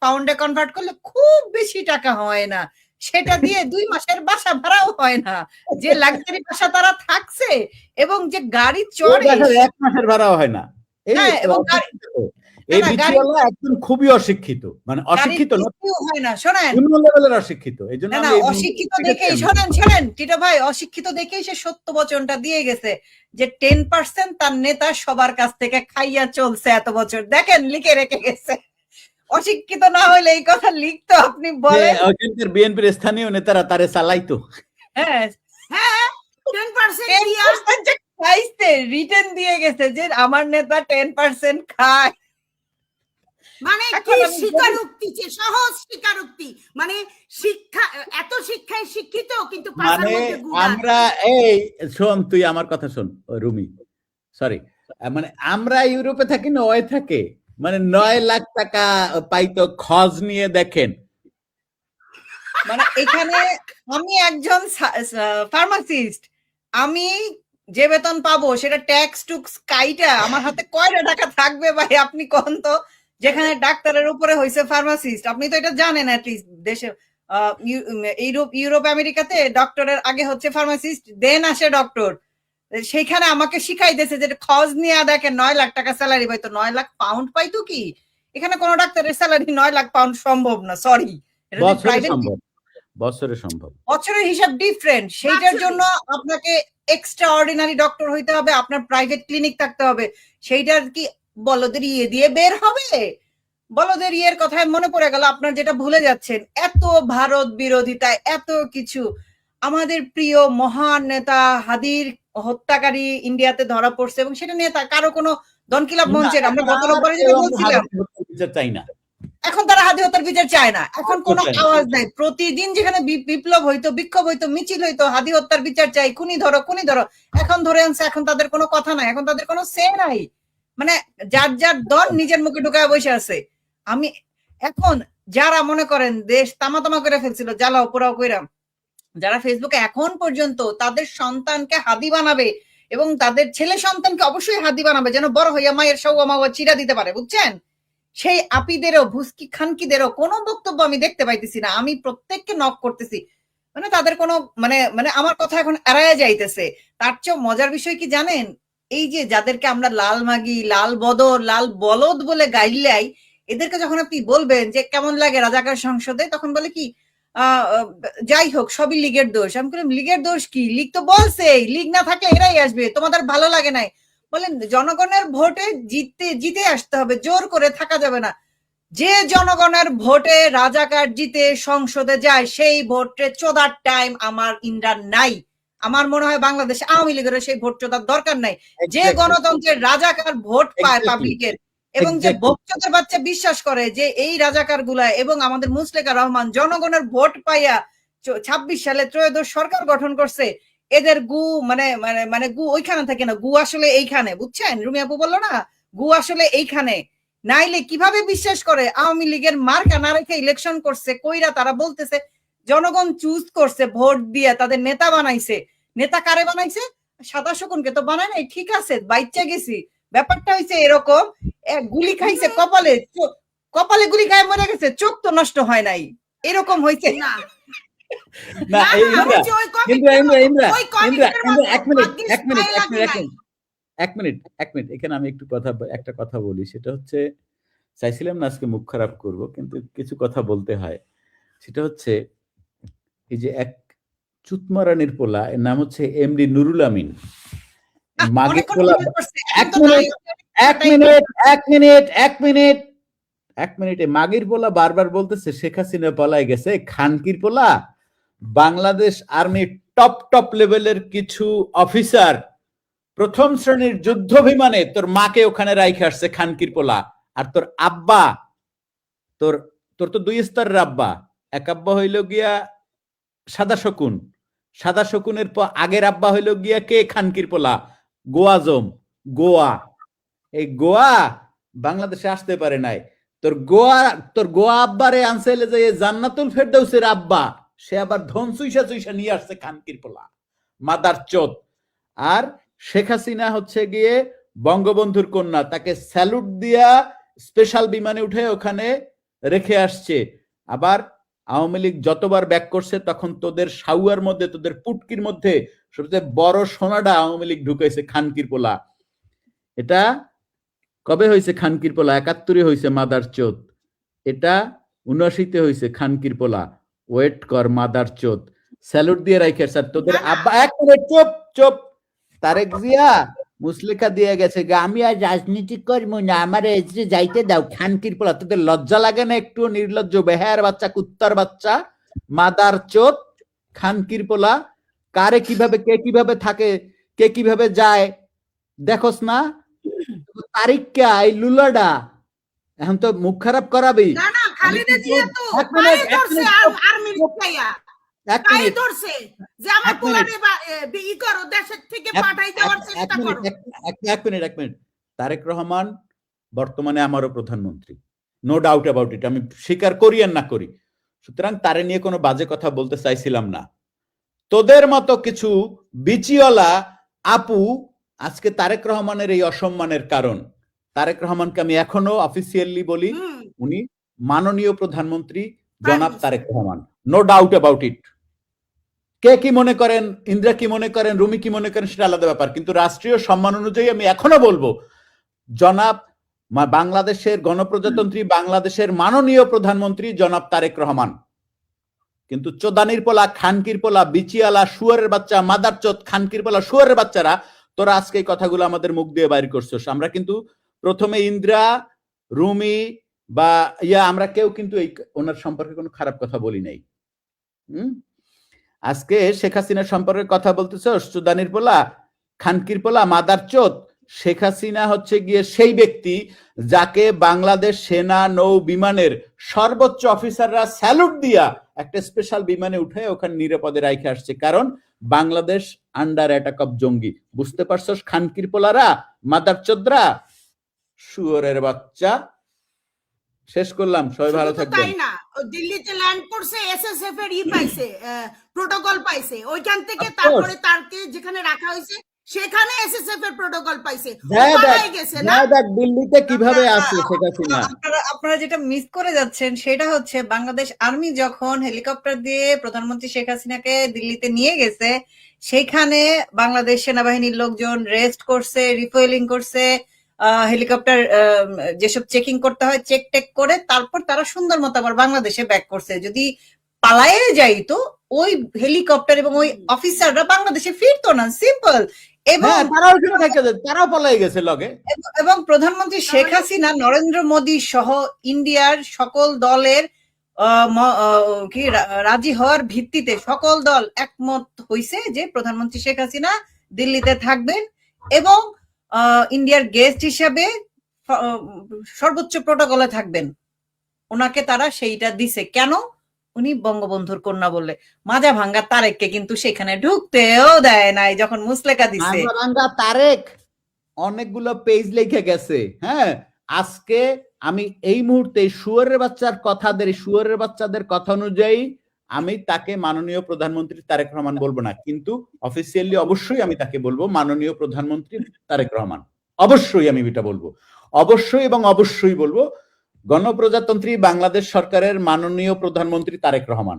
পাউন্ডে কনভার্ট করলে খুব বেশি টাকা হয় না, সেটা দিয়ে 2 মাসের বাসা ভাড়াও হয় না। যে লাক্সারি বাসা তারা থাকছে এবং যে গাড়ি চড়ে 1 মাসের ভাড়াও হয় না। এই বিচিওয়ালা একদম খুবই অশিক্ষিত, মানে অশিক্ষিত হয় না, শোনেন কোন লেভেলের অশিক্ষিত। এইজন্য না, অশিক্ষিত দেখেই শোনেন টিটো ভাই, অশিক্ষিত দেখেই সে সত্য বচনটা দিয়ে গেছে যে 10% তার নেতা সবার কাছ থেকে খাইয়া চলছে এত বছর। দেখেন লিখে রেখে গেছে। অশিক্ষিত না হইলে এই কথা লিখতো? আপনি বলেন ওখানকার বিএনপির স্থানীয় নেতারা তারে চালাইতো। হ্যাঁ 10% খাইছে, রিটার্ন দিয়ে গেছে যে আমার নেতা 10% খায়। মানে কি স্বীকারোক্তি, সহজ স্বীকারোক্তি, মানে শিক্ষা, এত শিক্ষায় শিক্ষিত কিন্তু মানে আমরা শোন, তুই আমার কথা শোন রুমি, সরি, মানে আমরা ইউরোপে থাকি না, ওই থাকে, মানে 9 লাখ টাকা পাইতো। খোঁজ নিয়ে দেখেন। মানে এখানে আমি একজন ফার্মাসিস্ট, আমি যে বেতন পাবো সেটা ট্যাক্স টুক্স কাইটা আমার হাতে কয়টা টাকা থাকবে ভাই? আপনি কোন তো, যেখানে ডাক্তারের উপরে হয়েছে ফার্মাসিস্ট। আপনি তো এটা জানেন, অ্যাটলিস্ট দেশে ইউরোপ আমেরিকাতে ডক্টরের আগে হচ্ছে ফার্মাসিস্ট, দেন আসে ডক্টর। সেখানে আমাকে শিখাই দিয়েছে যে খোঁজ নিয়ে দেখেন 9 লাখ টাকা স্যালারি পাইতো। 9 লাখ পাউন্ড পাইতো কি? এখানে কোন ডাক্তারের স্যালারি 9 লাখ পাউন্ড সম্ভব না, সরি। বছরের হিসাব ডিফারেন্ট, সেইটার জন্য আপনাকে এক্সট্রা অর্ডিনারি ডক্টর হইতে হবে, আপনার প্রাইভেট ক্লিনিক থাকতে হবে। সেইটার কি বলদের ইয়ে দিয়ে বের হবে? বলদের ইয়ের কথায় মনে পড়ে গেল আপনার যেটা ভুলে যাচ্ছেন, এত ভারত বিরোধিতা, এত কিছু। আমাদের প্রিয় মহান নেতা হাদির হত্যাকারী ইন্ডিয়াতে ধরা পড়ছে এবং সেটা নিয়ে কারো কোনো দনকিলাপ মঞ্চের, আমরা গত রোববারে যেটা বলছিলাম, চাই না, এখন তারা হাদি হত্যার বিচার চায় না, এখন কোনো আওয়াজ নাই। প্রতিদিন যেখানে বিপ্লব হইতো, বিক্ষোভ হইতো, মিছিল হইতো, হাদি হত্যার বিচার চাই, খুনি ধরো খুনি ধরো, এখন ধরে আনছে, এখন তাদের কোনো কথা নাই, এখন তাদের কোনো সে নাই, মানে যার যার দল নিজের মুখে ঢুকায় বসে আছে। আমি এখন যারা মনে করেন দেশ তামা করে ফেলছিল, জ্বালাও পোড়াও কইরা, যারা ফেসবুকে এখন পর্যন্ত তাদের সন্তানকে হাদি বানাবে এবং তাদের ছেলে সন্তানকে অবশ্যই হাদি বানাবে যেন বড় হইয়া মায়ের সৌয়া মাওয়া চিরা দিতে পারে, বুঝছেন, সেই আপিদেরও ভুস্কি খানকিদেরও কোনো বক্তব্য আমি দেখতে পাইতেছি না। আমি প্রত্যেককে নক করতেছি, মানে তাদের কোনো মানে আমার কথা এখন এড়াইয়া যাইতেছে। তার চেয়েও মজার বিষয় কি জানেন, এই যে যাদেরকে আমরা লাল মাগি, লাল বদর, লাল বলদ বলে গাইলাই, এদেরকে যখন আপনি বলবেন যে কেমন লাগে রাজাকার সংসদে, তখন বলে কি যাই হোক সবই লীগের দোষ। আমি বললাম লীগের দোষ কি, লীগ তো বলছে লীগ না থাকলে এরাই আসবে, তোমাদের ভালো লাগে নাই। বলেন জনগণের ভোটে জিতে আসতে হবে, জোর করে থাকা যাবে না। যে জনগণের ভোটে রাজাকার জিতে সংসদে যায় সেই ভোটে চোদার টাইম আমার ইন্ডিয়ার নাই। আমার মনে হয় বাংলাদেশ আওয়ামী লীগের সেই ভোট চোদার দরকার নাই। যে গণতন্ত্রের রাজাকার ভোট পায় পাবলিকের, এবং যে বক্তব্যের বাচ্চা বিশ্বাস করে যে এই রাজাকার গুলা এবং আমাদের মুসলেকা রহমান জনগণের ভোট পাইয়া 26 সালে ত্রয়োদশ সরকার গঠন করছে, এদের গু মানে মানে মানে গু ওইখানে থাকে না, গু আসলে এইখানে, বুঝছেন, রুমি আপু বললো না গু আসলে এইখানে। নাইলে কিভাবে বিশ্বাস করে আওয়ামী লীগের মার্কা না রেখে ইলেকশন করছে, কইরা তারা বলতেছে জনগণ চুজ করছে ভোট দিয়ে তাদের নেতা বানাইছে। নেতা কারে বানাইছে? সাদা শকুনকে তো বানায় নাই, ঠিক আছে বাইচ্চা গেছি। ব্যাপারটা হইছে এরকম, গুলি খাইছে কপালে, কপালে গুলি খায় মরে গেছে, চোখ তো নষ্ট হয় নাই, এরকম হইছে না। এক মিনিট এখানে আমি একটা কথা বলি, সেটা হচ্ছে চাইছিলাম না আজকে মুখ খারাপ করব, কিন্তু কিছু কথা বলতে হয়। সেটা হচ্ছে এই যে এক চুতমারানির পোলা, এর নাম হচ্ছে এমডি নুরুল আমিন, মাগির পোলা। এক মিনিট মাগির পোলা বারবার বলতেছে শেখ হাসিনা পলায় গেছে। খানকির পোলা বাংলাদেশ আর্মির টপ লেভেলের কিছু অফিসার প্রথম শ্রেণীর যুদ্ধ বিমানে তোর মাকে ওখানে রাইখে আসছে খানকির পোলা। আর তোর আব্বা, তোর তো দুই স্তরের আব্বা, এক আব্বা হইল গিয়া সাদা শকুন, সাদা শকুনের আগের আব্বা হইল গিয়া কে? খানকির পোলা, গোয়াজম, গোয়া। এই গোয়া বাংলাদেশে আসতে পারে নাই। তোর গোয়া আব্বারে আনসাইলে যে জান্নাতুল ফেরদৌসের আব্বা, সে আবার ধন চুইসা নিয়ে আসছে খানকির পোলা, মাদার চোদ। আর শেখ হাসিনা হচ্ছে গিয়ে বঙ্গবন্ধুর কন্যা, তাকে স্যালুট দিয়া স্পেশাল বিমানে উঠে ওখানে রেখে আসছে। আবার আওয়ামী লীগ যতবার ব্যাক করছে তখন তোদের সাউয়ার মধ্যে, তোদের পুটকির মধ্যে সবচেয়ে বড় সোনাটা আওয়ামী লীগ ঢুকাইছে খানকির পোলা। এটা কবে হয়েছে? খানকির পোলা ৭১ হয়েছে মাদার চোদ, এটা ৭৯ হয়েছে খানকির পোলা। ওয়েট কর মাদার চোদ, স্যালুট দিয়ে রাইখে স্যার তোদের আব্বা। এক মিনিট চুপ। তারেক জিয়া মুসলেখা দিয়ে গেছে, আমি আর রাজনীতি করবো না, আমার এজে যাইতে দাও। খানকির পোলা, তোদের লজ্জা লাগে না একটু? নির্লজ্জ বেহায়ার বাচ্চা, কুত্তার বাচ্চা, মাদার চোদ, খানকির পোলা। কারে কিভাবে, কে কিভাবে থাকে, কে কিভাবে যায় দেখোস না? তারিখকে এই লুলাডা এখন তো মুখ খারাপ করাবি। তারেক রহমান বর্তমানে আমারও প্রধানমন্ত্রী, নো ডাউট অ্যাবাউট ইট, আমি স্বীকার করি আর না করি। সুতরাং তারে নিয়ে কোনো বাজে কথা বলতে চাইছিলাম না। তোদের মতো কিছু বিচিওয়ালা আপু আজকে তারেক রহমানের এই অসম্মানের কারণ। তারেক রহমানকে আমি এখনো অফিসিয়ালি বলি, উনি মাননীয় প্রধানমন্ত্রী জনাব Tarek Rahman, no doubt about it. কে কি মনে করেন, ইন্দ্রা কি মনে করেন, রুমি কি মনে করেন, সেটা আলাদা ব্যাপার, কিন্তু রাষ্ট্রীয় সম্মান অনুযায়ী আমি এখনো বলবো জনাব বাংলাদেশের গণপ্রজাতন্ত্রী বাংলাদেশের মাননীয় প্রধানমন্ত্রী জনাব তারেক রহমান। কিন্তু চোদানির পোলা, খানকির পোলা, বিচিয়ালা, শুয়ারের বাচ্চা, মাদার চোদ, খানকির পোলা, শুয়ারের বাচ্চারা, তোরা আজকে এই কথাগুলো আমাদের মুখ দিয়ে বাইর করছিস। আমরা কিন্তু প্রথমে ইন্দ্রা, রুমি, বা আমরা কেউ কিন্তু এই ওনার সম্পর্কে কোনো খারাপ কথা বলি নাই। আজকে শেখ হাসিনার সম্পর্কে কথা বলতেছো, সুদানির পোলা, খানকির পোলা, মাদার চোদ। শেখ হাসিনা হচ্ছে গিয়ে সেই ব্যক্তি যাকে বাংলাদেশ সেনা নৌ বিমানের সর্বোচ্চ অফিসাররা স্যালুট দিয়া একটা স্পেশাল বিমানে উঠে ওখানে নিরাপদে রাইখে আসছে, কারণ বাংলাদেশ আন্ডার অ্যাটাক অফ জঙ্গি। বুঝতে পারছো খানকির পোলারা, মাদার চোদরা, শুয়োরের বাচ্চা। শেষ করলাম, সবাই ভালো থাকবেন। তাই না, দিল্লিতে ল্যান্ড করছে, এসএসএফ এর পাইছে, প্রোটোকল পাইছে, ওইখান থেকে তারপরে তারকে যেখানে রাখা হয়েছে সেখানে এসএসএফ এর প্রোটোকল পাইছে, দিল্লিতে কিভাবে আসছে শেখ হাসিনা। আপনারা যেটা মিস করে যাচ্ছেন সেটা হচ্ছে বাংলাদেশ আর্মি যখন হেলিকপ্টার দিয়ে প্রধানমন্ত্রী শেখ হাসিনাকে দিল্লিতে নিয়ে গেছে, সেখানে বাংলাদেশ সেনাবাহিনীর লোকজন রেস্ট করছে, রিফুয়েলিং করছে, হেলিকপ্টার যেসব চেকিং করতে হয় চেক টেক করে তারপর তারা সুন্দর মতো আবার বাংলাদেশে ব্যাক করছে। যদি পালায়ে যাইতো ওই হেলিকপ্টার এবং ওই অফিসাররা বাংলাদেশে ফিরতো না, সিম্পল। এবং তারাও পালিয়ে গেছে লগে। এবং প্রধানমন্ত্রী শেখ হাসিনা নরেন্দ্র মোদী সহ ইন্ডিয়ার সকল দলের কি রাজি হওয়ার ভিত্তিতে সকল দল একমত হইছে যে প্রধানমন্ত্রী শেখ হাসিনা দিল্লিতে থাকবেন এবং ইন্ডিয়ার গেস্ট হিসেবে সর্বোচ্চ প্রোটোকলে থাকবেন। ওনাকে তারা সেইটা দিছে। কেন? উনি বঙ্গবন্ধুর কন্যা বললে। মাজা ভাঙ্গা তারেককে কিন্তু সেখানে ঢুকতেও দেয় নাই যখন মুসলেকা দিছে। মাজা ভাঙ্গা তারেক অনেকগুলো পেজ লিখে গেছে। হ্যাঁ, আজকে আমি এই মুহূর্তে শুয়োরের বাচ্চাদের কথা অনুযায়ী আমি তাকে মাননীয় প্রধানমন্ত্রী তারেক রহমান বলবো না, কিন্তু অফিসিয়ালি অবশ্যই আমি তাকে বলবো মাননীয় প্রধানমন্ত্রী তারেক রহমান। অবশ্যই আমি এটা বলবো, অবশ্যই এবং অবশ্যই বলবো গণপ্রজাতন্ত্রী বাংলাদেশ সরকারের মাননীয় প্রধানমন্ত্রী তারেক রহমান।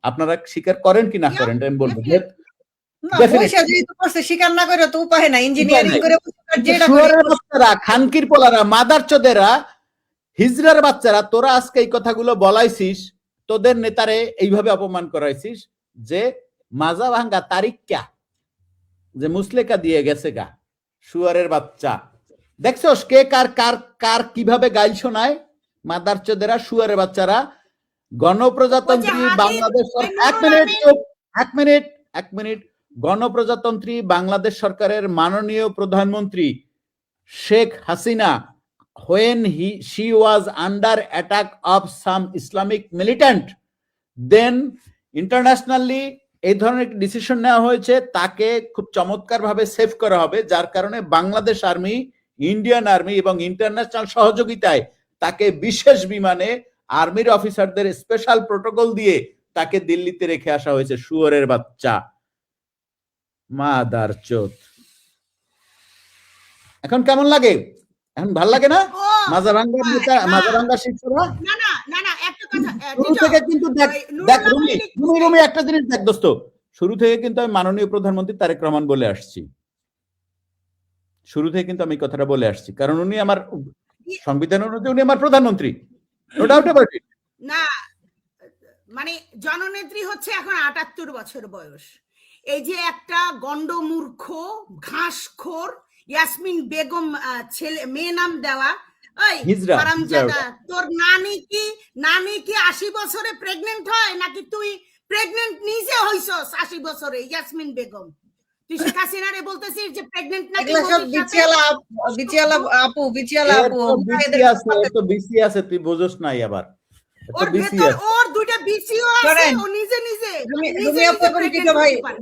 আপনারা স্বীকার করেন কি না করেন আমি বলবো। স্বীকার না করে তো উপায় নাই, ইঞ্জিনিয়ারিং করে খানকির পোলারা, মাদার চোদেরা, হিজরার বাচ্চারা, তোরা আজকে এই কথাগুলো বলাইছিস, তোদের নেতারে এইভাবে অপমান করাইছিস যে মাজা ভাঙ্গা তারিখ ক্যা, যে মুসলেকা দিয়ে গেছে গা। শুয়ারের বাচ্চা, দেখছোস কে কার কার কার কিভাবে গাইল শোনায়। মাদার চোদেরা, শুয়ারের বাচ্চারা। গণপ্রজাতন্ত্রী বাংলাদেশ, এক মিনিট গণপ্রজাতন্ত্রী বাংলাদেশ সরকারের মাননীয় প্রধানমন্ত্রী Sheikh Hasina, when she was under attack of some Islamic militant, then internationally এই ধরনের ডিসিশন নেওয়া হয়েছে, তাকে খুব চমৎকার ভাবে সেভ করা হবে, যার কারণে বাংলাদেশ আর্মি, ইন্ডিয়ান আর্মি এবং ইন্টারন্যাশনাল সহযোগিতায় তাকে বিশেষ বিমানে আর্মির অফিসারদের স্পেশাল প্রোটোকল দিয়ে তাকে দিল্লিতে রেখে আসা হয়েছে। শুয়োরের বাচ্চা, মাদার চোদ। এখন কেমন লাগে? এখন ভাল লাগে না? মাজা ভাঙ্গা নেতা, মাজা ভাঙ্গা শিক্ষকরা। না না না না, একটা কথা, শুরু থেকে কিন্তু দেখ রুমি একটা জিনিস দেখ দোস্ত, শুরু থেকে কিন্তু আমি মাননীয় প্রধানমন্ত্রী তারেক রহমান বলে আসছি। শুরু থেকে কিন্তু আমি কথাটা বলে আসছি, কারণ উনি আমার সংবিধান অনুযায়ী উনি আমার প্রধানমন্ত্রী। না মানে জননেত্রী হচ্ছে এখন 78 বছর বয়স। এই যে একটা গন্ডমূর্খ ঘাসখোর ইয়াসমিন বেগম ছেলে মেয়ে নাম দেওয়া, ওই হারামজাদা, তোর নানি কি 80 বছরে প্রেগনেন্ট হয় নাকি তুই প্রেগনেন্ট নিজে হইছস 80 বছরে? ইয়াসমিন বেগম, তুই শেখ হাসিনারে বলতেছিস যে প্রেগনেন্ট নাকি? তো বিসি আছে, তুই বুঝছ নাই আবার। ওর দুইটা বিসিও আছে, ও নিজে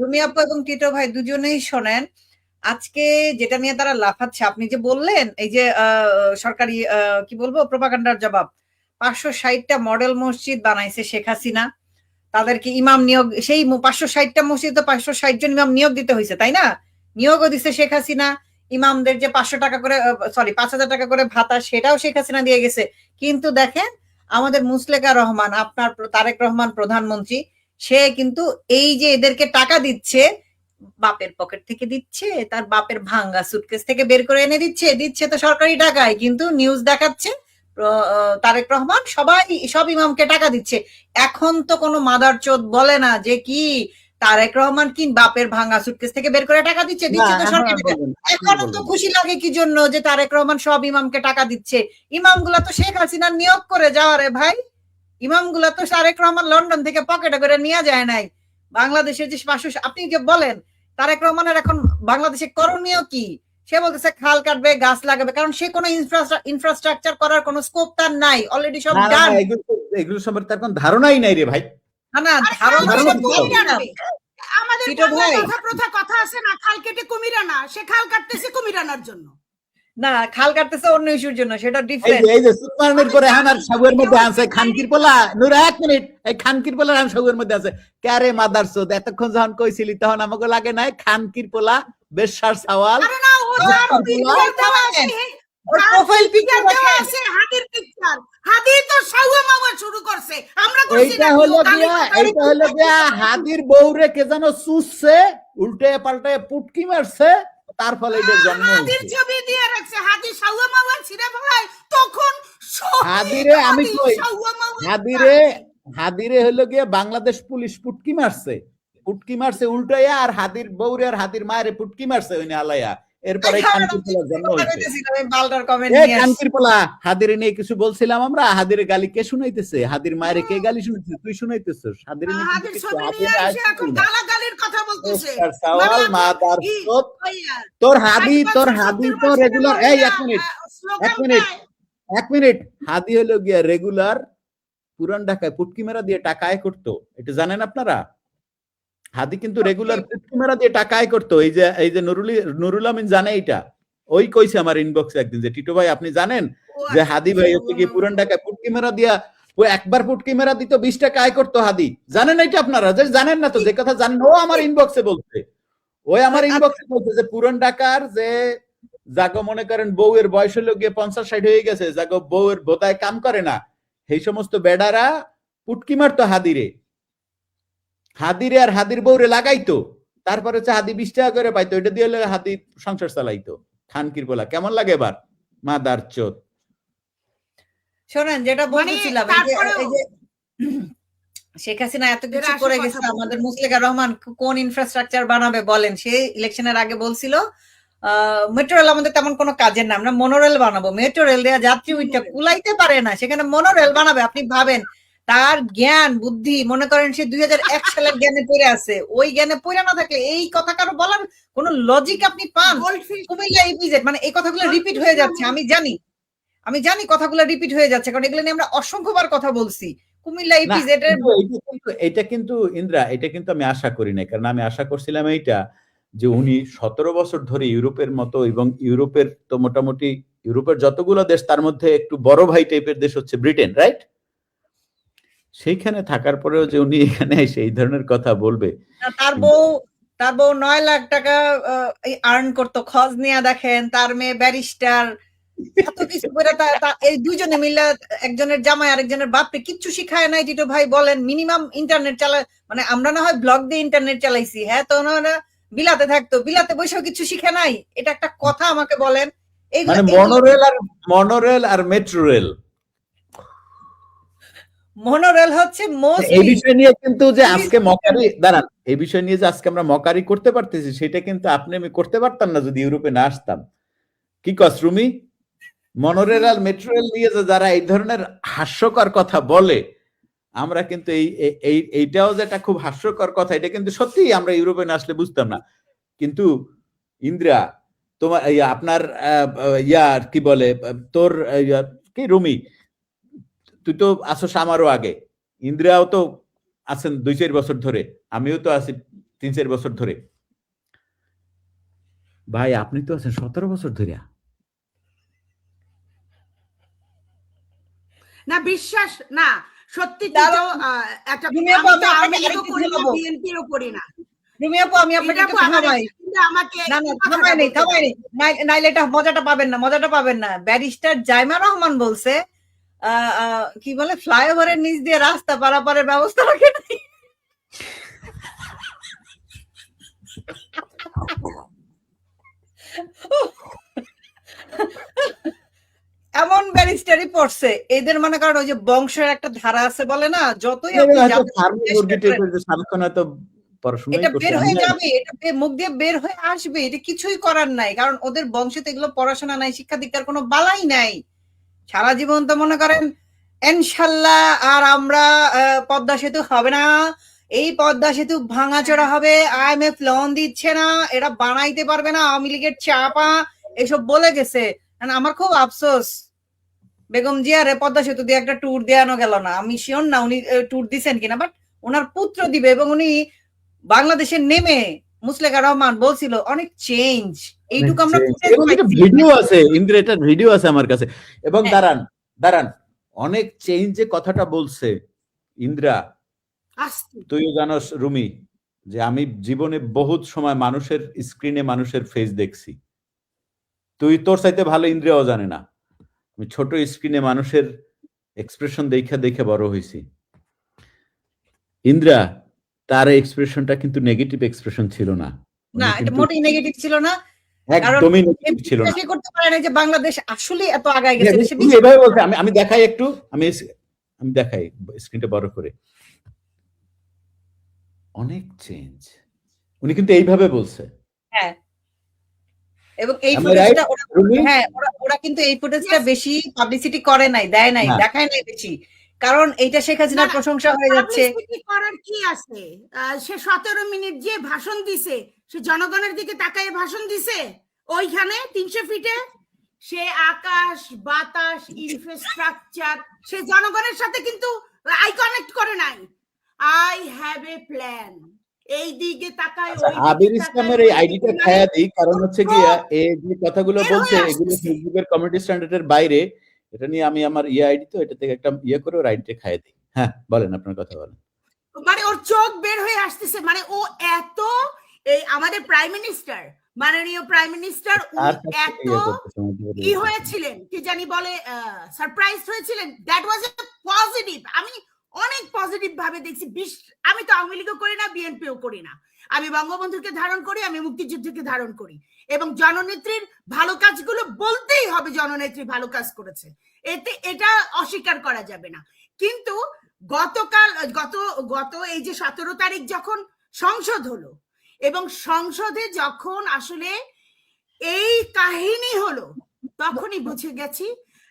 রুমি আপু এবং টিটো ভাই দুজনেই শোনেন। আজকে যেটা নিয়ে তারা লাফাচ্ছে, আপনি যে বললেন এই যে সরকারি কি বলবো প্রোপাগান্ডার জবাব, 560টা মডেল মসজিদ বানাইছে শেখ হাসিনা, তাদেরকে ইমাম নিয়োগ, সেই 560টা মসজিদে 560 জন ইমাম নিয়োগ দিতে হয়েছে, তাই না? নিয়োগও দিচ্ছে শেখ হাসিনা। ইমামদের যে 500 টাকা করে, সরি 5000 টাকা করে ভাতা, সেটাও শেখ হাসিনা দিয়ে গেছে। কিন্তু দেখেন আমাদের মুসলেকা রহমান, আপনার তারেক রহমান প্রধানমন্ত্রী, সে কিন্তু এই যে এদেরকে টাকা দিচ্ছে, বাপের পকেট থেকে দিচ্ছে, তার বাপের ভাঙ্গা সুটকেস থেকে বের করে এনে দিচ্ছে তো সরকারি টাকায়, কিন্তু নিউজ দেখাচ্ছে তারেক রহমান সব ইমামকে টাকা দিচ্ছে। এখন তো কোনো মাদার চোদ বলে না যে কি তারেক রহমান কি বাপের ভাঙা সুটকেস থেকে বের করে টাকা দিচ্ছে? দিচ্ছে তো সরকার। এখন তো খুশি লাগে কি জন্য যে তারেক রহমান সব ইমামকে টাকা দিচ্ছে? ইমামগুলা তো শেখ হাসিনা নিয়োগ করে যাওয়া রে ভাই। ইমামগুলা তো তারেক রহমান লন্ডন থেকে পকেটে করে নিয়ে যায় নাই। বাংলাদেশের যে আপনি যে বলেন তারেক রহমানের এখন বাংলাদেশে করণীয় কি? সে বলতেছে খাল কাটবে, গাছ লাগাবে, কারণ সে কোনো ইনফ্রাস্ট্রাকচার করার কোনো স্কোপ তার নাই, অলরেডি সব ডান। এগুলো সম্পর্কে তার কোনো ধারণাই নাই রে ভাই। না ধারণা আমাদের কথা আছে না, খাল কেটে কুমির আনা, সে খাল কাটতেছে কুমির আনার জন্য না, খাল কাটতেছে অন্য ইস্যুর জন্য, সেটা ডিফারেন্ট। এই যে সুলতানের পরে হানার সাগুয়ের মধ্যে আছে খানকির পোলা। নুরা এক মিনিট, এই খানকির পোলার হান সাগুয়ের মধ্যে আছে ক্যারে মাদারচোদ। এতক্ষণ যখন কইছিলি তখন আমাকে লাগে নাই খানকির পোলা বেশার সওয়াল। আরে না, ওর প্রোফাইল পিকচার আছে, হাদির পিকচার। হাদি তো সাউয়া মাওয়া শুরু করছে, আমরা করছি না। এইটা হলো গিয়া হাদির বউরে কে যেন চুষছে, উল্টে পাল্টে পুটকি মারছে, তার ফলে এটার জন্ম হয়েছে। হাদির ছবি দিয়ে রাখছে, হাদি সাউয়া মাওয়া ছিড়ে ফেলায় তখন হাদিরে আমি কই, হাদিরে হলো গিয়া বাংলাদেশ পুলিশ পুটকি মারছে উল্টাইয়া, আর হাদির বউরে আর হাদির মায়ের পুটকি মারছে ওই আলাইয়া। এরপরে খানকির পোলার জন্ম হয়েছে। খানকির পোলা হাদিরে নিয়ে কিছু বলছিলাম আমরা, হাদিরে গালি কে শুনাইতেছে? হাদির মায়ের কে গালি শুনাইতেছে? তুই শুনাইতেছিস? হাদিরে নিয়ে তোর হাদি তো রেগুলার। এই এক মিনিট, হাদি হলো গিয়া রেগুলার পুরান ঢাকায় পুটকি মেরা দিয়ে টাকা আয় করতো, এটা জানেন আপনারা? হাদি কিন্তু রেগুলার পুটকি মেরা দিয়ে টাকা আয় করতো। এই যে নুরুল আমিন জানে এটা, ওই কইছে আমার ইনবক্সে একদিন যে টিটো ভাই আপনি জানেন যে হাদি ভাই হচ্ছে কি পুরান ঢাকায় পুটকি মেরা দিয়া, ও একবার পুটকি মেরা দিত 20 টাকা আয় করতো হাদি। জানেন এটা আপনারা? যে জানেন না তো, যে কথা জানেন, ও আমার ইনবক্সে বলছে, যে পুরান ঢাকার যে যাগো মনে করেন বউয়ের বয়স হলো গিয়ে 50-60 হয়ে গেছে, যাগো বউয়ের বোতায় কাম করে না, এই সমস্ত বেডারা পুটকি মারতো হাদিরে আর হাদির বউরে লাগাইতো। তারপরে হচ্ছে হাদি 20 টাকা করে পাইতো, এটা দিয়ে হাদি সংসার চালাইতো। খানকির পোলা কেমন লাগে এবার? মাদার চোদ। শোনেন যেটা বলছিলাম, এই যে শেখ হাসিনা এত কিছু করে গেছে, আমাদের মুসলিকা রহমান কোন ইনফ্রাস্ট্রাকচার বানাবে বলেন? সে ইলেকশনের আগে বলছিল মেট্রো রেল আমাদের তেমন কোনো কাজের না, আমরা মনোরেল বানাবো। মেট্রো রেল দেওয়া যাত্রী উইটা কুলাইতে পারে না, সেখানে মনোরেল বানাবে। আপনি ভাবেন তার জ্ঞান বুদ্ধি, মনে করেন সে 2001 সালের জ্ঞানে পড়ে আছে, ওই জ্ঞানে পড়ে না থাকলে এই কথা কারো বলার কোন লজিক আপনি পান? কুমিল্লা ইপিজেড মানে এই কথাগুলো রিপিট হয়ে যাচ্ছে, আমি জানি কথাগুলো রিপিট হয়ে যাচ্ছে, কারণ এগুলো নিয়ে আমরা অসংখ্যবার কথা বলছি। কুমিল্লা ইপিজেড এটা কিন্তু ইন্দ্রা, এটা কিন্তু আমি আশা করি না, কারণ আমি আশা করছিলাম এইটা যে উনি 17 বছর ধরে ইউরোপের মতো, এবং ইউরোপের তো মোটামুটি ইউরোপের যতগুলো দেশ তার মধ্যে একটু বড় ভাই টাইপের দেশ হচ্ছে ব্রিটেন, রাইট? সেইখানে থাকার পরেও যে উনি এখানে এসে এই ধরনের কথা বলবে। তার বউ 9 লাখ টাকা আর্ন করতো, খোঁজ নিয়ে দেখেন। তার মেয়ে ব্যারিস্টার, এত কিছু করে এই দুজনে মিলে একজনের জামাই আরেকজনের বাপরে কিচ্ছু শিখায় নাই। টিটো ভাই বলেন মিনিমাম ইন্টারনেট মানে আমরা না হয় ব্লগ দিয়ে ইন্টারনেট চালাইছি, হ্যাঁ, তো ওনারা বিলাতে থাকতো, বিলাতে বসেও কিছু শিখে নাই। এটা একটা কথা আমাকে বলেন? মানে মনোরেল আর মেট্রো রেল, মনোরেল হচ্ছে এই বিষয় নিয়ে কিন্তু যে আজকে মকারি, দাঁড়ান, এই বিষয় নিয়ে যে আজকে আমরা মকারি করতে পারতেছি, সেটা কিন্তু আপনি আমি করতে পারতাম না যদি ইউরোপে না আসতাম। কি কস রুমি? মনোরেল আর মেট্রো রেল নিয়ে যারা এই ধরনের হাস্যকর কথা বলে, আমরা কিন্তু এইটাও যেটা খুব হাস্যকর কথা, এটা কিন্তু সত্যি আমরা ইউরোপে না আসলে বুঝতাম না। কিন্তু ইন্দ্রা, তোমার আপনার কি বলে, তোর কি রুমি, তুই তো আসো আমারও আগে, ইন্দ্রাও তো আছেন 2-4 বছর ধরে, আমিও তো আছি 3-4 বছর ধরে। ভাই আপনি তো আছেন 17 বছর ধরে। না বিশ্বাস না, সত্যি একটা বিএনপির উপরে না। রুমি আপু, আমি আপনাকে নাইলে এটা মজাটা পাবেন না। ব্যারিস্টার জাইমা রহমান বলছে কি বলে, ফ্লাইওভারের নিচ দিয়ে রাস্তা পারাপারের ব্যবস্থা রাখে নাই। এমন ব্যারিস্টারই পড়ছে এদের, মনে করেন ওই যে বংশের একটা ধারা আছে বলে না, যতই পড়াশোনাই এটা করছে। বের আমি হয়ে না যাবে, এটা মুখ দিয়ে বের হয়ে আসবে, এটা কিছুই করার নাই, কারণ ওদের বংশে তো এগুলো পড়াশোনা নাই, শিক্ষা দীক্ষার কোনো বালাই নাই। সারা জীবন তো মনে করেন ইনশাল্লাহ আর আমরা পদ্মা সেতু হবে না, এই পদ্মা সেতু ভাঙাচোরা হবে, IMF লোন দিচ্ছে না, এটা বানাইতে পারবে না, আওয়ামী লীগের চাপা, এসব বলে গেছে। আমার খুব আফসোস, বেগম জিয়ারে পদ্মা সেতু দিয়ে একটা ট্যুর দেওয়ানো গেল না। আমি শিওর না উনি ট্যুর দিচ্ছেন কিনা, বাট ওনার পুত্র দিবে, এবং উনি বাংলাদেশে নেমে মুসলেকা রহমান বলছিল অনেক চেঞ্জ, এইটুকু আমরা ভিডিও আছে ইন্দ্র, এটার ভিডিও আছে আমার কাছে। এবং হ্যাঁ। দাঁড়ান অনেক চেঞ্জ যে কথাটা বলছে ইন্দ্রা, তুইও জানোস রুমি, যে আমি জীবনে বহুত সময় মানুষের স্ক্রিনে মানুষের ফেস দেখছি। তুই তোর চাইতে ভালো ইন্দ্রিয়াও জানে না, আমি ছোট স্ক্রিনে মানুষের এক্সপ্রেশন দেখে বড় হয়েছি। ইন্দ্রা, তার এক্সপ্রেশনটা কিন্তু নেগেটিভ এক্সপ্রেশন ছিল না। না, এটা মোটেই নেগেটিভ ছিল না, একদমই নেগেটিভ ছিল না। করতে পারে না যে বাংলাদেশ আসলে এত আগায় গেছে। এভাবে বলতে আমি দেখাই একটু, আমি দেখাই স্ক্রিনটা বড় করে, অনেক চেঞ্জ, উনি কিন্তু এইভাবে বলছে। হ্যাঁ, এবং এই ফুটেজটা ওরা কিন্তু এই ফুটেজটা বেশি পাবলিসিটি করে নাই, দেয় নাই, দেখায় নাই বেশি, কারণ এইটা শেখ হাসিনার প্রশংসা হয়ে যাচ্ছে। করার কি আছে? সে 17 মিনিট যে ভাষণ দিছে, সে জনগণের দিকে তাকায় ভাষণ দিছে, ওইখানে 300 ফিটে সে আকাশ বাতাস ইনফ্রাস্ট্রাকচার, সে জনগণের সাথে কিন্তু আই কানেক্ট করে নাই। আই হ্যাভ এ প্ল্যান, এই দিকে তাকায়। আবির ইসলামের এই আইডিটা খায়া দিই, কারণ হচ্ছে কি এই যে কথাগুলো বলছে এগুলো ফেসবুকের কমিউনিটি স্ট্যান্ডার্ডের বাইরে। এটা নিয়ে আমি আমার আইডি তো এটা থেকে একটা করে ওর আইডিটা খায়া দিই। হ্যাঁ বলেন, আপনার কথা বলেন। মানে ওর চোখ বের হয়ে আসতেছে, মানে ও এত, এই আমাদের প্রাইম মিনিস্টার, মাননীয় প্রাইম মিনিস্টার এত কি হয়েছিলেন, কি জানি বলে, সারপ্রাইজ হয়েছিলেন। দ্যাট ওয়াজ এ পজিটিভ, আমি অনেক পজিটিভ ভাবে দেখছি। আমি তো আওয়ামী লীগও করি না, বিএনপিও করি না, আমি বঙ্গবন্ধুকে ধারণ করি, আমি মুক্তিযুদ্ধকে ধারণ করি, এবং জননেত্রীর ভালো কাজগুলো বলতেই হবে, জননেত্রী ভালো কাজ করেছে, এটা অস্বীকার করা যাবে না। কিন্তু গত এই যে 17 তারিখ যখন সংসদ হলো, এবং সংসদে যখন আসলে এই কাহিনী হলো, তখনই বুঝে গেছি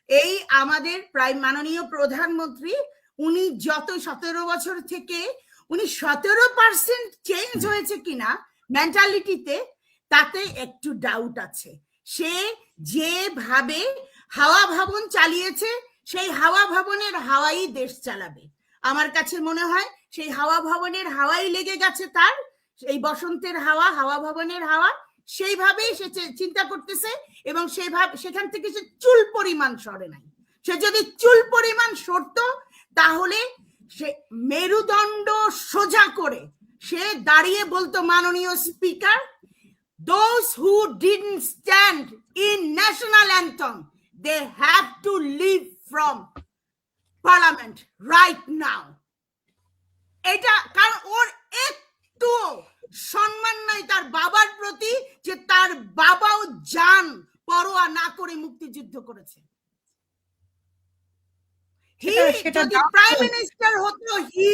এই আমাদের প্রায় মাননীয় প্রধানমন্ত্রী, উনি যত 17 বছর থেকে উনি 17% চেঞ্জ হয়েছে কিনা মেন্টালিটিতে, তাতে একটু ডাউট আছে। সে যেভাবে হাওয়া ভবন চালিয়েছে, সেই হাওয়া ভবনের হাওয়াই দেশ চালাবে। আমার কাছে মনে হয় সেই হাওয়া ভবনের হাওয়াই লেগে গেছে তার, এই বসন্তের হাওয়া, হাওয়া ভবনের হাওয়া, সেইভাবেই সে চিন্তা করতেছে, এবং সেখান থেকে সে চুল পরিমাণ সরে নাই। সে যদি চুল পরিমাণ সরতো, তাহলে সে মেরুদণ্ড সোজা করে সে দাঁড়িয়ে বলতো, মাননীয় speaker, those who didn't stand in national anthem, they have to leave from parliament right now. এটা কারণ ওর একটু সম্মান নাই তার বাবার প্রতি, যে তার বাবাও জান পরোয়া না করে মুক্তিযুদ্ধ করেছে। যদি প্রাইম মিনিস্টার হতো, he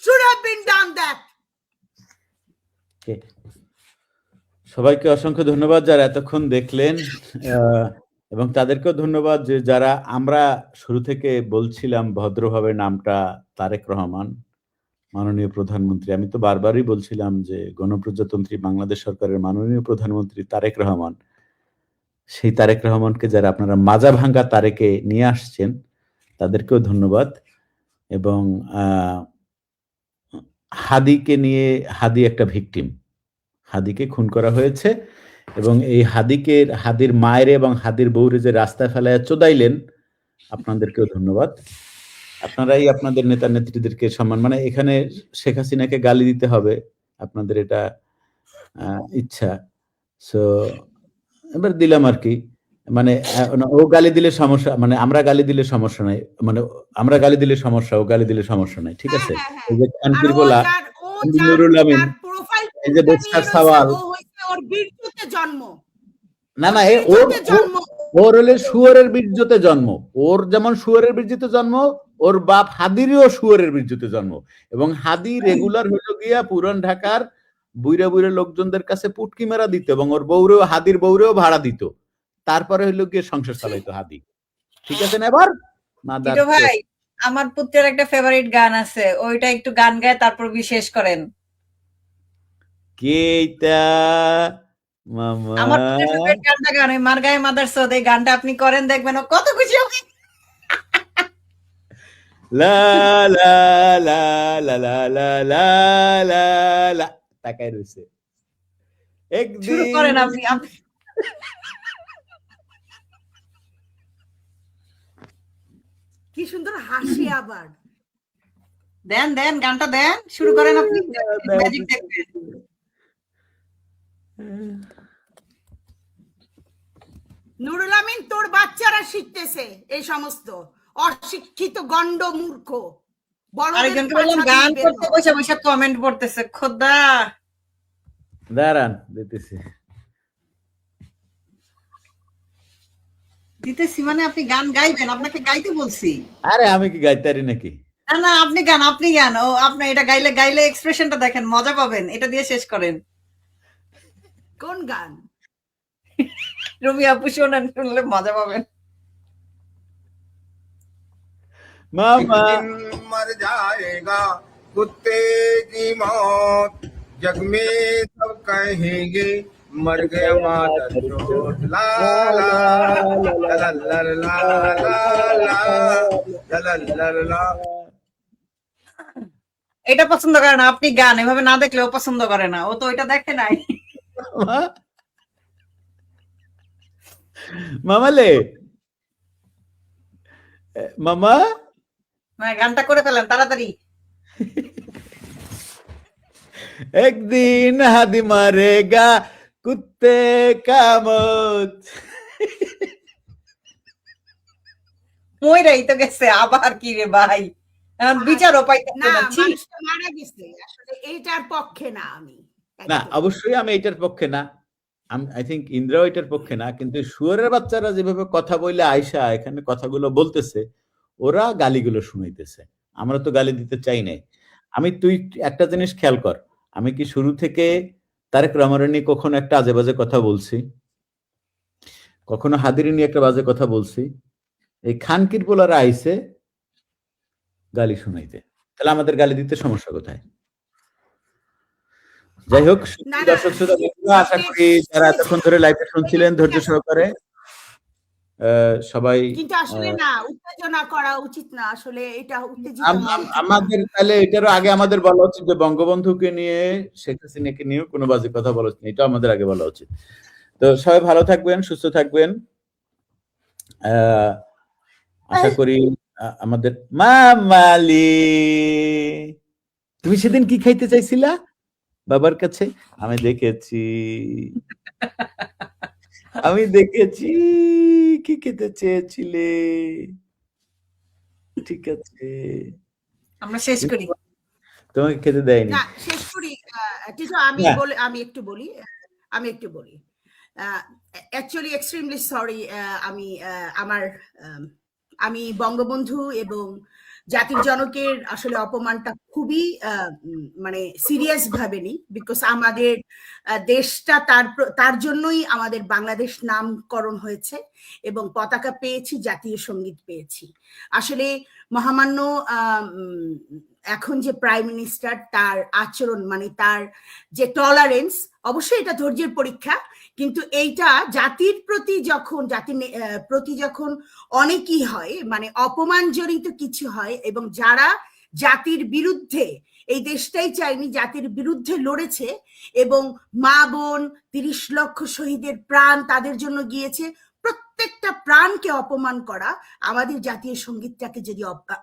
should have been done that. সবাইকে অসংখ্য ধন্যবাদ যারা এতক্ষণ দেখলেন, এবং তাদেরকেও ধন্যবাদ যে যারা, আমরা শুরু থেকে বলছিলাম ভদ্রভাবে নামটা তারেক রহমান, মাননীয় প্রধানমন্ত্রী। আমি তো বারবারই বলছিলাম যে গণপ্রজাতন্ত্রী বাংলাদেশ সরকারের মাননীয় প্রধানমন্ত্রী তারেক রহমান, সেই তারেক রহমানকে যারা আপনারা মাজা ভাঙ্গা তারেকে নিয়ে আসছেন, তাদেরকেও ধন্যবাদ। এবং হাদিকে নিয়ে, হাদি একটা ভিকটিম, হাদিকে খুন করা হয়েছে, এবং এই হাদির মায়ের এবং হাদির বউরে যে রাস্তায় ফেলায় চোদাইলেন, আপনাদেরকেও ধন্যবাদ। আপনারাই আপনাদের নেতা নেত্রীদেরকে সম্মান, মানে এখানে শেখ হাসিনাকে গালি দিতে হবে, আপনাদের এটা ইচ্ছা, সো এবার দিলাম আর কি। মানে ও গালি দিলে সমস্যা, মানে আমরা গালি দিলে সমস্যা নাই, মানে আমরা গালি দিলে সমস্যা, ও গালি দিলে সমস্যা নাই, ঠিক আছে? এই যে খানকির বলা নুরুল আমিন, এই যে বক্সার সওয়াল, ওর বীর্যতে জন্ম, না ওর হলে শুয়োরের বীর্যতে জন্ম, ওর যেমন শুয়োরের বীর্যতে জন্ম, ওর বাপ হাদিরও শুয়োরের বীর্যতে জন্ম, এবং হাদি রেগুলার হলো গিয়া পুরান ঢাকার বুইরা বুইরা লোকজনদের কাছে পুটকি মেরা দিত, এবং ওর বউরেও, হাদির বউরেও ভাড়া দিত, তারপরে হইলো গিয়ে সংসার চালাইতো হাদি। ঠিক আছে না? এবার টিটো ভাই, আমার পুত্রের একটা ফেভারিট গান আছে, ওইটা একটু গান গায় তারপর বিশেষ করেন। কেইটা মামা, আমার পুত্রের ফেভারিট গানটা গান, ওই মার গায়ে মাদার সদ, এই গানটা আপনি করেন, দেখবেন ও কত খুশি হবে। লা লা লা লা লা লা লা লা লা, তাকায় রইছে। শুরু করেন আপনি। কি সুন্দর হাসি আবার। দেন দেন গানটা দেন, শুরু করেন আপনি, ম্যাজিক দেখবেন। নুরুল আমিন, তোর বাচ্চারা শিখতেছে এই সমস্ত অশিক্ষিত গন্ড মূর্খ। আরেকজনকে বললাম গান করতে, বসে বসে কমেন্ট পড়তেছে। খোদা, দাঁড়ান দিতেছি। দিতেছি মানে আপনি গান গাইবেন, আপনাকে গাইতে বলছি। আরে আমি কি গাইতারি নাকি? না না, আপনি গান, ও আপনি এটা গাইলে এক্সপ্রেশনটা দেখেন, মজা পাবেন। এটা দিয়ে শেষ করেন। কোন গান? রুমি আপু শোনেন, শুনলে মজা পাবেন। मामा मर जाएगा कुत्ते की मौत, जग में सब कहेंगे मर गया माता चोट। ला ला ला ला ला ला ला ला। এটা পছন্দ করে না আপনি গান, এভাবে না দেখলে ও পছন্দ করে না, ও তো এটা দেখে নাই। मामा ले मामा গানটা করে ফেলেন তাড়াতাড়ি। एक दिन हादी मारेगा कुत्ते का मौत। মইরাই তো গেছে, আবার কি রে ভাই, এখন বিচারও পাইতে না, না। মানুষটা মারা গেছে, আসলে এইটার পক্ষে না আমি। না, অবশ্যই আমি এটার পক্ষে না, আই থিংক ইন্দ্রাও এটার পক্ষে না, কিন্তু শুয়োরের বাচ্চারা যেভাবে কথা বলে আয়সা এখানে কথাগুলো বলতেছে, ওরা গালিগুলো শুনাইতেছে, আমরা তো গালি দিতে চাই নাই। তুই একটা জিনিস খেয়াল কর, আমি কি শুরু থেকে তারেক রহমানের নিয়ে কখনো একটা আজে বাজে কথা বলছি? কখনো হাদিরি নিয়ে একটা বাজে কথা বলছি? এই খানকির পোলারা আইছে গালি শুনাইতে, তাহলে আমাদের গালি দিতে সমস্যা কোথায়? যাই হোক, দর্শক শ্রোতা বন্ধুরা, আশা করি যারা এতক্ষণ ধরে লাইভে শুনছিলেন ধৈর্য সহকারে, সবাই। কিন্তু আসলে না, উত্তেজনা করা উচিত না, আসলে এটা উত্তেজিত আমাদের তাহলে এটারও আগে আমাদের বলা উচিত যে বঙ্গবন্ধুকে নিয়ে, শেখ হাসিনাকে নিয়ে কোনো বাজে কথা বলা উচিত, এটা আমাদের আগে বলা উচিত। তো সবাই ভালো থাকবেন, সুস্থ থাকবেন, আশা করি। আমাদের মামালি, তুমি সেদিন কি খাইতে চাইছিলা বাবার কাছে? আমি দেখেছি কি খেতে চেয়েছিলে। ঠিক আছে, আমরা শেষ করি। তোমাকে খেতে দেয়নি। না, শেষ করি। টিটো, আমি একটু বলি। অ্যাকচুয়ালি এক্সট্রিমলি সরি, আমি বঙ্গবন্ধু এবং জাতির জনকের আসলে অপমানটা খুবই মানে সিরিয়াস ভাবে নিই, বিকজ আমাদের দেশটা তার জন্যই আমাদের বাংলাদেশ নামকরণ হয়েছে এবং পতাকা পেয়েছি, জাতীয় সঙ্গীত পেয়েছি। আসলে মহামান্য এখন যে প্রাইম মিনিস্টার, তার আচরণ, মানে তার যে টলারেন্স, অবশ্যই এটা ধৈর্যের পরীক্ষা, কিন্তু এইটা জাতির প্রতি যখন অনেকই হয়, মানে অপমান জড়িত কিছু হয়, এবং যারা জাতির বিরুদ্ধে, এই দেশটাই চাইনি, জাতির বিরুদ্ধে লড়েছে, এবং মা বোন 30 লক্ষ শহীদের প্রাণ তাদের জন্য গিয়েছে, প্রত্যেকটা প্রাণকে অপমান করা, আমাদের জাতীয় সঙ্গীতটাকে যদি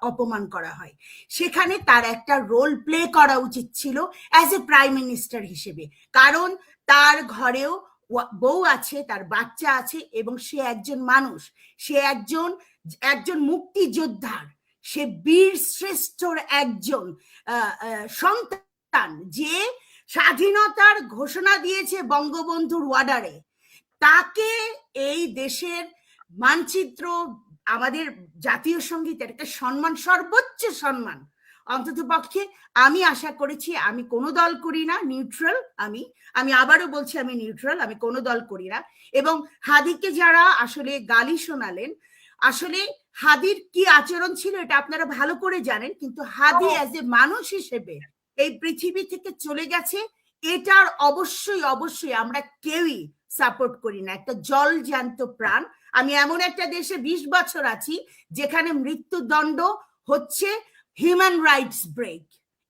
অপমান করা হয়, সেখানে তার একটা রোল প্লে করা উচিত ছিল অ্যাজ এ প্রাইম মিনিস্টার হিসেবে, কারণ তার ঘরেও বউ আছে, তার বাচ্চা আছে, এবং সে একজন মানুষ, সে একজন মুক্তিযোদ্ধার, সে বীর শ্রেষ্ঠর একজন সন্তান, যে স্বাধীনতার ঘোষণা দিয়েছে বঙ্গবন্ধুর ওয়ার্ডারে। তাকে এই দেশের মানচিত্র আমাদের জাতীয় সঙ্গীত একটা সম্মান, সর্বোচ্চ সম্মান। অন্তত পক্ষে আমি আশা করেছি, আমি কোনো দল করি না, নিউট্রাল। আমি আবারও বলছি আমি নিউট্রাল, আমি কোনো দল করি না। এবং হাদিকে যারা আসলে গালি শোনালেন, আসলে হাদির কি আচরণ ছিল এটা আপনারা ভালো করে জানেন, কিন্তু হাদি অ্যাজ এ মানুষ হিসেবে এই পৃথিবী থেকে চলে গেছে, এটার অবশ্যই অবশ্যই আমরা কেউই সাপোর্ট করি না। একটা জলজ্যান্ত প্রাণ। আমি এমন একটা দেশে 20 বছর আছি যেখানে মৃত্যুদণ্ড হচ্ছে হিউম্যান রাইটস ব্রেক।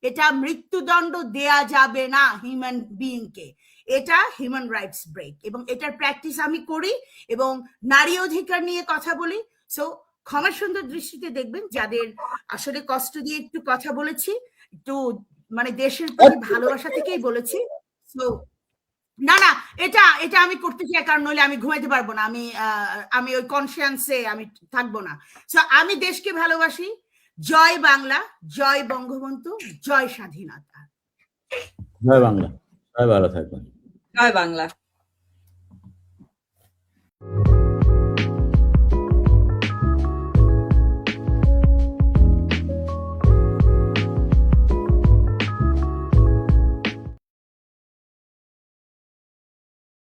এটা মৃত্যুদণ্ড দেয়া যাবে না হিউম্যান বিইংকে, এটা হিউম্যান রাইটস ব্রেক। এবং এটার প্র্যাকটিস আমি করি এবং নারী অধিকার নিয়ে কথা বলি। সো ক্ষমা সুন্দর দৃষ্টিতে দেখবেন, যাদের আসলে কষ্ট দিয়ে একটু কথা বলেছি, একটু মানে দেশের প্রতি ভালোবাসা থেকেই বলেছি। সো না না, এটা এটা আমি করতে চাই, কারণ নইলে আমি ঘুমাইতে পারবো না, আমি ওই কনসিয়ান্সে আমি থাকবো না। সো আমি দেশকে ভালোবাসি। জয় বাংলা, জয় বঙ্গবন্ধু, জয় স্বাধীনতা। জয় বাংলা, জয় ভালো থাকবেন। জয় বাংলা।